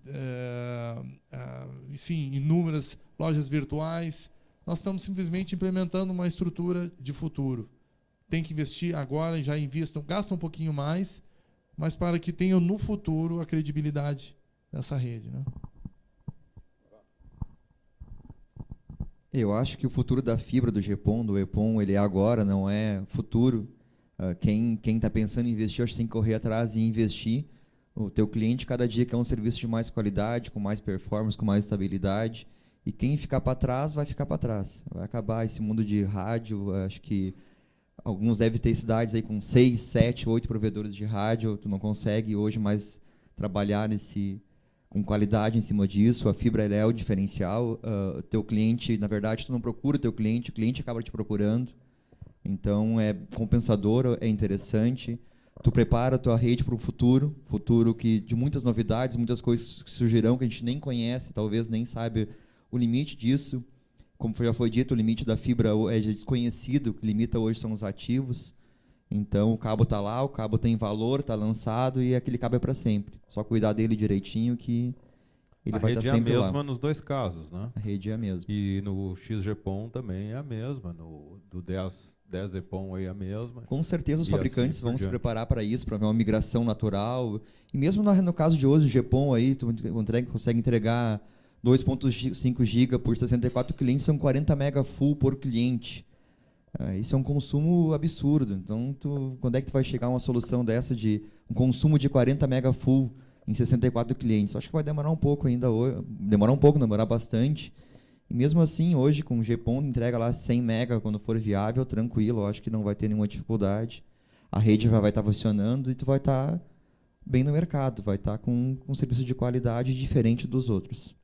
sim, inúmeras lojas virtuais. Nós estamos simplesmente implementando uma estrutura de futuro. Tem que investir agora, já investam, gastam um pouquinho mais, mas para que tenham no futuro a credibilidade dessa rede, né? Eu acho que o futuro da fibra, do GPON, do EPON, ele é agora, não é futuro. Quem está pensando em investir, acho que tem que correr atrás e investir. O teu cliente, cada dia, quer um serviço de mais qualidade, com mais performance, com mais estabilidade. E quem ficar para trás, vai ficar para trás. Vai acabar esse mundo de rádio. Acho que alguns devem ter cidades aí com 6, 7, 8 provedores de rádio. Tu não consegue hoje mais trabalhar com qualidade em cima disso. A fibra ela é o diferencial. Teu cliente, na verdade, tu não procura teu cliente, o cliente acaba te procurando. Então, é compensador, é interessante. Tu prepara a tua rede para o futuro que de muitas novidades, muitas coisas que surgirão que a gente nem conhece, talvez nem sabe o limite disso. Como já foi dito, o limite da fibra é desconhecido, o que limita hoje são os ativos. Então, o cabo está lá, o cabo tem valor, está lançado e aquele cabo é para sempre. Só cuidar dele direitinho que ele vai estar sempre lá. A rede é a mesma nos dois casos, né? A rede é a mesma. E no XGPON também é a mesma, do 10 EPON aí é a mesma. Com certeza os E fabricantes assim vão por se diante. preparar para isso, para uma migração natural. E mesmo no caso de hoje, o GPON aí, tu consegue entregar 2.5 GB por 64 clientes, são 40 mega full por cliente. Isso é um consumo absurdo. Então, quando é que tu vai chegar a uma solução dessa de um consumo de 40 mega full em 64 clientes? Acho que vai demorar um pouco ainda. Demorar bastante. E mesmo assim, hoje, com o GPON, entrega lá 100 mega quando for viável, tranquilo, acho que não vai ter nenhuma dificuldade. A rede vai estar funcionando e tu vai estar bem no mercado, vai estar com um serviço de qualidade diferente dos outros.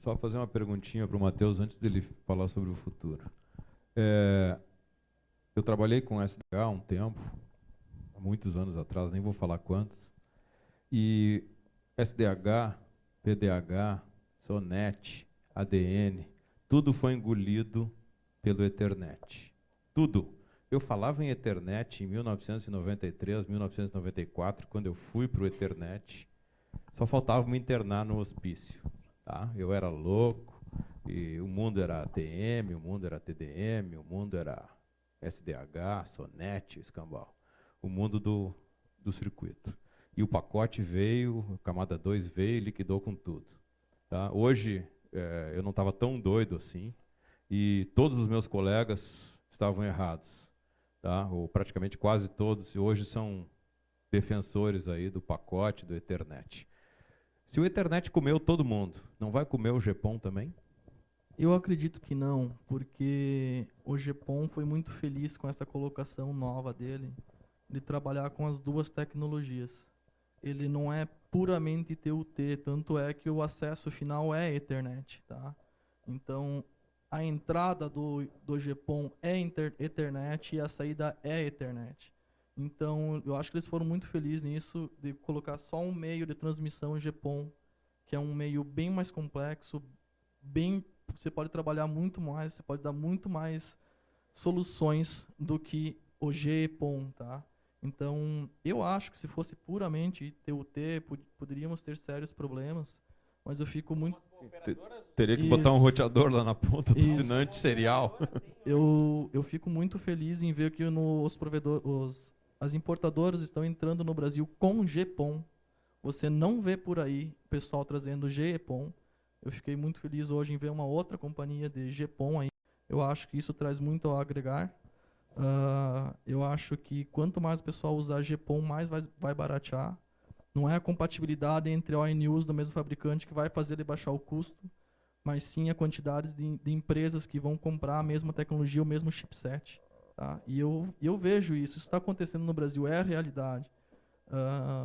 Só fazer uma perguntinha para o Matheus antes dele falar sobre o futuro. Eu trabalhei com SDH há um tempo, há muitos anos atrás, nem vou falar quantos, e SDH, PDH, SONET, ADN, tudo foi engolido pelo Ethernet. Tudo. Eu falava em Ethernet em 1993, 1994, quando eu fui para o Ethernet, só faltava me internar no hospício. Tá? Eu era louco, e o mundo era ATM, o mundo era TDM, o mundo era SDH, SONET, escambau. O mundo do circuito. E o pacote veio, a camada 2 veio e liquidou com tudo. Tá? Hoje, eu não estava tão doido assim, e todos os meus colegas estavam errados. Tá? Ou praticamente quase todos, e hoje são defensores aí do pacote, do Ethernet. Se o Ethernet comeu todo mundo, não vai comer o GPON também? Eu acredito que não, porque o GPON foi muito feliz com essa colocação nova dele, de trabalhar com as duas tecnologias. Ele não é puramente TUT, tanto é que o acesso final é Ethernet. Tá? Então, a entrada do GPON é Ethernet e a saída é Ethernet. Então, eu acho que eles foram muito felizes nisso, de colocar só um meio de transmissão GPON, que é um meio bem mais complexo, você pode trabalhar muito mais, você pode dar muito mais soluções do que o GPON, tá? Então, eu acho que se fosse puramente TUT, poderíamos ter sérios problemas, mas eu fico muito... Teria que botar um roteador lá na ponta do assinante serial. Eu fico muito feliz em ver que as importadoras estão entrando no Brasil com GPON. Você não vê por aí o pessoal trazendo GPON. Eu fiquei muito feliz hoje em ver uma outra companhia de GPON aí. Eu acho que isso traz muito a agregar. Eu acho que quanto mais o pessoal usar GPON, mais vai baratear. Não é a compatibilidade entre ONUs do mesmo fabricante que vai fazer ele baixar o custo, mas sim a quantidade de empresas que vão comprar a mesma tecnologia, o mesmo chipset. Tá? E eu vejo isso está acontecendo no Brasil, é a realidade.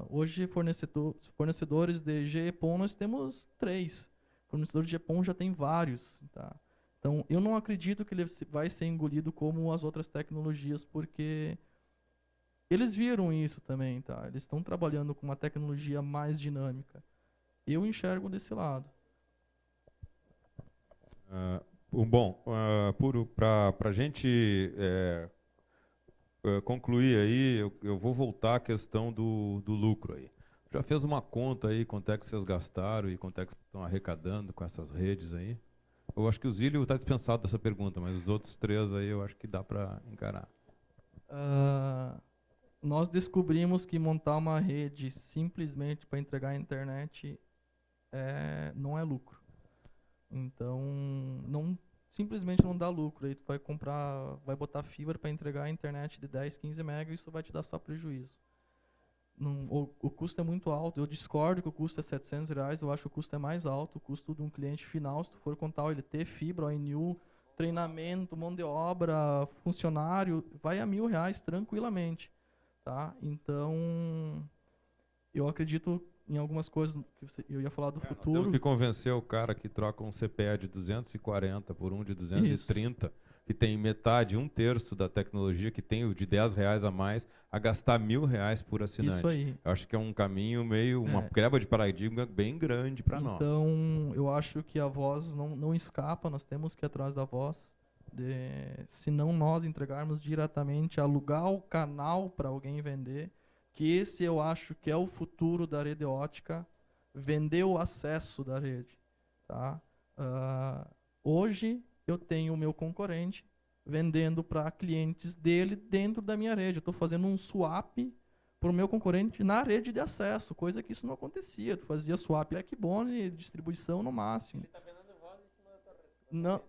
Hoje, fornecedores de GPON, nós temos 3. Fornecedores de GPON já tem vários. Tá? Então, eu não acredito que ele vai ser engolido como as outras tecnologias, porque eles viram isso também. Tá? Eles estão trabalhando com uma tecnologia mais dinâmica. Eu enxergo desse lado. Bom, para a gente concluir aí, eu vou voltar à questão do lucro aí. Já fez uma conta aí, quanto é que vocês gastaram e quanto é que vocês estão arrecadando com essas redes aí? Eu acho que o Zílio está dispensado dessa pergunta, mas os outros 3 aí eu acho que dá para encarar. Nós descobrimos que montar uma rede simplesmente para entregar a internet não é lucro. Então, simplesmente não dá lucro. Aí tu vai botar fibra para entregar a internet de 10, 15 MB e isso vai te dar só prejuízo. O custo é muito alto. Eu discordo que o custo é R$700. Eu acho que o custo é mais alto. O custo de um cliente final, se tu for contar ele ter fibra, ONU, treinamento, mão de obra, funcionário, vai a R$1.000 tranquilamente. Tá? Então, eu acredito em algumas coisas que eu ia falar do Temos futuro. que convencer o cara que troca um CPE de 240 por um de 230, que tem metade, 1/3 da tecnologia, que tem o de R$10 a mais, a gastar R$1.000 por assinante. Isso aí. Eu acho que é um caminho meio, uma quebra de paradigma bem grande para nós. Então, eu acho que a voz não escapa, nós temos que ir atrás da voz. Se não nós entregarmos diretamente, alugar o canal para alguém vender, que esse eu acho que é o futuro da rede ótica, vender o acesso da rede. Tá? Hoje, eu tenho o meu concorrente vendendo para clientes dele dentro da minha rede. Eu estou fazendo um swap para o meu concorrente na rede de acesso, coisa que isso não acontecia. Tu fazia swap backbone, distribuição no máximo. Ele está vendendo voz em cima da tua rede? Não,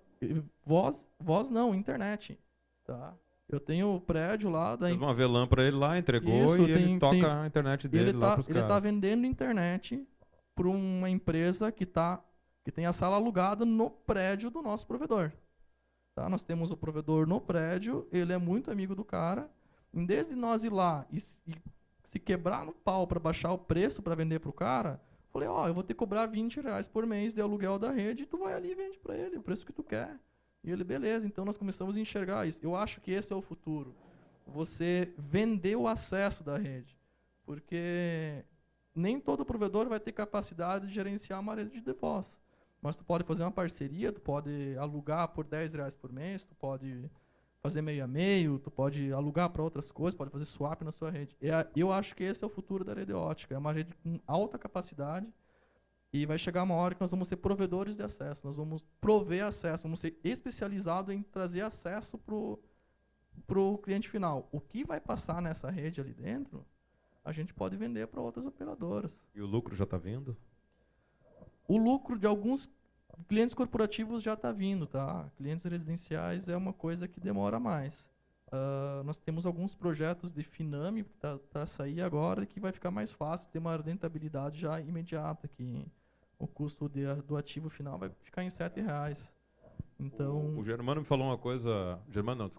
voz não, internet. Tá? Eu tenho o prédio lá da... Fez uma VLAN para ele lá, entregou Isso, e ele toca a internet dele lá para os caras. Ele está vendendo internet para uma empresa que tem a sala alugada no prédio do nosso provedor. Tá? Nós temos o provedor no prédio, ele é muito amigo do cara. Em vez de nós ir lá e se quebrar no pau para baixar o preço para vender para o cara, falei, eu vou ter que cobrar R$20 por mês de aluguel da rede, e tu vai ali e vende para ele o preço que tu quer. E ele, beleza, então nós começamos a enxergar isso. Eu acho que esse é o futuro. Você vender o acesso da rede. Porque nem todo provedor vai ter capacidade de gerenciar uma rede de voz. Mas tu pode fazer uma parceria, tu pode alugar por R$10 por mês, tu pode fazer meio a meio, tu pode alugar para outras coisas, pode fazer swap na sua rede. Eu acho que esse é o futuro da rede ótica. É uma rede com alta capacidade e vai chegar uma hora que nós vamos ser provedores de acesso, nós vamos prover acesso, vamos ser especializados em trazer acesso para o cliente final. O que vai passar nessa rede ali dentro, a gente pode vender para outras operadoras. E o lucro já está vindo? O lucro de alguns clientes corporativos já está vindo, tá? Clientes residenciais é uma coisa que demora mais. Nós temos alguns projetos de Finame que está a sair agora, que vai ficar mais fácil ter uma rentabilidade já imediata, que o custo do ativo final vai ficar em R$7. Então, o Germano me falou uma coisa,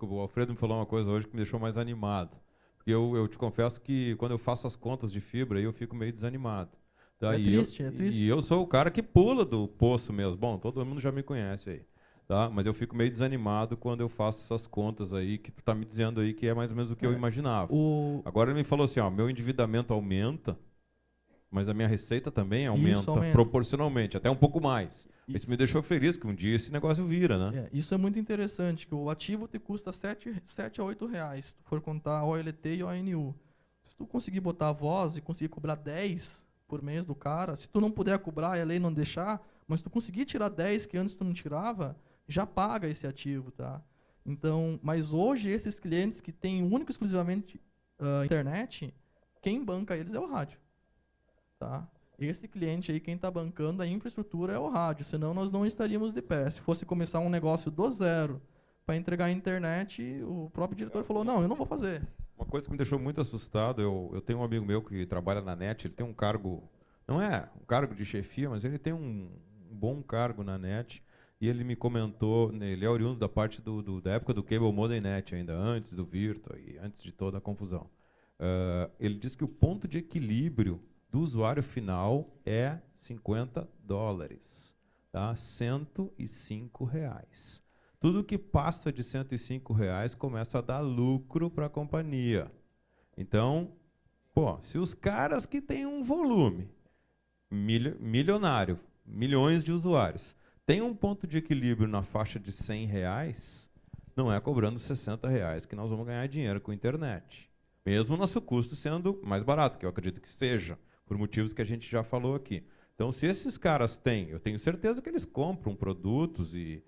o Alfredo me falou uma coisa hoje que me deixou mais animado. Porque eu te confesso que quando eu faço as contas de fibra, aí eu fico meio desanimado. Tá? É triste. E eu sou o cara que pula do poço mesmo. Bom, todo mundo já me conhece aí. Tá? Mas eu fico meio desanimado quando eu faço essas contas aí, que tu está me dizendo aí que é mais ou menos o que eu imaginava. Agora ele me falou assim, meu endividamento aumenta, mas a minha receita também aumenta proporcionalmente, até um pouco mais. Isso me deixou feliz, que um dia esse negócio vira, né? Isso é muito interessante, que o ativo te custa R$7 a R$8, se tu for contar OLT e ONU. Se tu conseguir botar a voz e conseguir cobrar 10 por mês do cara, se tu não puder cobrar e a lei não deixar, mas tu conseguir tirar 10 que antes tu não tirava, já paga esse ativo, tá? Então, mas hoje esses clientes que têm único e exclusivamente internet, quem banca eles é o rádio, tá? Esse cliente aí, quem está bancando a infraestrutura é o rádio, senão nós não estaríamos de pé. Se fosse começar um negócio do zero para entregar a internet, o próprio diretor falou, não, eu não vou fazer. Uma coisa que me deixou muito assustado, eu tenho um amigo meu que trabalha na NET, ele tem um cargo, não é um cargo de chefia, mas ele tem um bom cargo na NET, e ele me comentou, ele é oriundo da parte da época do Cable Modem Net, ainda antes do Virtua e antes de toda a confusão. Ele disse que o ponto de equilíbrio do usuário final é $50, tá? R$105. Tudo que passa de R$105 começa a dar lucro para a companhia. Então, se os caras que têm um volume milionário, milhões de usuários, tem um ponto de equilíbrio na faixa de R$100, não é cobrando R$60 que nós vamos ganhar dinheiro com a internet. Mesmo o nosso custo sendo mais barato, que eu acredito que seja, por motivos que a gente já falou aqui. Então, se esses caras têm, eu tenho certeza que eles compram produtos e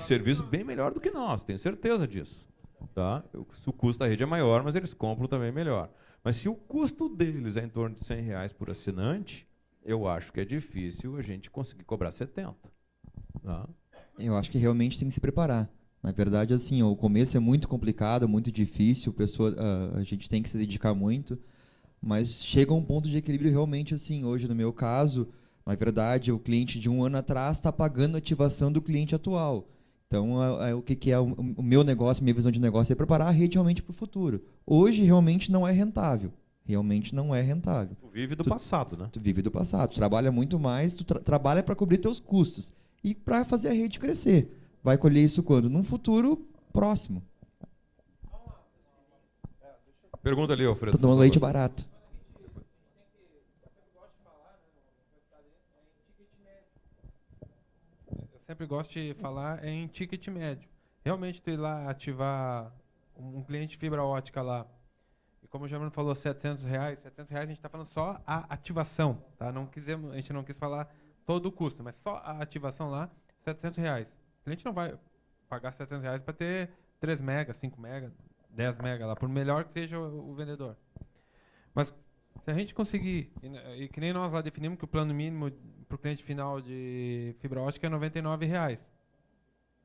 serviços bem melhor do que nós, tenho certeza disso. Tá? O custo da rede é maior, mas eles compram também melhor. Mas se o custo deles é em torno de R$100 por assinante, eu acho que é difícil a gente conseguir cobrar 70. Tá? Eu acho que realmente tem que se preparar. Na verdade, assim, o começo é muito complicado, muito difícil, a gente tem que se dedicar muito, mas chega um ponto de equilíbrio realmente, assim, hoje no meu caso, na verdade, o cliente de um ano atrás está pagando a ativação do cliente atual. Então, o que é o meu negócio, minha visão de negócio é preparar a rede realmente para o futuro. Hoje, realmente, não é rentável. Realmente não é rentável. Tu vive do passado, né? Tu vive do passado. Tu trabalha muito mais, tu trabalha para cobrir teus custos e para fazer a rede crescer. Vai colher isso quando? Num futuro próximo. Pergunta ali, Alfredo. Tô tomando leite barato. Eu sempre gosto de falar em ticket médio. Realmente, tu ir lá ativar um cliente de fibra ótica lá, e como o Germano falou, R$700, a gente está falando só a ativação, tá? A gente não quis falar todo o custo, mas só a ativação lá, R$700. O cliente não vai pagar R$700 para ter 3 megas, 5 megas, 10 megas lá, por melhor que seja o vendedor. Mas se a gente conseguir, e que nem nós lá definimos que o plano mínimo para o cliente final de fibra ótica é R$99.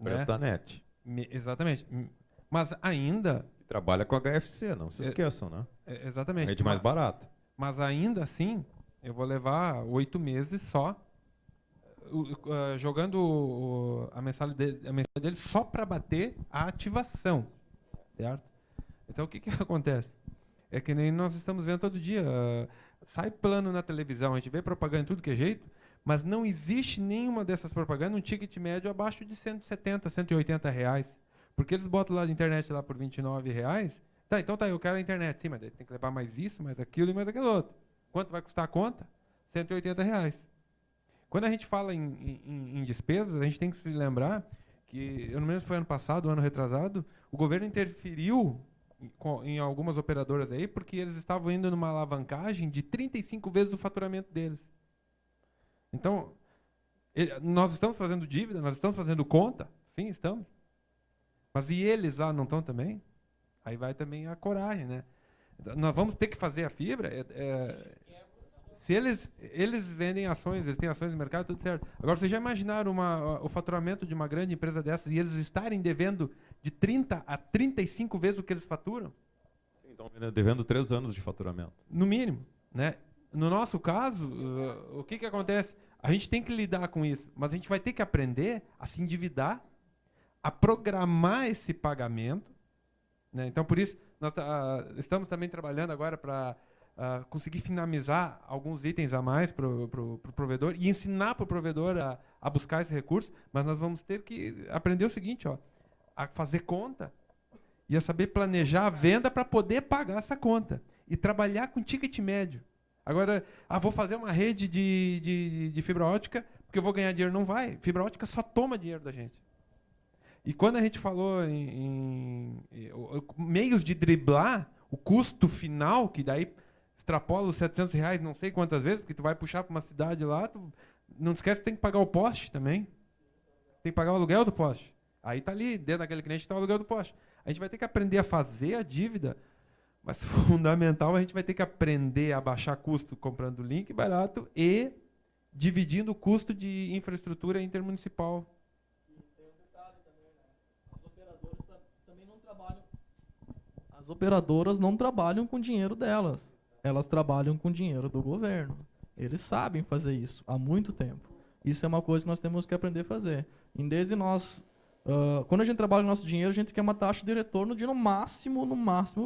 Preço da net. Exatamente. Mas ainda... Trabalha com HFC, não se esqueçam, né? Exatamente. Rede mais barata. Mas ainda assim, eu vou levar 8 meses só jogando a mensalidade dele só para bater a ativação, certo? Então o que acontece? É que nem nós estamos vendo todo dia, sai plano na televisão, a gente vê propaganda em tudo que é jeito, mas não existe nenhuma dessas propagandas um ticket médio abaixo de R$170, R$180, porque eles botam lá de internet lá por R$29. Tá, então tá, eu quero a internet, sim, mas daí tem que levar mais isso, mais aquilo e mais aquilo outro. Quanto vai custar a conta? R$180. Quando a gente fala em despesas, a gente tem que se lembrar que, eu não lembro se foi ano passado, ano retrasado, o governo interferiu em algumas operadoras aí, porque eles estavam indo numa alavancagem de 35 vezes o faturamento deles. Então, nós estamos fazendo dívida, nós estamos fazendo conta, sim, estamos. Mas e eles lá não estão também? Aí vai também a coragem, né? Nós vamos ter que fazer a fibra. Se eles vendem ações, eles têm ações no mercado, tudo certo. Agora, vocês já imaginaram o faturamento de uma grande empresa dessas e eles estarem devendo de 30 a 35 vezes o que eles faturam? Então, devendo 3 anos de faturamento. No mínimo, né? No nosso caso, o que acontece? A gente tem que lidar com isso, mas a gente vai ter que aprender a se endividar, a programar esse pagamento, né? Então, por isso, nós estamos também trabalhando agora para conseguir finalizar alguns itens a mais para o provedor e ensinar para o provedor a buscar esse recurso, mas nós vamos ter que aprender o seguinte, ó, a fazer conta e a saber planejar a venda para poder pagar essa conta e trabalhar com ticket médio. Agora, vou fazer uma rede de fibra ótica porque eu vou ganhar dinheiro. Não vai. Fibra ótica só toma dinheiro da gente. E quando a gente falou em meios de driblar o custo final, que daí extrapola os R$700 não sei quantas vezes, porque tu vai puxar para uma cidade lá, tu não esquece que tem que pagar o poste também. Tem que pagar o aluguel do poste. Aí está ali, dentro daquele cliente está o aluguel do poste. A gente vai ter que aprender a fazer a dívida, mas fundamental, a gente vai ter que aprender a baixar custo comprando link barato e dividindo o custo de infraestrutura intermunicipal. As operadoras não trabalham com dinheiro delas. Elas trabalham com dinheiro do governo. Eles sabem fazer isso há muito tempo. Isso é uma coisa que nós temos que aprender a fazer. E desde nós, quando a gente trabalha com o nosso dinheiro, a gente quer uma taxa de retorno de no máximo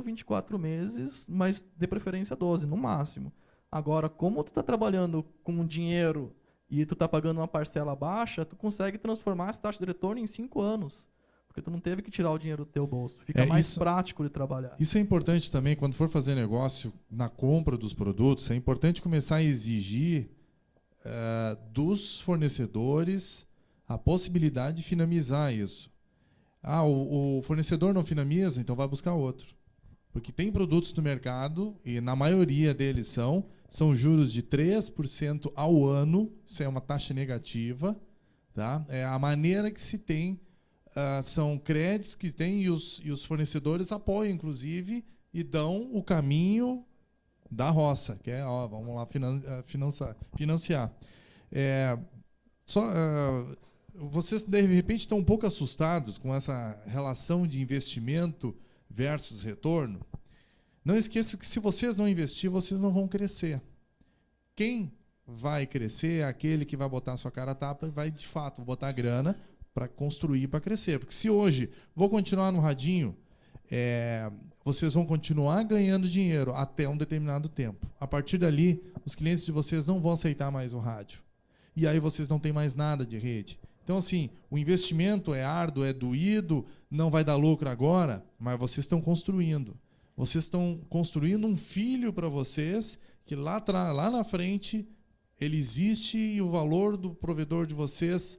24 meses, mas de preferência 12, no máximo. Agora, como tu está trabalhando com dinheiro e tu está pagando uma parcela baixa, tu consegue transformar essa taxa de retorno em 5 anos. Porque tu não teve que tirar o dinheiro do teu bolso. Fica mais prático de trabalhar. Isso é importante também, quando for fazer negócio na compra dos produtos, é importante começar a exigir dos fornecedores a possibilidade de finalizar isso. O fornecedor não finaliza, então vai buscar outro. Porque tem produtos no mercado, e na maioria deles são juros de 3% ao ano, isso é uma taxa negativa. Tá? É a maneira que se tem... são créditos que tem e os fornecedores apoiam, inclusive, e dão o caminho da roça, que é, vamos lá financiar. Vocês, de repente, estão um pouco assustados com essa relação de investimento versus retorno. Não esqueça que se vocês não investir, vocês não vão crescer. Quem vai crescer é aquele que vai botar a sua cara a tapa e vai, de fato, botar grana para construir, para crescer. Porque se hoje vou continuar no radinho, vocês vão continuar ganhando dinheiro até um determinado tempo. A partir dali, os clientes de vocês não vão aceitar mais o rádio. E aí vocês não têm mais nada de rede. Então, assim, o investimento é árduo, é doído, não vai dar lucro agora, mas vocês estão construindo. Vocês estão construindo um filho para vocês, que lá na frente ele existe e o valor do provedor de vocês,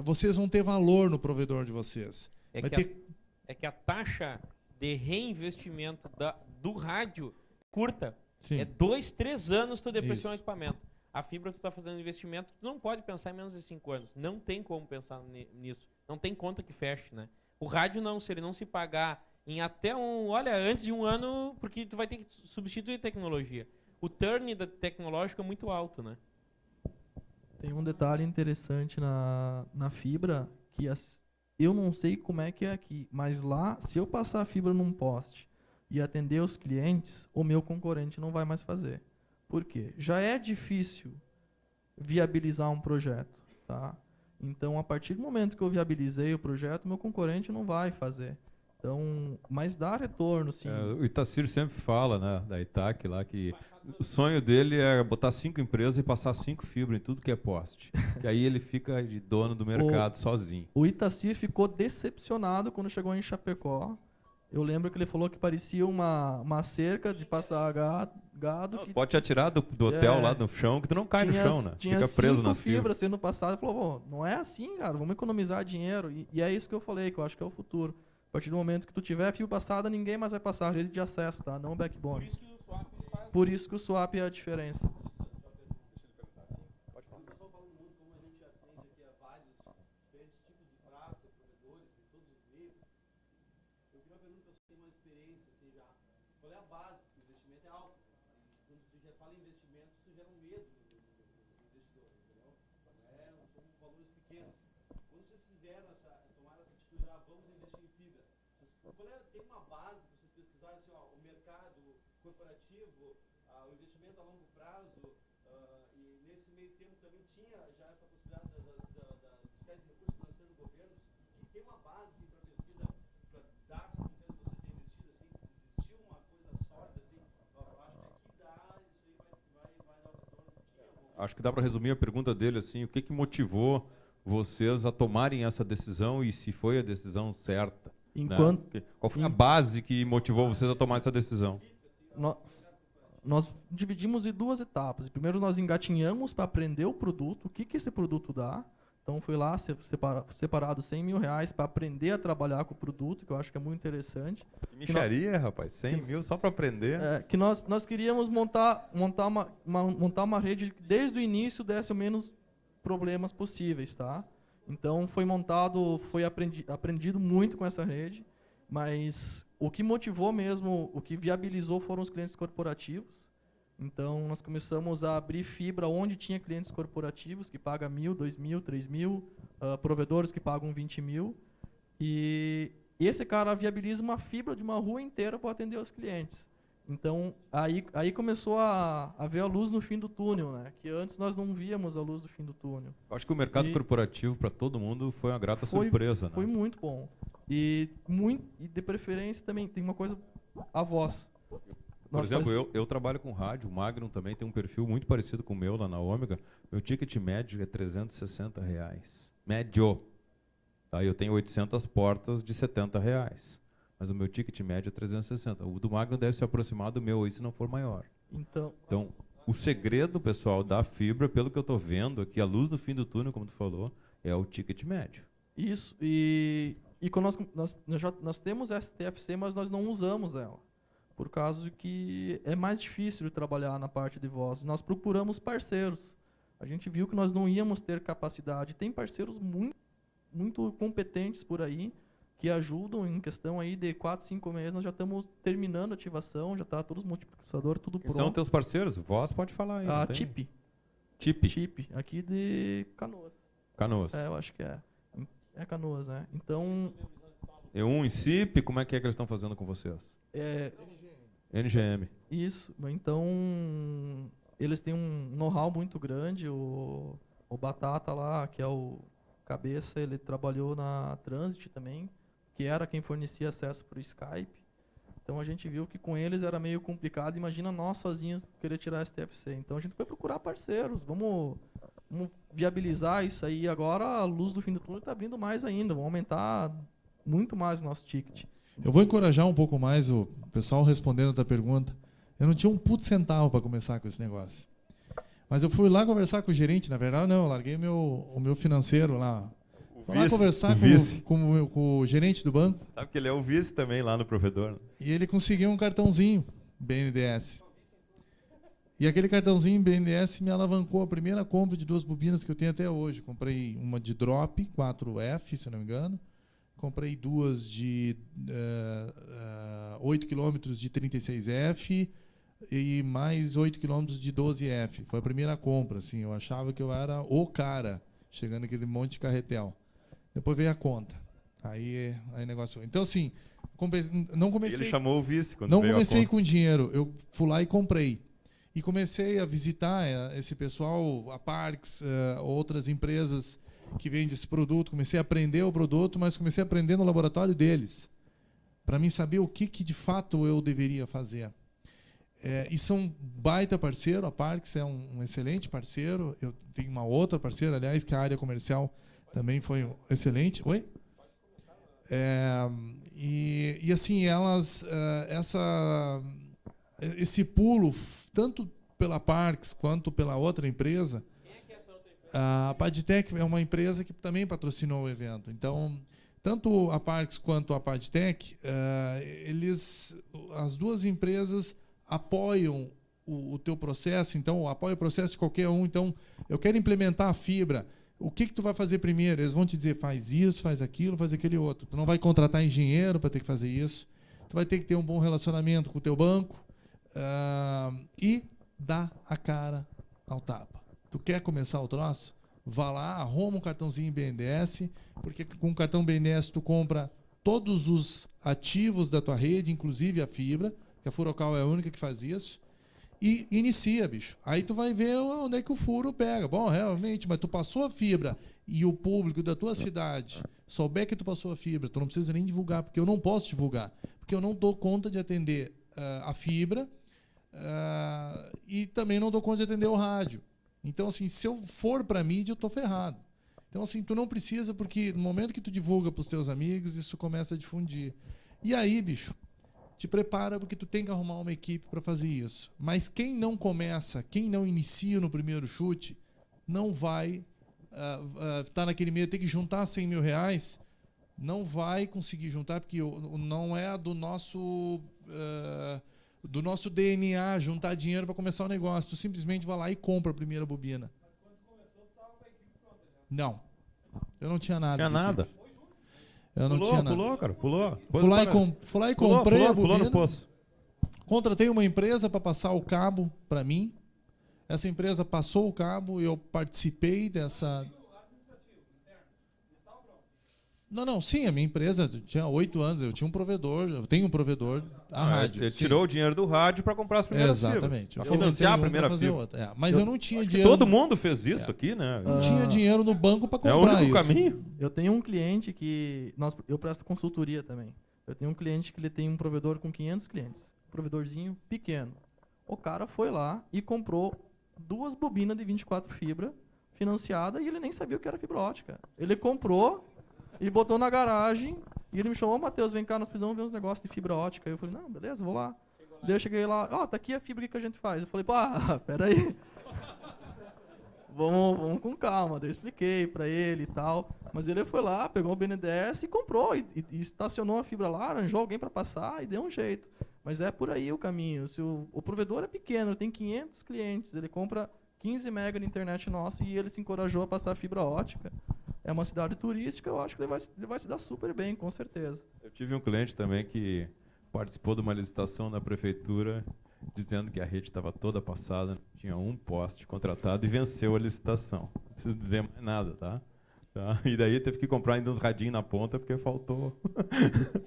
vocês vão ter valor no provedor de vocês. É que a taxa de reinvestimento do rádio curta. Sim. É 2, 3 anos tu depreciar um Isso. equipamento. A fibra tu está fazendo investimento, tu não pode pensar em menos de 5 anos. Não tem como pensar nisso. Não tem conta que feche, né? O rádio não, se ele não se pagar em até antes de um ano, porque tu vai ter que substituir tecnologia. O turn tecnológico é muito alto, né? Tem um detalhe interessante na fibra, que eu não sei como é que é aqui, mas lá, se eu passar a fibra num poste e atender os clientes, o meu concorrente não vai mais fazer. Por quê? Já é difícil viabilizar um projeto, tá? Então, a partir do momento que eu viabilizei o projeto, meu concorrente não vai fazer. Então, mas dá retorno, sim. O Itacir sempre fala, né, da Itac lá, que o sonho dele é botar 5 empresas e passar 5 fibras em tudo que é poste. Que aí ele fica de dono do mercado sozinho. O Itacir ficou decepcionado quando chegou em Chapecó. Eu lembro que ele falou que parecia uma cerca de passar gado. Que pode te atirar do hotel lá no chão, que tu não cai no chão, né? Fica preso nas fibras. Sendo passadas. Ele falou, não é assim, cara, vamos economizar dinheiro. E é isso que eu falei, que eu acho que é o futuro. A partir do momento que tu tiver fio passada, ninguém mais vai passar, rede de acesso, tá? Não backbone. Por isso que o swap é a diferença. Tem uma base, vocês pesquisarem assim, o mercado corporativo, o investimento a longo prazo, e nesse meio tempo também tinha já essa possibilidade dos créditos de recursos financeiros do governo, que tem uma base assim, para pesquisa, para dar essas empresas que você tem investido, assim, existiu uma coisa sólida, assim, eu acho que aqui dá, isso aí vai dar o retorno. Acho que dá para resumir a pergunta dele assim, o que motivou vocês a tomarem essa decisão e se foi a decisão certa? Qual foi a base que motivou vocês a tomar essa decisão? Nós dividimos em 2 etapas. Primeiro nós engatinhamos para aprender o produto, o que esse produto dá. Então foi lá separado R$100 mil para aprender a trabalhar com o produto, que eu acho que é muito interessante. Que mixaria, rapaz, 100 mil só para aprender. Que nós queríamos montar uma rede que desde o início desse o menos problemas possíveis, tá? Então foi aprendido muito com essa rede, mas o que motivou mesmo, o que viabilizou foram os clientes corporativos. Então nós começamos a abrir fibra onde tinha clientes corporativos que pagam 1.000, 2.000, 3.000, provedores que pagam 20 mil. E esse cara viabiliza uma fibra de uma rua inteira para atender os clientes. Então, aí começou a ver a luz no fim do túnel, né? Que antes nós não víamos a luz do fim do túnel. Acho que o mercado corporativo, para todo mundo, foi uma grata surpresa. Foi muito bom. E de preferência também, tem uma coisa, a voz. Por exemplo, eu trabalho com rádio, o Magnum também tem um perfil muito parecido com o meu lá na Ômega. Meu ticket médio é R$360. Médio. Aí eu tenho 800 portas de R$70. Mas o meu ticket médio é 360. O do Magnum deve se aproximar do meu aí, se não for maior. Então, o segredo, pessoal, da fibra, pelo que eu estou vendo aqui, a luz no fim do túnel, como tu falou, é o ticket médio. Isso. E quando nós temos STFC, mas nós não usamos ela. Por causa que é mais difícil de trabalhar na parte de voz. Nós procuramos parceiros. A gente viu que nós não íamos ter capacidade. Tem parceiros muito competentes por aí, que ajudam em questão aí de 4, 5 meses, nós já estamos terminando a ativação, já está todos os multiplicadores, tudo pronto. São teus parceiros? Voz pode falar aí. A TIP. TIP, aqui de Canoas. Canoas. Eu acho que é. É Canoas, né? Então... E1 em CIP, como é que eles estão fazendo com vocês? NGM. Isso. Então, eles têm um know-how muito grande. O Batata lá, que é o cabeça, ele trabalhou na Transit também, que era quem fornecia acesso para o Skype. Então a gente viu que com eles era meio complicado. Imagina nós sozinhos querer tirar STFC. Então a gente foi procurar parceiros. Vamos viabilizar isso aí. Agora a luz do fim do túnel está abrindo mais ainda. Vamos aumentar muito mais o nosso ticket. Eu vou encorajar um pouco mais o pessoal respondendo a tua pergunta. Eu não tinha um puto centavo para começar com esse negócio. Mas eu fui lá conversar com o gerente. Na verdade, não. Eu larguei o meu financeiro lá. Fui lá conversar com o gerente do banco. Sabe que ele é o vice também lá no provedor. E ele conseguiu um cartãozinho BNDES. E aquele cartãozinho BNDES me alavancou a primeira compra de 2 bobinas que eu tenho até hoje. Comprei uma de drop, 4F, se não me engano. Comprei 2 de 8 km de 36F e mais 8 km de 12F. Foi a primeira compra. Assim, eu achava que eu era o cara, chegando aquele monte de carretel. Depois veio a conta. Aí negócio. Então, assim, não comecei. Ele chamou o vice quando não veio comecei a conta. com dinheiro. Eu fui lá e comprei. E comecei a visitar esse pessoal, a Parks, outras empresas que vendem esse produto. Comecei a aprender o produto, mas comecei a aprender no laboratório deles, para mim saber o que de fato eu deveria fazer. E são baita parceiro. A Parks é um excelente parceiro. Eu tenho uma outra parceira, aliás, que a área comercial também foi excelente. Oi? E assim, elas, esse pulo, tanto pela Parks quanto pela outra empresa, a Padtech é uma empresa que também patrocinou o evento. Então, tanto a Parks quanto a Padtech, as duas empresas apoiam o teu processo. Então, apoia o processo de qualquer um. Então, eu quero implementar a fibra. O que tu vai fazer primeiro? Eles vão te dizer, faz isso, faz aquilo, faz aquele outro. Tu não vai contratar engenheiro para ter que fazer isso. Tu vai ter que ter um bom relacionamento com o teu banco e dar a cara ao tapa. Tu quer começar o troço? Vá lá, arruma um cartãozinho BNDES, porque com o cartão BNDES tu compra todos os ativos da tua rede, inclusive a fibra, que a Furocal é a única que faz isso. E inicia, bicho. Aí tu vai ver onde é que o furo pega. Bom, realmente, mas tu passou a fibra e o público da tua cidade souber que tu passou a fibra, tu não precisa nem divulgar, porque eu não posso divulgar, porque eu não dou conta de atender a fibra e também não dou conta de atender o rádio. Então, assim, se eu for para mídia, eu tô ferrado. Então, assim, tu não precisa, porque no momento que tu divulga para os teus amigos, isso começa a difundir. E aí, bicho, te prepara, porque tu tem que arrumar uma equipe para fazer isso. Mas quem não começa, quem não inicia no primeiro chute, não vai estar naquele meio, tem que juntar 100 mil reais, não vai conseguir juntar, porque não é do nosso DNA juntar dinheiro para começar o negócio. Tu simplesmente vai lá e compra a primeira bobina. Mas quando começou, tu estava com a equipe pronta já? Não. Eu não tinha nada. Tinha nada. Eu não tinha nada. Pulou, cara, pulou. Fui lá e comprei a bobina. Pulou no poço. Contratei uma empresa para passar o cabo para mim. Essa empresa passou o cabo e eu participei dessa... Não, sim, a minha empresa tinha 8 anos, eu tinha um provedor, eu tenho um provedor, a rádio. Ele tirou o dinheiro do rádio para comprar as primeiras fibras. Exatamente. Para financiar a primeira fibra. Mas eu não tinha dinheiro. Todo mundo fez isso aqui, né? Não tinha dinheiro no banco para comprar isso. É o único isso. caminho. Eu tenho um cliente que... eu presto consultoria também. Eu tenho um cliente que ele tem um provedor com 500 clientes. Um provedorzinho pequeno. O cara foi lá e comprou 2 bobinas de 24 fibra financiada e ele nem sabia o que era fibra ótica. Ele comprou e botou na garagem e ele me chamou, Matheus, vem cá, nós precisamos ver uns negócios de fibra ótica. Eu falei, não, beleza, vou lá. Daí eu cheguei lá, tá aqui a fibra que a gente faz. Eu falei, peraí. Vamos com calma. Daí eu expliquei pra ele e tal. Mas ele foi lá, pegou o BNDES e comprou. E estacionou a fibra lá, arranjou alguém para passar e deu um jeito. Mas é por aí o caminho. Se o provedor é pequeno, tem 500 clientes, ele compra 15 mega de internet nosso e ele se encorajou a passar a fibra ótica. É uma cidade turística, eu acho que ele vai se dar super bem, com certeza. Eu tive um cliente também que participou de uma licitação na prefeitura, dizendo que a rede estava toda passada, tinha um poste contratado e venceu a licitação. Não preciso dizer mais nada, tá? E daí teve que comprar ainda uns radinhos na ponta, porque faltou.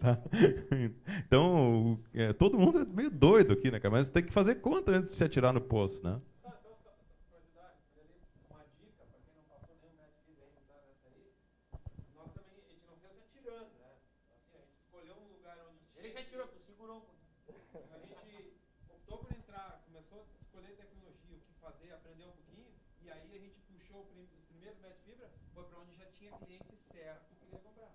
Tá? Então, todo mundo é meio doido aqui, né, cara? Mas tem que fazer conta antes de se atirar no poço, né? começou a escolher tecnologia, o que fazer, aprender um pouquinho, e aí a gente puxou os primeiros metros de fibra, foi para onde já tinha cliente certo que queria comprar.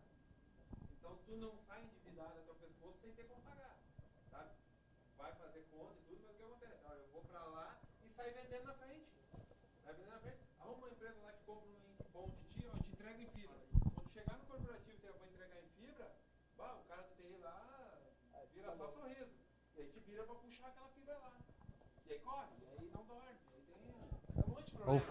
Então tu não sai endividado até o pescoço sem ter como pagar, sabe? Vai fazer conta e tudo, mas o que acontece? Olha, eu vou para lá e sai vendendo na frente. Sai vendendo na frente. Arruma uma empresa lá que compra um bom de ti, eu te entrego em fibra. Quando chegar no corporativo, você vai entregar em fibra, o cara do TI lá vira só sorriso. E aí te vira para puxar aquela fibra lá. E aí corre, e aí não dorme. E aí tem um monte de problema.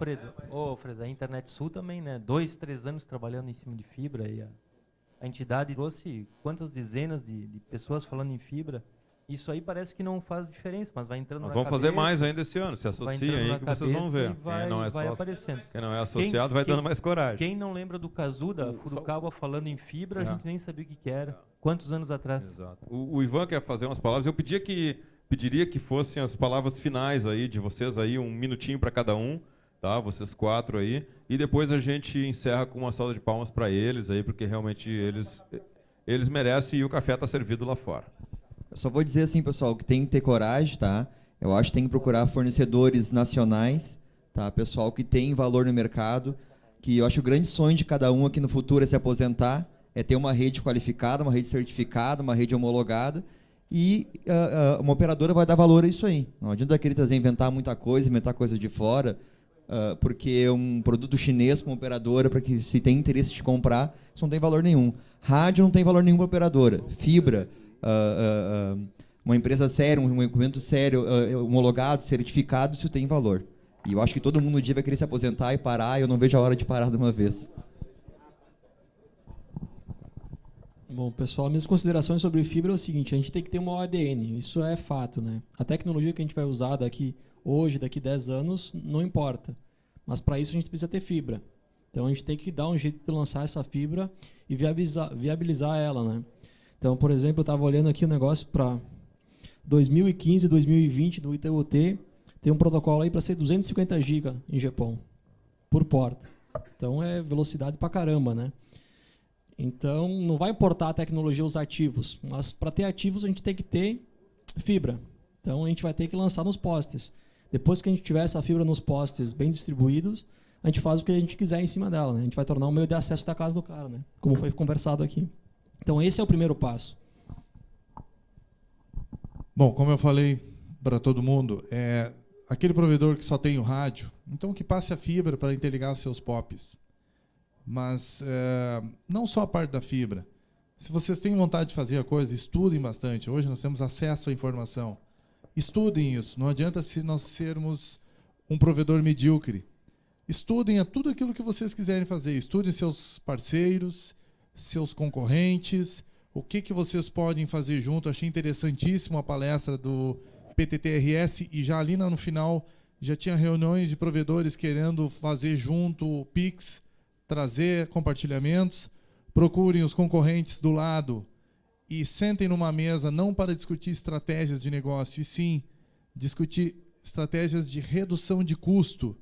Alfredo, a Internet Sul também, né? 2, 3 anos trabalhando em cima de fibra. E a entidade trouxe quantas dezenas de pessoas falando em fibra. Isso aí parece que não faz diferença, mas vai entrando Nós na vamos cabeça, fazer mais ainda esse ano. Se associa aí que vocês vão ver. Vai, vai aparecendo. Quem não é associado vai dando mais coragem. Quem não lembra do Kazu, da Furukawa falando em fibra, a gente nem sabia o que era. Quantos anos atrás? Exato. O Ivan quer fazer umas palavras. Eu pediria que fossem as palavras finais aí de vocês aí, 1 minutinho para cada um, tá? Vocês 4 aí. E depois a gente encerra com uma salva de palmas para eles aí, porque realmente eles merecem e o café está servido lá fora. Eu só vou dizer assim, pessoal, que tem que ter coragem, tá? Eu acho que tem que procurar fornecedores nacionais, tá? Pessoal que tem valor no mercado, que eu acho que o grande sonho de cada um aqui no futuro é se aposentar, é ter uma rede qualificada, uma rede certificada, uma rede homologada, e uma operadora vai dar valor a isso aí. Não adianta querer inventar muita coisa, inventar coisa de fora, porque um produto chinês com uma operadora, para que se tem interesse de comprar, isso não tem valor nenhum. Rádio não tem valor nenhum para operadora. Fibra, uma empresa séria, um equipamento sério, homologado, certificado, isso tem valor. E eu acho que todo mundo um dia vai querer se aposentar e parar, e eu não vejo a hora de parar de uma vez. Bom, pessoal, minhas considerações sobre fibra é o seguinte: a gente tem que ter uma OADN, isso é fato, né? A tecnologia que a gente vai usar daqui hoje, daqui 10 anos, não importa. Mas para isso a gente precisa ter fibra. Então a gente tem que dar um jeito de lançar essa fibra e viabilizar ela, né? Então, por exemplo, eu estava olhando aqui o negócio para 2015 e 2020 do ITU-T, tem um protocolo aí para ser 250 GB em GPON por porta. Então é velocidade pra caramba, né? Então não vai importar a tecnologia os ativos, mas para ter ativos a gente tem que ter fibra. Então a gente vai ter que lançar nos postes. Depois que a gente tiver essa fibra nos postes bem distribuídos, a gente faz o que a gente quiser em cima dela, né? A gente vai tornar um meio de acesso da casa do cara, né? Como foi conversado aqui. Então esse é o primeiro passo. Bom, como eu falei para todo mundo, aquele provedor que só tem o rádio, então que passe a fibra para interligar os seus POPs. Mas não só a parte da fibra. Se vocês têm vontade de fazer a coisa, estudem bastante. Hoje nós temos acesso à informação. Estudem isso. Não adianta se nós sermos um provedor medíocre. Estudem tudo aquilo que vocês quiserem fazer. Estudem seus parceiros, seus concorrentes, o que vocês podem fazer junto. Achei interessantíssimo a palestra do PTTRS e já ali no final já tinha reuniões de provedores querendo fazer junto o Pix, trazer compartilhamentos. Procurem os concorrentes do lado e sentem numa mesa não para discutir estratégias de negócio, e sim discutir estratégias de redução de custo.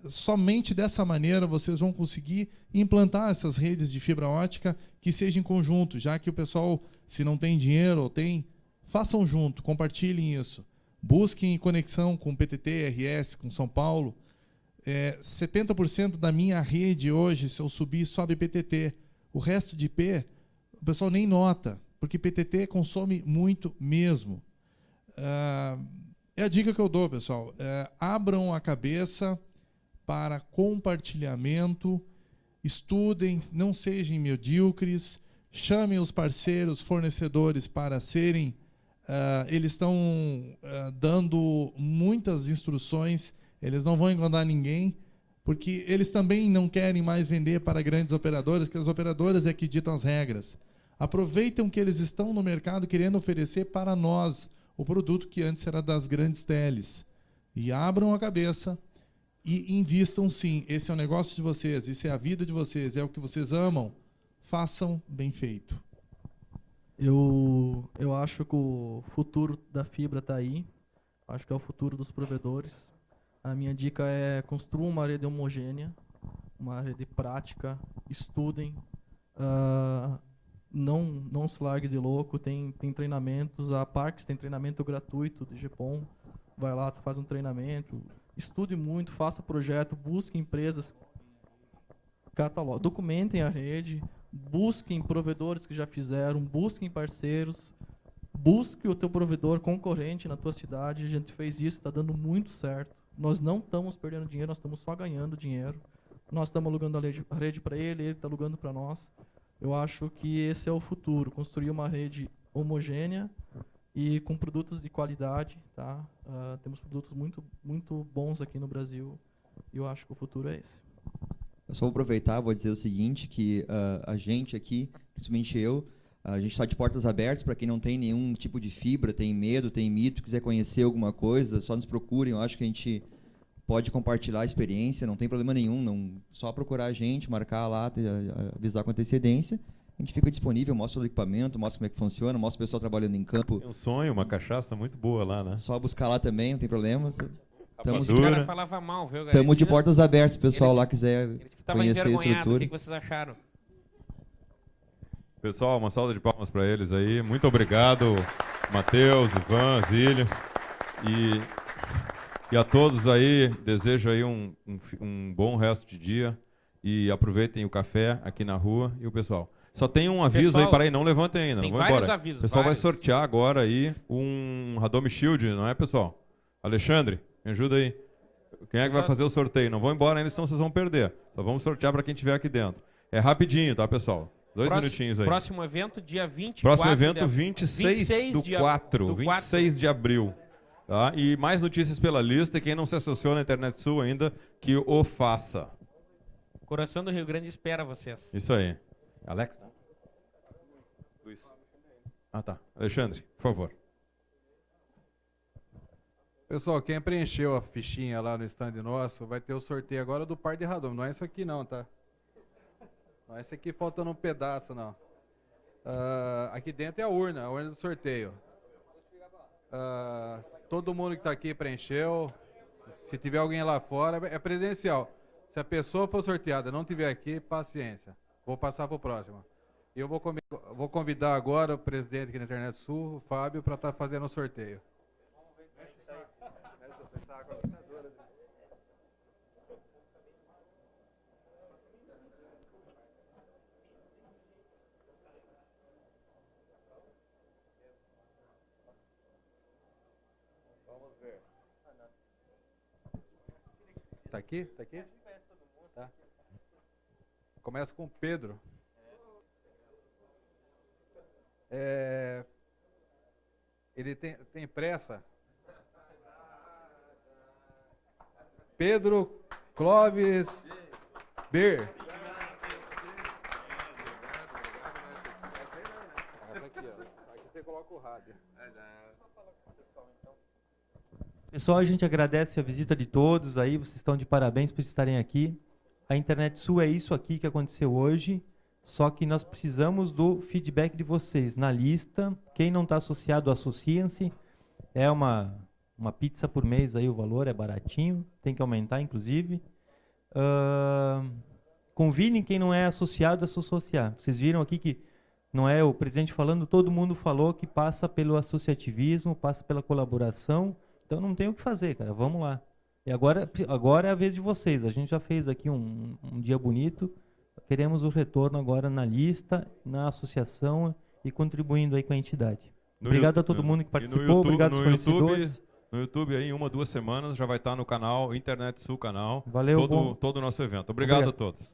Somente dessa maneira vocês vão conseguir implantar essas redes de fibra ótica que sejam em conjunto, já que o pessoal, se não tem dinheiro ou tem, façam junto, compartilhem isso. Busquem conexão com PTT, RS, com São Paulo. 70% da minha rede hoje, se eu subir, sobe PTT. O resto de IP, o pessoal nem nota, porque PTT consome muito mesmo. É a dica que eu dou, pessoal. Abram a cabeça para compartilhamento, estudem, não sejam medíocres, chamem os parceiros, fornecedores para serem... eles estão dando muitas instruções, eles não vão enganar ninguém, porque eles também não querem mais vender para grandes operadoras, porque as operadoras é que ditam as regras. Aproveitem que eles estão no mercado querendo oferecer para nós o produto que antes era das grandes teles. E abram a cabeça e invistam sim. Esse é o negócio de vocês, isso é a vida de vocês, é o que vocês amam. Façam bem feito. Eu acho que o futuro da fibra está aí. Acho que é o futuro dos provedores. A minha dica é construam uma rede homogênea, uma rede prática, estudem. não se largue de louco, tem treinamentos, a Parks tem treinamento gratuito de GPON, vai lá, tu faz um treinamento, estude muito, faça projeto, busque empresas, documentem a rede, busquem provedores que já fizeram, busquem parceiros, busque o teu provedor concorrente na tua cidade. A gente fez isso, está dando muito certo. Nós não estamos perdendo dinheiro, nós estamos só ganhando dinheiro. Nós estamos alugando a rede para ele está alugando para nós. Eu acho que esse é o futuro, construir uma rede homogênea e com produtos de qualidade. Tá? Temos produtos muito bons aqui no Brasil e eu acho que o futuro é esse. Eu só vou aproveitar, vou dizer o seguinte, que a gente aqui, principalmente eu, a gente está de portas abertas para quem não tem nenhum tipo de fibra, tem medo, tem mito, quiser conhecer alguma coisa, só nos procurem. Eu acho que a gente pode compartilhar a experiência, não tem problema nenhum. Só procurar a gente, marcar lá, avisar com antecedência. A gente fica disponível, mostra o equipamento, mostra como é que funciona, mostra o pessoal trabalhando em campo. Tem um sonho, uma cachaça muito boa lá, né? Só buscar lá também, não tem problema. O cara falava mal, viu, galera? Estamos de portas abertas, se o pessoal lá quiser conhecer a O estrutura. que vocês acharam? Pessoal, uma salva de palmas para eles aí. Muito obrigado, Matheus, Ivan, Zílio. E a todos aí, desejo aí um bom resto de dia. E aproveitem o café aqui na rua. E o pessoal. Só tem um aviso aí, para aí, não levantem ainda, não vão embora. Avisos, o pessoal vários. vai sortear agora aí um Radome Shield, não é, pessoal? Alexandre, me ajuda aí. Quem é que vai fazer o sorteio? Não vão embora ainda, senão vocês vão perder. Só vamos sortear para quem estiver aqui dentro. É rapidinho, tá, pessoal? 2 minutinhos aí. Próximo evento, dia 24. Próximo evento, 26 do 4, 26 de abril. Tá? E mais notícias pela lista. E quem não se associou na Internet Sul ainda, que o faça. Coração do Rio Grande espera vocês. Isso aí. Alex? Luiz. Ah, tá. Alexandre, por favor. Pessoal, quem preencheu a fichinha lá no stand nosso, vai ter o sorteio agora do par de Radome. Não é isso aqui não, tá? Não é esse aqui faltando um pedaço, não. Aqui dentro é a urna do sorteio. Todo mundo que está aqui preencheu. Se tiver alguém lá fora, é presencial. Se a pessoa for sorteada e não tiver aqui, paciência. Vou passar para o próximo. E eu vou convidar agora o presidente aqui da Internet Sul, o Fábio, para estar fazendo o sorteio. Tá aqui? Tá aqui? Tá. Começa com o Pedro. Ele tem pressa. Pedro Clóvis Ber. Essa aqui, ó. Aqui você coloca o rádio. Pessoal, a gente agradece a visita de todos aí, vocês estão de parabéns por estarem aqui. A Internet Sul é isso aqui que aconteceu hoje, só que nós precisamos do feedback de vocês na lista. Quem não está associado, associem-se. É uma pizza por mês aí, o valor é baratinho, tem que aumentar inclusive. Convidem quem não é associado a se associar. Vocês viram aqui que não é o presidente falando, todo mundo falou que passa pelo associativismo, passa pela colaboração. Então não tem o que fazer, cara, vamos lá. E agora é a vez de vocês. A gente já fez aqui um dia bonito. Queremos o retorno agora na lista, na associação e contribuindo aí com a entidade. Obrigado a todo mundo que participou, obrigado aos fornecedores. No YouTube, aí, em 1 ou 2 semanas, já vai estar no canal Internet Sul Canal. Valeu, todo o nosso evento. Obrigado a todos.